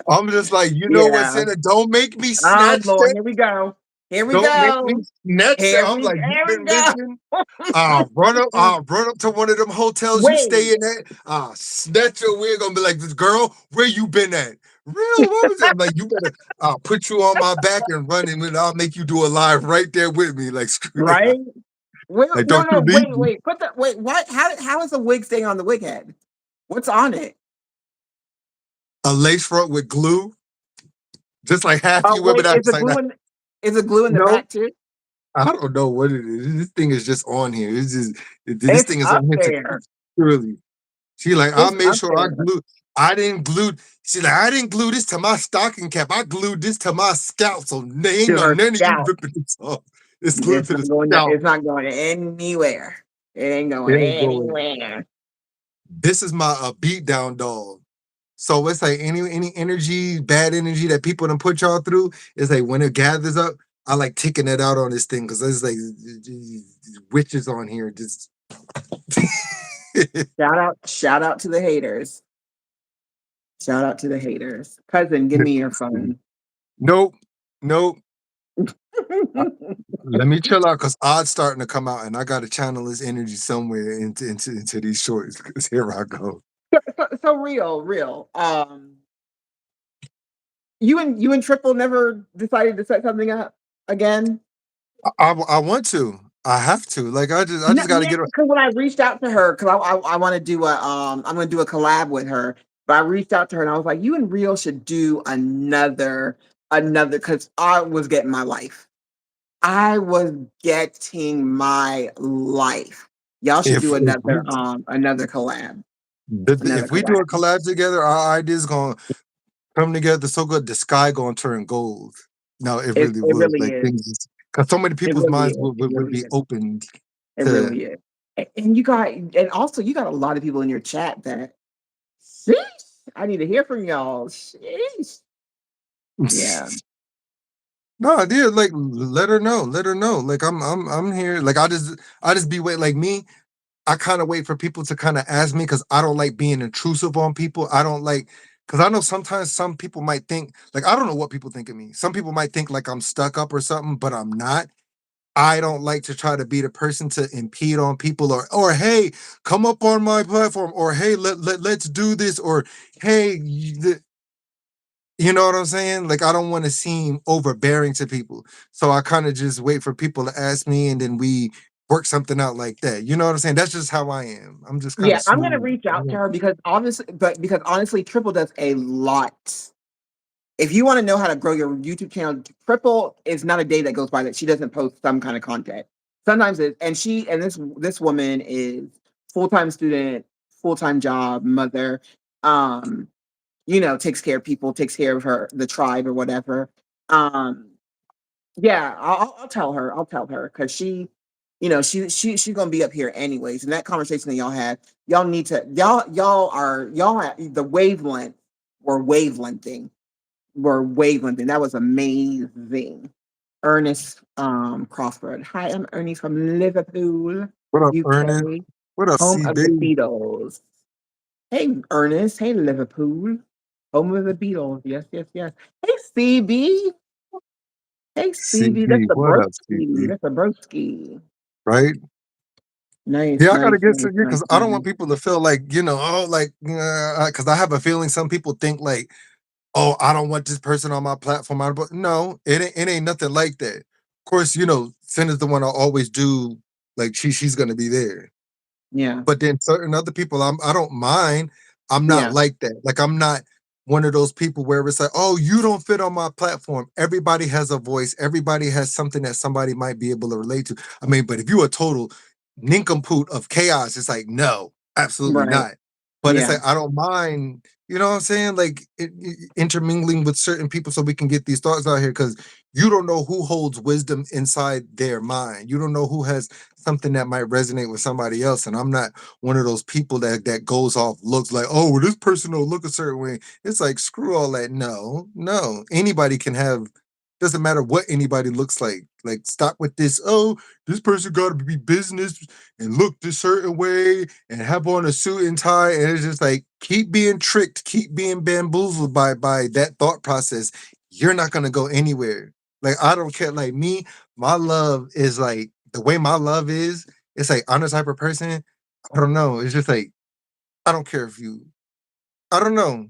I'm just like, you know what, Yeah. Santa? Don't make me Oh snatch Lord, that. here we go. Here we Don't make me go. snatch that. Here I'm we like, you've here we been go. mentioning. Run up to one of them hotels you Wait, stay in at. Snatch your wig. Gonna be like, this girl, where you been at? Real, what was it? I'm like, you better put you on my back and run and I'll make you do a live right there with me. Like, screw that. right? Wait, Like, no, don't you no, leave wait, me. wait. What? How is the wig staying on the wig head? What's on it? A lace front with glue, just like half Oh you women wait, act like that. is it glue in the No, back too? I don't know what it is. This thing is just on here. It's just this It's thing is up on here to there. really. She like, I It's made up sure I there. glued. I didn't glue. She like, I didn't glue this to my stocking cap. I glued this to my scalp. So they ain't To no her none of you scalp. ripping this off. It's glued It's to the not going to, scalp. it's not going anywhere. It ain't It going ain't going. anywhere. This is my beat down dog. So it's like any energy, bad energy that people done put y'all through, it's like when it gathers up, I like taking it out on this thing because there's like witches on here. Just Shout out to the haters. Shout out to the haters. Cousin, give me your phone. nope, nope. Let me chill out because odds starting to come out, and I got to channel this energy somewhere into these shorts. Because here I go. So real. You and Triple never decided to set something up again. I want to. I have to. Like I No, just got to yeah, get. because when I reached out to her, because I want to do I'm gonna do a collab with her. But I reached out to her and I was like, you and Real should do another another because I was getting my life. I was getting my life. Y'all should do another collab. Another if we do a collab. collab together, our ideas gonna come together so good the sky gonna turn gold. No, it really It would. really Like is. things, because so many It people's really minds is. It would really be is. opened It to. really is. And also you got a lot of people in your chat that sheesh, I need to hear from y'all. Sheesh. Yeah. No, yeah, like let her know, let her know. Like I'm here. Like I just be wait like me. I kind of wait for people to kind of ask me because I don't like being intrusive on people. I don't like because I know sometimes some people might think like I don't know what people think of me. Some people might think like I'm stuck up or something, but I'm not. I don't like to try to be the person to impede on people or hey, come up on my platform or hey, let's do this or hey, you know what I'm saying? Like I don't want to seem overbearing to people. So I kind of just wait for people to ask me and then we work something out like that. You know what I'm saying? That's just how I am. I'm just kind Yeah, of I'm gonna smooth. reach out to her because honestly, Triple does a lot. If you want to know how to grow your YouTube channel, Triple is not a day that goes by that she doesn't post some kind of content. Sometimes it, and this woman is full-time student, full-time job, mother, um, takes care of people, takes care of the tribe or whatever. Um, yeah, I'll tell her. I'll tell her because she's gonna be up here anyways. And that conversation that y'all had, y'all need to y'all have the wavelength or wavelengthing were wavelengthing. That was amazing. Ernest Crawford. Hi, I'm Ernest from Liverpool, What up, Ernest? UK, What up, home of the CB? Beatles. Hey, Ernest. Hey, Liverpool, home of the Beatles. Yes, yes, yes. Hey, CB. Hey, CB. That's CB, the what up, broski. CB? That's a broski. Right? Nice, Yeah, I gotta nice, get nice, some yeah, nice, because I don't want nice. people to feel like, oh, like, because I have a feeling some people think like, oh, I don't want this person on my platform. But no, it ain't nothing like that. Of course, Sin is the one I always do. Like she's gonna be there. Yeah, But then certain other people, I don't mind. I'm not yeah, like that. Like I'm not one of those people where it's like, oh, you don't fit on my platform. Everybody has a voice. Everybody has something that somebody might be able to relate to. I mean, but if you a total nincompoop of chaos, it's like, no, absolutely right. not. But it's Yeah, like I don't mind, you know what I'm saying? Like intermingling with certain people so we can get these thoughts out here because you don't know who holds wisdom inside their mind. You don't know who has something that might resonate with somebody else. And I'm not one of those people that goes off looks like, oh, well, this person don't look a certain way. It's like screw all that. No, no. Anybody can have. Doesn't matter what anybody looks like. Like stop with this. Oh, this person got to be business and look this certain way and have on a suit and tie. And it's just like keep being tricked, keep being bamboozled by that thought process. You're not gonna go anywhere. Like I don't care. Like me, my love is like the way my love is. It's like I'm the type of person. I don't know. It's just like I don't care if you. I don't know.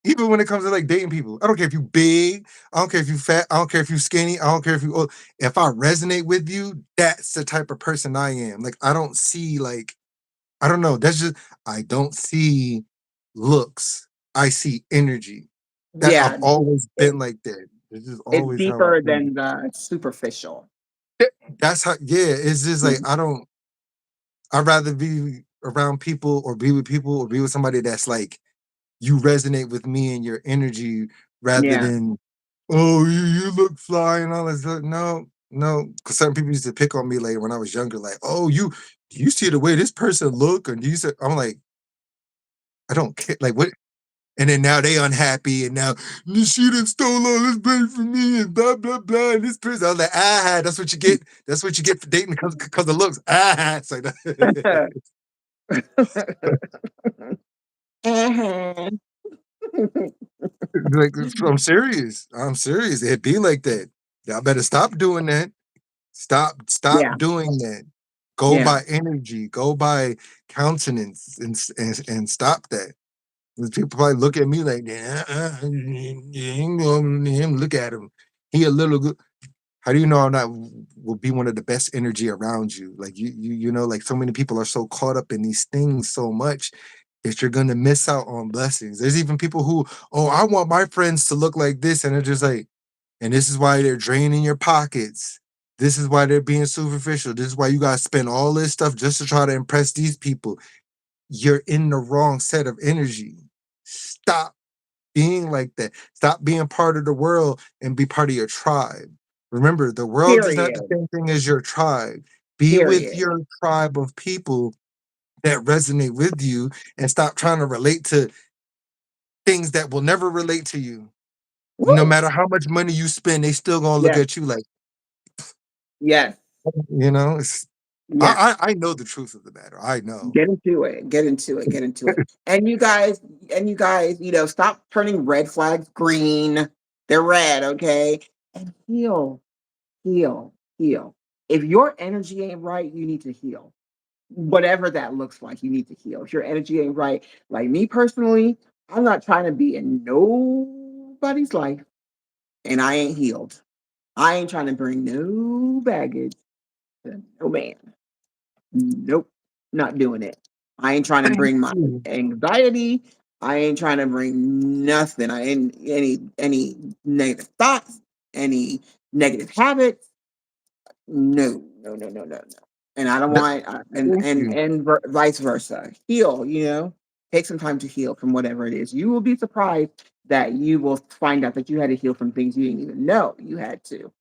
Even when it comes to like dating people, I don't care if you big. I don't care if you fat. I don't care if you skinny. I don't care if you. If I resonate with you, that's the type of person I am. Like I don't see like I don't know. That's just I don't see looks. I see energy. That I've yeah. always been like that. It's just It's always how deeper I've been. than the superficial. That's how. Yeah, it's just like Mhm. I don't. I'd rather be around people or be with people or be with somebody that's like you resonate with me and your energy rather Yeah. than oh you look fly and all this. No, no, because certain people used to pick on me like when I was younger, like oh do you see the way this person look or do you say I'm like I don't care like what. And then now they unhappy, and now she done stole all this money from me, and blah blah blah. And this person, I was like, that's what you get. That's what you get for dating because of looks. It's like Uh-huh. like I'm serious. I'm serious. It be like that. Y'all better stop doing that. Stop Yeah, doing that. Go yeah, by energy. Go by countenance, and stop that. 'Cause people probably look at me like, you ain't gonna him. Look at him. He a little good. How do you know I'm not will be one of the best energy around you? Like like so many people are so caught up in these things so much that you're gonna miss out on blessings. There's even people who, oh, I want my friends to look like this, and they're just like. And this is why they're draining your pockets. This is why they're being superficial. This is why you gotta spend all this stuff just to try to impress these people. You're in the wrong set of energy. Stop being like that. Stop being part of the world and be part of your tribe. Remember, the world is not the Period. same thing as your tribe. Be with Period. your tribe of people that resonate with you and stop trying to relate to things that will never relate to you. No Woo! matter how much money you spend, they still gonna look Yes. at you like, Yes. it's Yes. I know the truth of the matter. I know. Get into it. Get into it. Get into it. And you guys, stop turning red flags green. They're red, okay? And heal, heal, heal. If your energy ain't right, you need to heal. Whatever that looks like, you need to heal. If your energy ain't right, like me personally, I'm not trying to be in nobody's life and I ain't healed. I ain't trying to bring no baggage to no man. Nope, not doing it. I ain't trying to Thank bring my you. anxiety. I ain't trying to bring nothing. I ain't any negative thoughts, any negative habits. No, no, no, no, no, no. And I don't Th- want, Thank you. vice versa. Heal, take some time to heal from whatever it is. You will be surprised that you will find out that you had to heal from things you didn't even know you had to.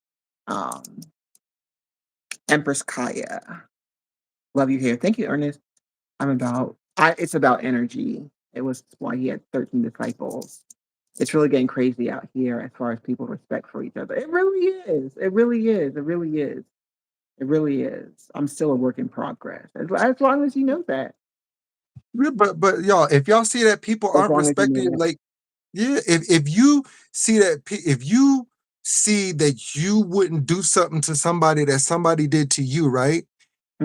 Um, Empress Kaya, love you here. Thank you, Ernest. It's about energy. It was why he had 13 disciples. It's really getting crazy out here as far as people respect for each other. It really is. It really is. It really is. It really is. I'm still a work in progress. As long as you know that. Yeah, but y'all, if y'all see that people As aren't long as you respecting know it, that. like yeah, if you see that if you see that you wouldn't do something to somebody that somebody did to you, right?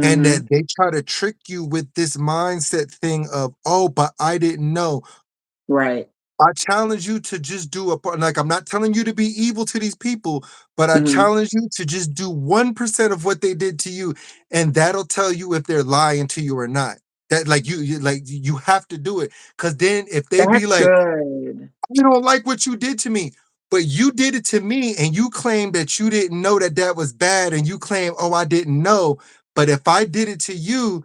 And Hmm. that they try to trick you with this mindset thing of, oh, but I didn't know. Right. I challenge you to just do a part. Like, I'm not telling you to be evil to these people, but I Hmm. challenge you to just do 1% of what they did to you. And that'll tell you if they're lying to you or not. That like you have to do it. Cause then if they be That's like, good. I don't like what you did to me, but you did it to me and you claim that you didn't know that that was bad and you claim, oh, I didn't know. But if I did it to you,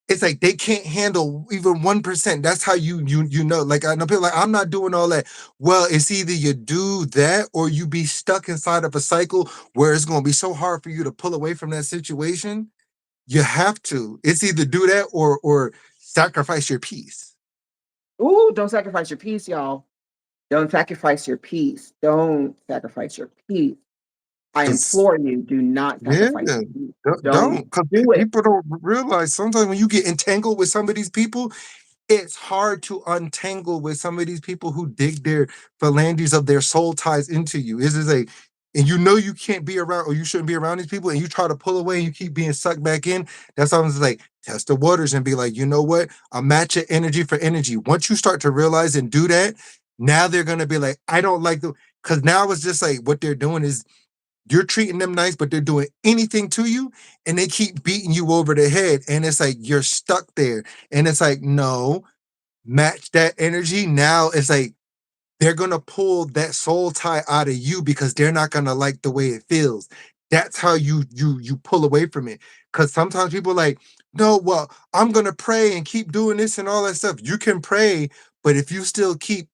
it's like they can't handle even 1%. That's how you know. Like I know people like I'm not doing all that. Well, it's either you do that or you be stuck inside of a cycle where it's gonna be so hard for you to pull away from that situation. You have to. It's either do that or sacrifice your peace. Ooh, don't sacrifice your peace, y'all. Don't sacrifice your peace. Don't sacrifice your peace. I Cause implore you, do not yeah, sacrifice your peace. don't Don't because do it. people don't realize sometimes when you get entangled with some of these people, it's hard to untangle with some of these people who dig their phalanges of their soul ties into you. This is a and you know you can't be around or you shouldn't be around these people and you try to pull away and you keep being sucked back in. That's almost like test the waters and be like, you know what? I'll match your energy for energy. Once you start to realize and do that, now they're gonna be like, I don't like the because now it's just like what they're doing is you're treating them nice, but they're doing anything to you and they keep beating you over the head. And it's like you're stuck there. And it's like, no, match that energy. Now it's like they're gonna pull that soul tie out of you because they're not gonna like the way it feels. That's how you pull away from it. Cause sometimes people are like, no, well, I'm gonna pray and keep doing this and all that stuff. You can pray, but if you still keep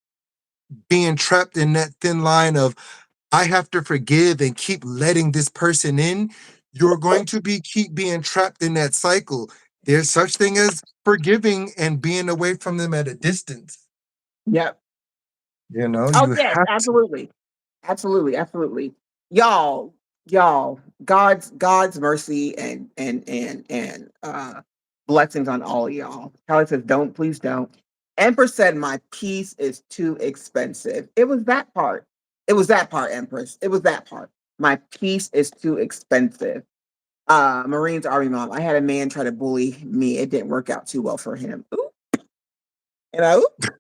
being trapped in that thin line of I have to forgive and keep letting this person in, you're going to be keep being trapped in that cycle. There's such thing as forgiving and being away from them at a distance. Yep. Oh You yes, have to. absolutely. Absolutely, absolutely. Y'all, God's mercy and blessings on all of y'all. Kelly says, don't, please don't. Empress said, my peace is too expensive. It was that part. It was that part, Empress. It was that part. My peace is too expensive. Marines Army mom. I had a man try to bully me. It didn't work out too well for him. Ooh,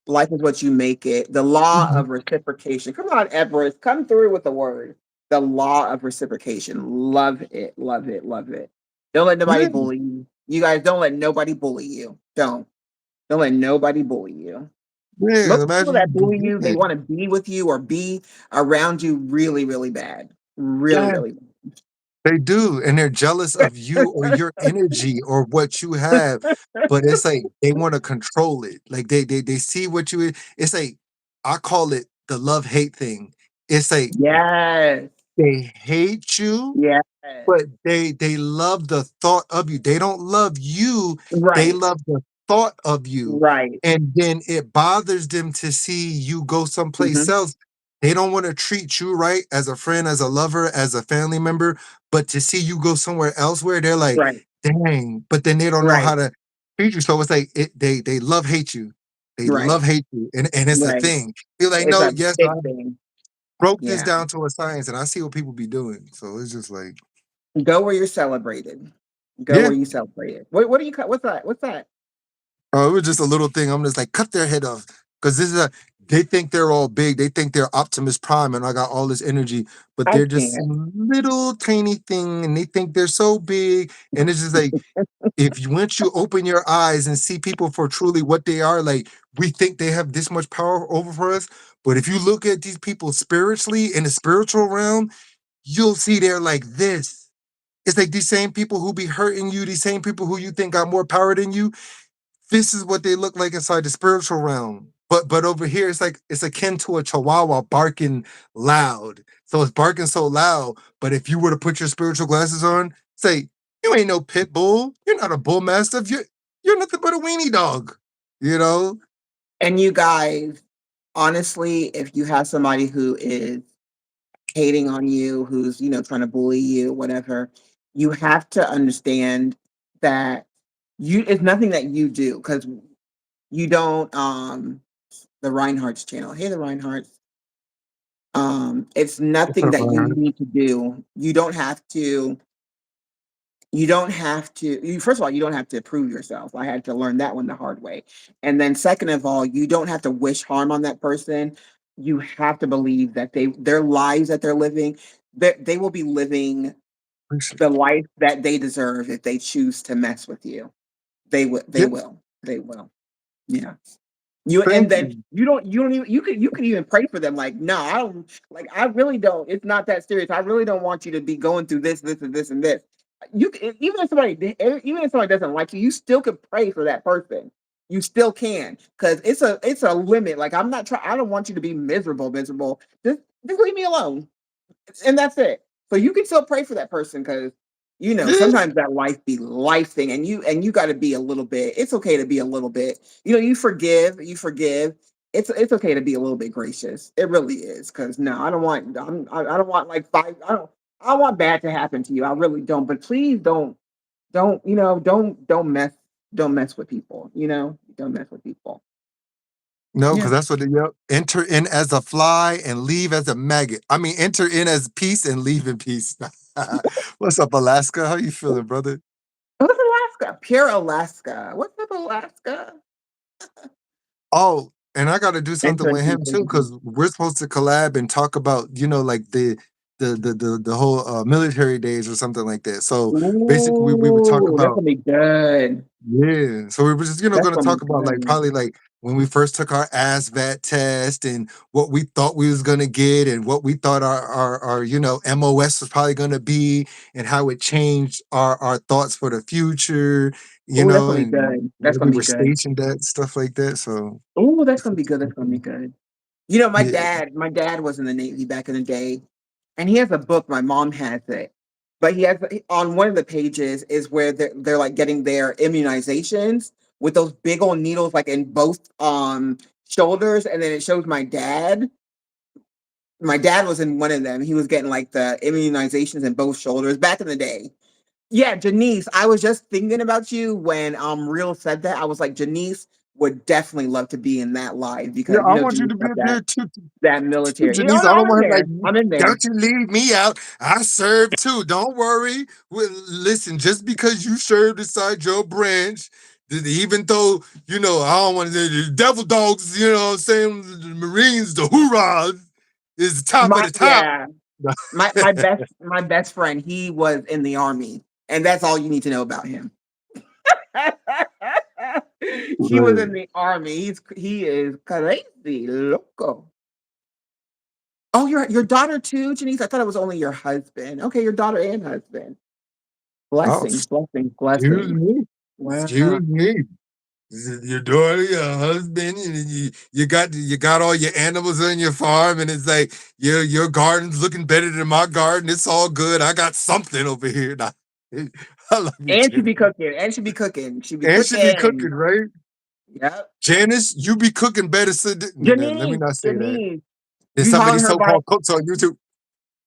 life is what you make it. The law Mhm. of reciprocation. Come on, Everest. Come through with the word. The law of reciprocation. Love it. Love it. Love it. Don't let nobody Yeah, bully you. You guys don't let nobody bully you. Don't. Don't let nobody bully you. Yeah, Most people imagine that you bully did you, they that. wanna be with you or be around you really, really bad. Really, Yeah. really They do, and they're jealous of you or your energy or what you have, but it's like they wanna control it. Like, they see what you it's like I call it the love-hate thing. It's like Yes. they hate you, Yes. but they love the thought of you. They don't love you, they Right. love the thought of you, Right. and then it bothers them to see you go someplace Mhm. else. They don't wanna treat you right as a friend, as a lover, as a family member, but to see you go somewhere elsewhere, they're like, Right. "Dang," but then they don't know how Right. to treat you, so it's like they love hate you. They Right. love hate you, and it's a Right. thing. You're like, It's "No, a yes, I big thing. broke this Yeah. down to a science, and I see what people be doing." So it's just like, Go where you're celebrated. Go yeah. where you celebrate it. What do you cut? What's that? What's that? Oh, it was just a little thing. I'm just like, cut their head off. Because this is a they think they're all big. They think they're Optimus Prime and I got all this energy, but I they're just can't. some little tiny thing and they think they're so big. And it's just like if you once you open your eyes and see people for truly what they are, like we think they have this much power over for us. But if you look at these people spiritually in the spiritual realm, you'll see they're like this. It's like these same people who be hurting you, these same people who you think got more power than you, this is what they look like inside the spiritual realm. But over here, it's like it's akin to a chihuahua barking loud. So it's barking so loud. But if you were to put your spiritual glasses on, say, you ain't no pit bull. You're not a bull mastiff. You're nothing but a weenie dog. You know? And you guys, honestly, if you have somebody who is hating on you, who's, trying to bully you, whatever, you have to understand that it's nothing that you do because you don't the Reinhardt's channel. Hey the Reinhardts. It's What's nothing up, that you Ryan? need to do. First of all, you don't have to prove yourself. I had to learn that one the hard way. And then second of all, you don't have to wish harm on that person. You have to believe that their lives that they're living, that they will be living Appreciate the it. life that they deserve if they choose to mess with you. They will they Yeah, will. They will. Yeah. You and thank then you. you don't even you could even pray for them like, "No, I don't like I really don't. It's not that serious. I really don't want you to be going through this and this and this." Even if somebody doesn't like you, you still could pray for that person. You still can because it's a limit. Like I'm not trying. I don't want you to be miserable. Just leave me alone and that's it. So you can still pray for that person because Yeah. sometimes that life be life thing, and you got to be a little bit. It's okay to be a little bit. You forgive. It's okay to be a little bit gracious. It really is because no, I don't want. I don't want like five. I don't want bad to happen to you. I really don't. But please don't mess with people. Don't mess with people. No, Yeah. because that's what yep. Enter in as a fly and leave as a maggot. I mean, enter in as peace and leave in peace. What's up, Alaska? How you feeling, brother? What's Alaska? Pure Alaska. What's up, Alaska? Oh, and I gotta do something with him too, Interesting. because we're supposed to collab and talk about, like the whole military days or something like that. So basically we would talk Ooh, that's about gonna be good. yeah. So we were just, That's gonna gonna be talk about like good. probably like when we first took our ASVAT test and what we thought we was gonna get and what we thought our MOS was probably gonna be and how it changed our thoughts for the future, Ooh, that's gonna be and good. That's where we gonna be were good. stationed at, stuff like that. So Ooh, that's it's gonna be it's good. That's gonna be something. good. Yeah. My dad was in the Navy back in the day, and he has a book. My mom has it, but he has on one of the pages is where they're like getting their immunizations with those big old needles, like in both shoulders, and then it shows my dad. My dad was in one of them. He was getting like the immunizations in both shoulders back in the day. Yeah, Janice, I was just thinking about you when Real said that. I was like, Janice would definitely love to be in that live Yeah, because I want you Janice to be got up that there too. that military. Janice, I No, don't I'm in want him like, there. I'm in there. don't you leave me out. I served too. Don't worry. Well, listen, just because you served inside your branch, even though, I don't want to say the devil dogs, what I'm saying, the Marines, the hoorahs, is the top of My the top. yeah. My best friend, he was in the army, and that's all you need to know about him. He was Right. in the army. He is crazy loco. Oh, your daughter too, Janice? I thought it was only your husband. Okay, your daughter and husband. Oh, Blessings, blessings, excuse blessings. me. Wow. Excuse me. Your daughter, your husband, and you got all your animals on your farm, and it's like your garden's looking better than my garden. It's all good. I got something over here. Nah, I love you, And she Janice. be cooking. And she be cooking. She be And she be cooking. cooking, right? Yep. Janice, you be cooking better. No, let me Janice, not say that. Janice. There's You be some of calling these her by so-called cooks on YouTube.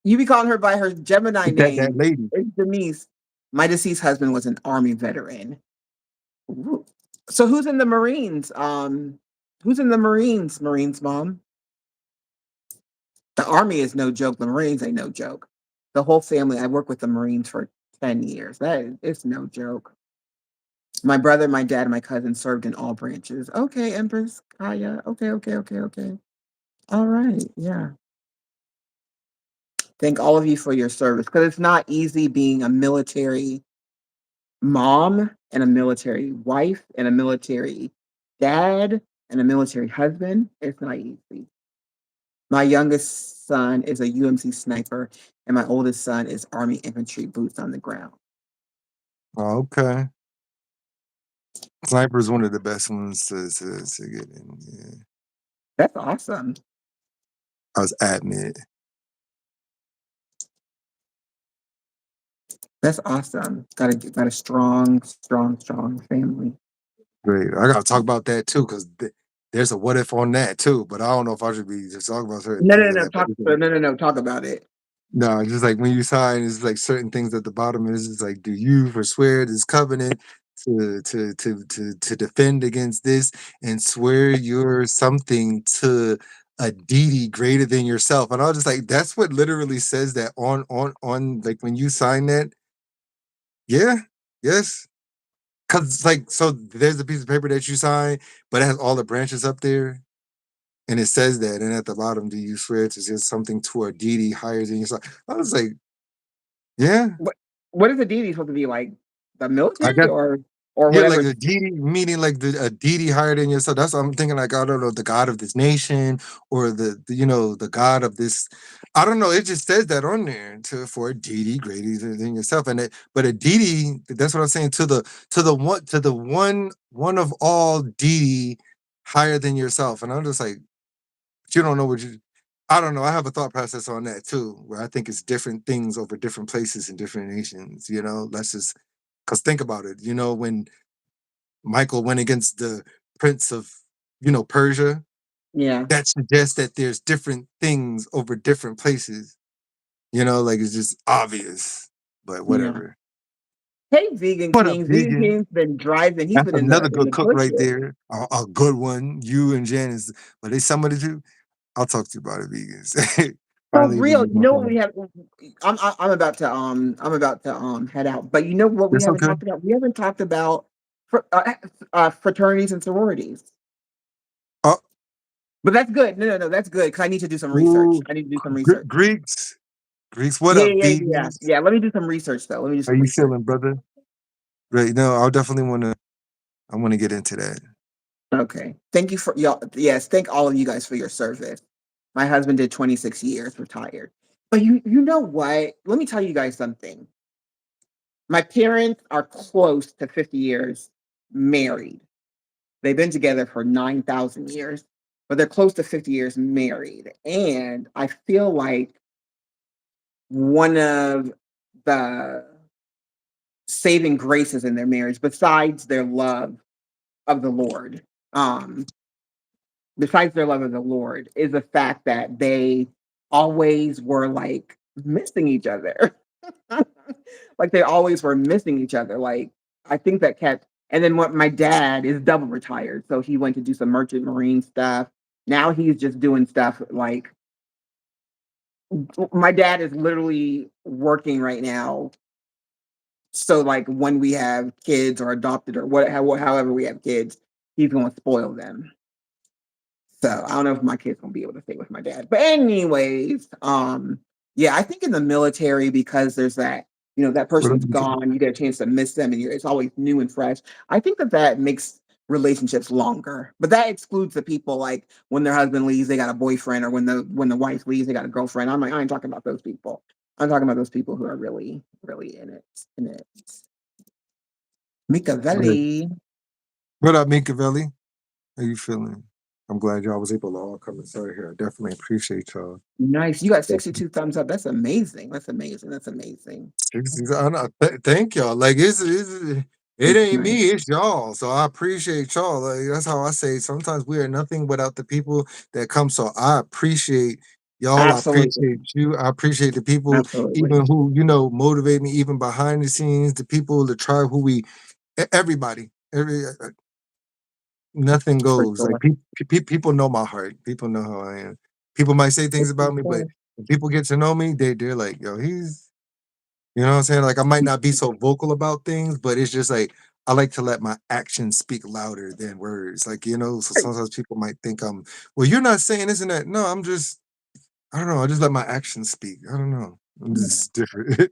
you be calling her by her Gemini That name. lady. It's Denise. My deceased husband was an army veteran. Ooh. So who's in the Marines? Who's in the Marines, Marines mom? The army is no joke. The Marines ain't no joke. The whole family, I worked with the Marines for 10 years. It's no joke. My brother, my dad, and my cousin served in all branches. Okay, Empress Kaya. Okay, okay, okay, okay. All right. Yeah. Thank all of you for your service because it's not easy being a military mom and a military wife and a military dad and a military husband. It's not easy. My youngest son is a UMC sniper, and my oldest son is Army infantry boots on the ground. Oh, okay. Sniper is one of the best ones to get in. Yeah. That's awesome. I was admit. That's awesome. Got a strong, strong, strong family. Great. I gotta talk about that too, because there's a what if on that too. But I don't know if I should be just talking about certain No, things no, like no. that. But Talk. No, no, no. Talk about it. no, just like when you sign, it's like certain things at the bottom. And it's just like, do you forswear this covenant to defend against this and swear you're something to a deity greater than yourself? And I was just like, that's what literally says that on like when you sign that. Yeah, yes. Cause like so there's a piece of paper that you sign, but it has all the branches up there. And it says that, and at the bottom, do you swear to just something to a deity higher than yourself? I was like, yeah, What What is a deity supposed to be like? The I military got or yeah, like whatever? a deity, meaning like a deity higher than yourself. That's what I'm thinking. Like I don't know, the god of this nation or the god of this. I don't know. It just says that on there for a deity greater than yourself, but a deity. That's what I'm saying to the one of all deity higher than yourself. And I'm just like, you don't know what you. I don't know. I have a thought process on that too, where I think it's different things over different places and different nations. Let's just because think about it. When Michael went against the prince of, Persia, Yeah, that suggests that there's different things over different places. Like it's just obvious, but yeah. whatever. Hey, Vegan What up, King. Vegan vegan? King's been driving. He's That's been in another the good cook right bushes. there. A good one. You and Janice, but they somebody too. I'll talk to you about it, vegans. For Finally able to real, use you my know what we phone. have? I'm about to head out. But you know what we That's haven't okay. talked about? We haven't talked about fraternities and sororities. Uh, But that's good. No, no, no, that's good because I need to do some research. ooh, I need to do some research. Greeks. What Yeah, up, yeah, yeah, yeah. vegans? Yeah, let me do some research though. Let me do How some you research. feeling, brother? Right. No, I'll definitely want to. I want to get into that. Okay. Thank you for y'all. Yes, thank all of you guys for your service. My husband did 26 years, retired. But you know what? Let me tell you guys something. My parents are close to 50 years married. They've been together for 9,000 years, but they're close to 50 years married. And I feel like one of the saving graces in their marriage, besides their love of the Lord, um, besides their love of the Lord, is the fact that they always were like missing each other. Like they always were missing each other. Like I think that kept and then what my dad is double retired. So he went to do some merchant marine stuff. Now he's just doing stuff like my dad is literally working right now. So like when we have kids or adopted or however we have kids, he's going to spoil them. So I don't know if my kid's gonna be able to stay with my dad. But anyways, yeah, I think in the military because there's that, that What up, person's YouTube? gone, you get a chance to miss them, and it's always new and fresh. I think that makes relationships longer. But that excludes the people like when their husband leaves, they got a boyfriend, or when the wife leaves, they got a girlfriend. I'm like, I ain't talking about those people. I'm talking about those people who are really, really in it. In it. Right. Machiavelli. What up, Minkavelli? How you feeling? I'm glad y'all was able to all come inside here. I definitely appreciate y'all. Nice. You got 62 thumbs up. That's amazing. That's amazing. That's amazing. Thank y'all. Like it It's ain't nice. me, it's y'all. So I appreciate y'all. Like that's how I say. Sometimes we are nothing without the people that come. So I appreciate y'all. I Absolutely. appreciate you. I appreciate the people, Absolutely. even who motivate me, even behind the scenes. The people, the tribe, who we, everybody, nothing For goes. Like sure. people know my heart. People know how I am. People might say things For about me, but sure. when people get to know me, they're like, yo, he's you know what I'm saying? Like I might not be so vocal about things, but it's just like I like to let my actions speak louder than words. Like, so sometimes people might think well, you're not saying this and that. No, I don't know. I just let my actions speak. I don't know. I'm just different.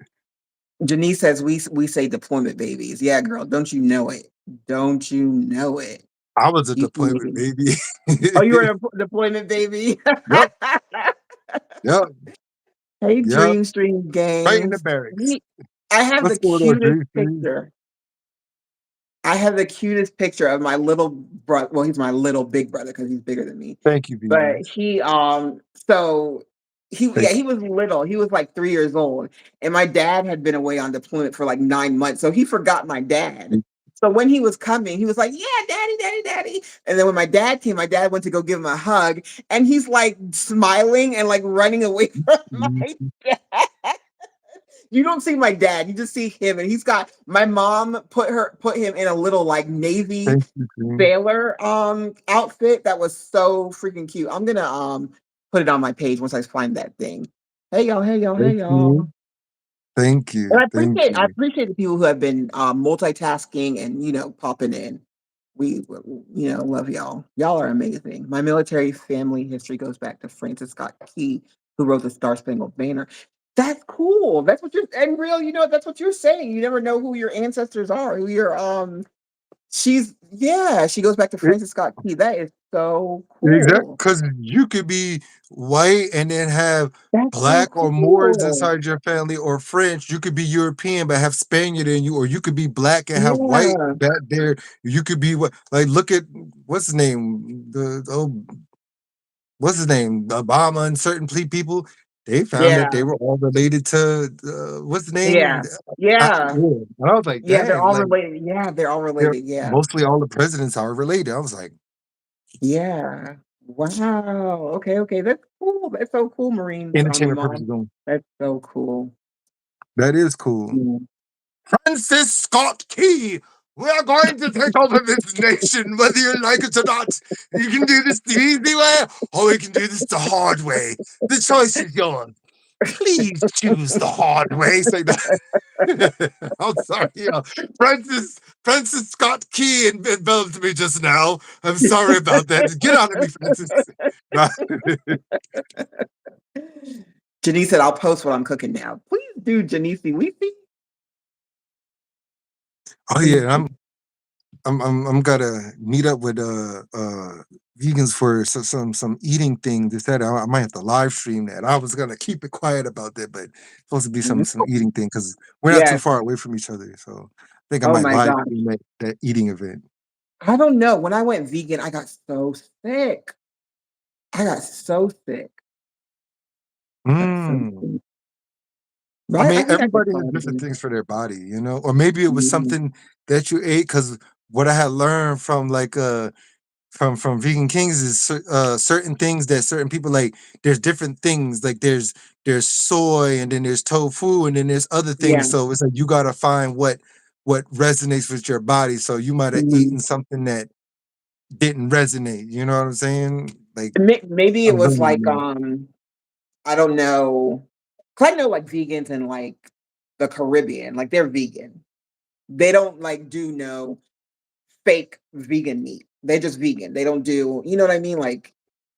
Janice says we say deployment babies. Yeah, girl, don't you know it? Don't you know it? I was a You see deployment me. baby. Oh, you were a deployment baby. Yep. Yep. Hey, Yep. Dream Stream Right in the Games. barracks. I have the Let's go to our cutest dream. picture. I have the cutest picture of my little brother. Well, he's my little big brother because he's bigger than me. Thank you, But vegans. so Thank he was little. He was like 3 years old, and my dad had been away on deployment for like 9 months, so he forgot my dad. you. So when he was coming, he was like, "Yeah, daddy, daddy, daddy." And then when my dad came, my dad went to go give him a hug, and he's like smiling and like running away from my dad. You don't see my dad, you just see him, and he's got my mom put him in a little like navy Thank you, Dream. sailor outfit that was so freaking cute. I'm gonna put it on my page once I find that thing. Hey y'all, hey y'all, hey Thank you. y'all. Thank And you. Thank I you. appreciate the people who have been multitasking and popping in. We love y'all. Y'all are amazing. My military family history goes back to Francis Scott Key, who wrote the Star Spangled Banner. That's cool. That's what you're and real, that's what you're saying. You never know who your ancestors are, who your she goes back to Francis Scott Key. That is so Exactly, cool. because you could be white and then have That's so black or Moors cool. inside your family, or French. You could be European but have Spaniard in you, or you could be black and have white Yeah. back there. You could be what? Like, look at what's his name? What's his name? Obama and certain people. They found that Yeah. they were all related to what's the name? Yeah. Yeah. Yeah. And I was like, Yeah, they're dang, all like related. Yeah, they're all they're related. Yeah. mostly all the presidents are related. I was like, Yeah. Wow. Okay, okay. That's cool. That's so cool, Marine entertainment purposes Mom. only. That's so cool. That is cool. Mm. Francis Scott Key. We are going to take over this nation, whether you like it or not. You can do this the easy way, or we can do this the hard way. The choice is yours. Please choose the hard way. Say that. I'm sorry. Francis Scott Key enveloped me just now. I'm sorry about that. Get out of me, Francis. Janice said, I'll post what I'm cooking now. Please do, Janice. We see. Oh yeah, Thank you. I'm gonna meet up with vegans for some eating thing. This that I might have to live stream that. I was gonna keep it quiet about that, but it's supposed to be some eating thing because we're not too Yes. far away from each other. So I think I Oh might my live gosh. stream that eating event. I don't know. When I went vegan, I got so sick. I got so sick. I got so Mm. sick. I Right? mean, I think I could everybody has different probably. things for their body, or maybe it was Mhm. something that you ate. Because what I had learned from like from vegan kings is certain things that certain people like. There's different things, like there's soy, and then there's tofu, and then there's other Yeah. things. So it's like you got to find what resonates with your body. So you might have Mhm. eaten something that didn't resonate. You know what I'm saying? Like Maybe it I'm was learning like now. I don't know. 'Cause I know like vegans in like the Caribbean, like they're vegan. They don't like do no fake vegan meat. They're just vegan. They don't do, you know what I mean? Like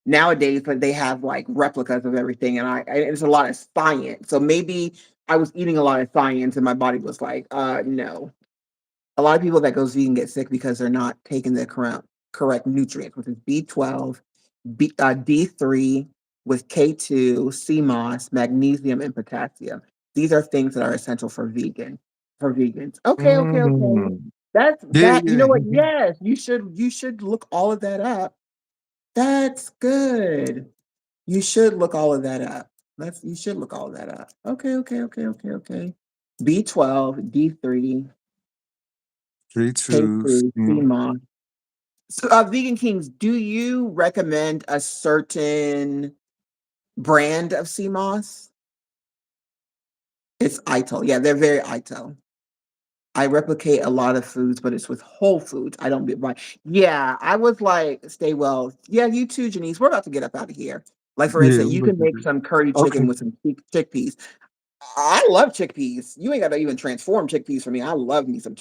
nowadays, like they have like replicas of everything, and it's a lot of science. So maybe I was eating a lot of science, and my body was like, no. A lot of people that goes vegan get sick because they're not taking the correct nutrients, which is B12, D3 with K2, CMOS, magnesium, and potassium. These are things that are essential for vegans. Okay, okay, okay. Mm. That's Yeah, that. You yeah. know what? Yes, you should look all of that up. That's good. You should look all of that up. You should look all of that up. Okay, okay, okay, okay, okay. B12, D3, Three, two, K2, mm. CMOS. So, Vegan Kings, do you recommend a certain brand of sea moss? It's ITO. Yeah, they're very ITO. I replicate a lot of foods, but it's with whole foods. I don't get by. Yeah, I was like, stay well. Yeah, you too, Janice. We're about to get up out of here. Like, for Yeah, instance, we you about can to make do. some curry Okay. chicken with some chickpeas. I love chickpeas. You ain't got to even transform chickpeas for me. I love me some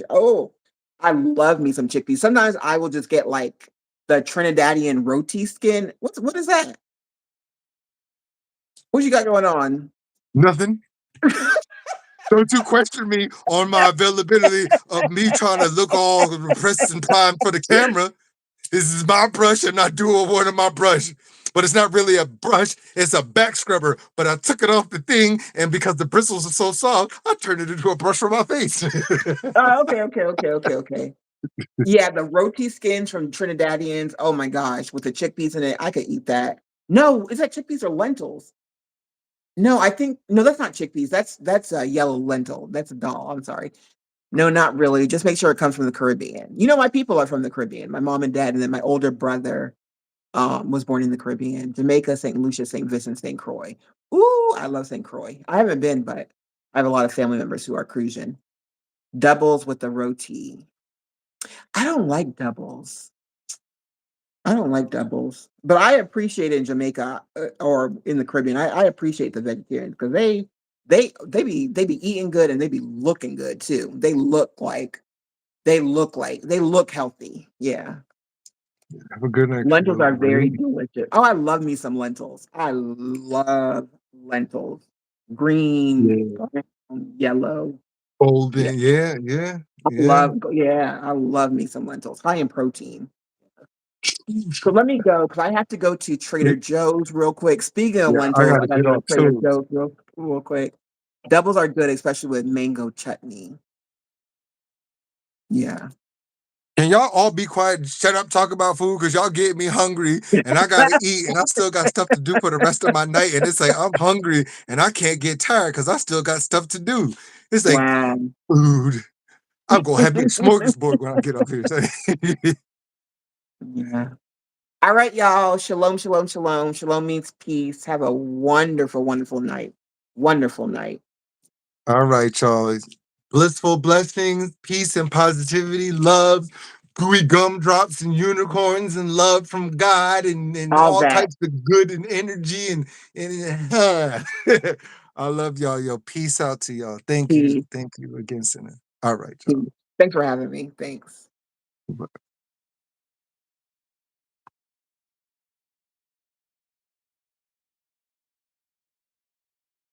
I love me some chickpeas. Sometimes I will just get like the Trinidadian roti skin. What is that? What you got going on? Nothing. Don't you question me on my availability of me trying to look all pressed and primed for the camera. This is my brush and I do award of my brush. But it's not really a brush, it's a back scrubber. But I took it off the thing, and because the bristles are so soft, I turned it into a brush for my face. Oh, okay, okay, okay, okay, okay. Yeah, the roti skins from Trinidadians. Oh my gosh, with the chickpeas in it, I could eat that. No, is that chickpeas or lentils? No, I think no, that's not chickpeas. That's a yellow lentil. That's a doll. I'm sorry. No, not really. Just make sure it comes from the Caribbean. You know, my people are from the Caribbean. My mom and dad, and then my older brother was born in the Caribbean, Jamaica, St. Lucia, St. Vincent, St. Croix. Ooh, I love St. Croix. I haven't been, but I have a lot of family members who are Crucian. Doubles with the roti. I don't like doubles. I don't like doubles, but I appreciate it in Jamaica or in the Caribbean. I appreciate the vegetarians because they be eating good and they be looking good too. They look healthy. Yeah, Have a good night, lentils Creole. are very delicious. Oh, I love me some lentils. I love lentils. Green, Yeah. brown, yellow. Yeah, Golden. Yeah, yeah, yeah. I love me some lentils. High in protein. So let me go because I have to go to Trader Joe's real quick. Speaking of Yeah, I lentils, gotta I got to get go to off Trader too. Joe's real quick. Doubles are good, especially with mango chutney. Yeah. Can y'all all be quiet and shut up, talk about food? Because y'all get me hungry and I gotta eat and I still got stuff to do for the rest of my night. And it's like I'm hungry and I can't get tired because I still got stuff to do. It's like Wow. food. I'm gonna have me a smorgasbord when I get up here. Yeah. All right, y'all. Shalom, shalom, shalom. Shalom means peace. Have a wonderful, wonderful night. Wonderful night. All right, y'all. Blissful blessings, peace and positivity, love, gooey gumdrops and unicorns and love from God and All all that. types of good and energy and I love y'all. Yo, peace out to y'all. Thank you. Peace. Thank you again, Sinner. All right, Peace. Thanks for having me. Thanks. y'all.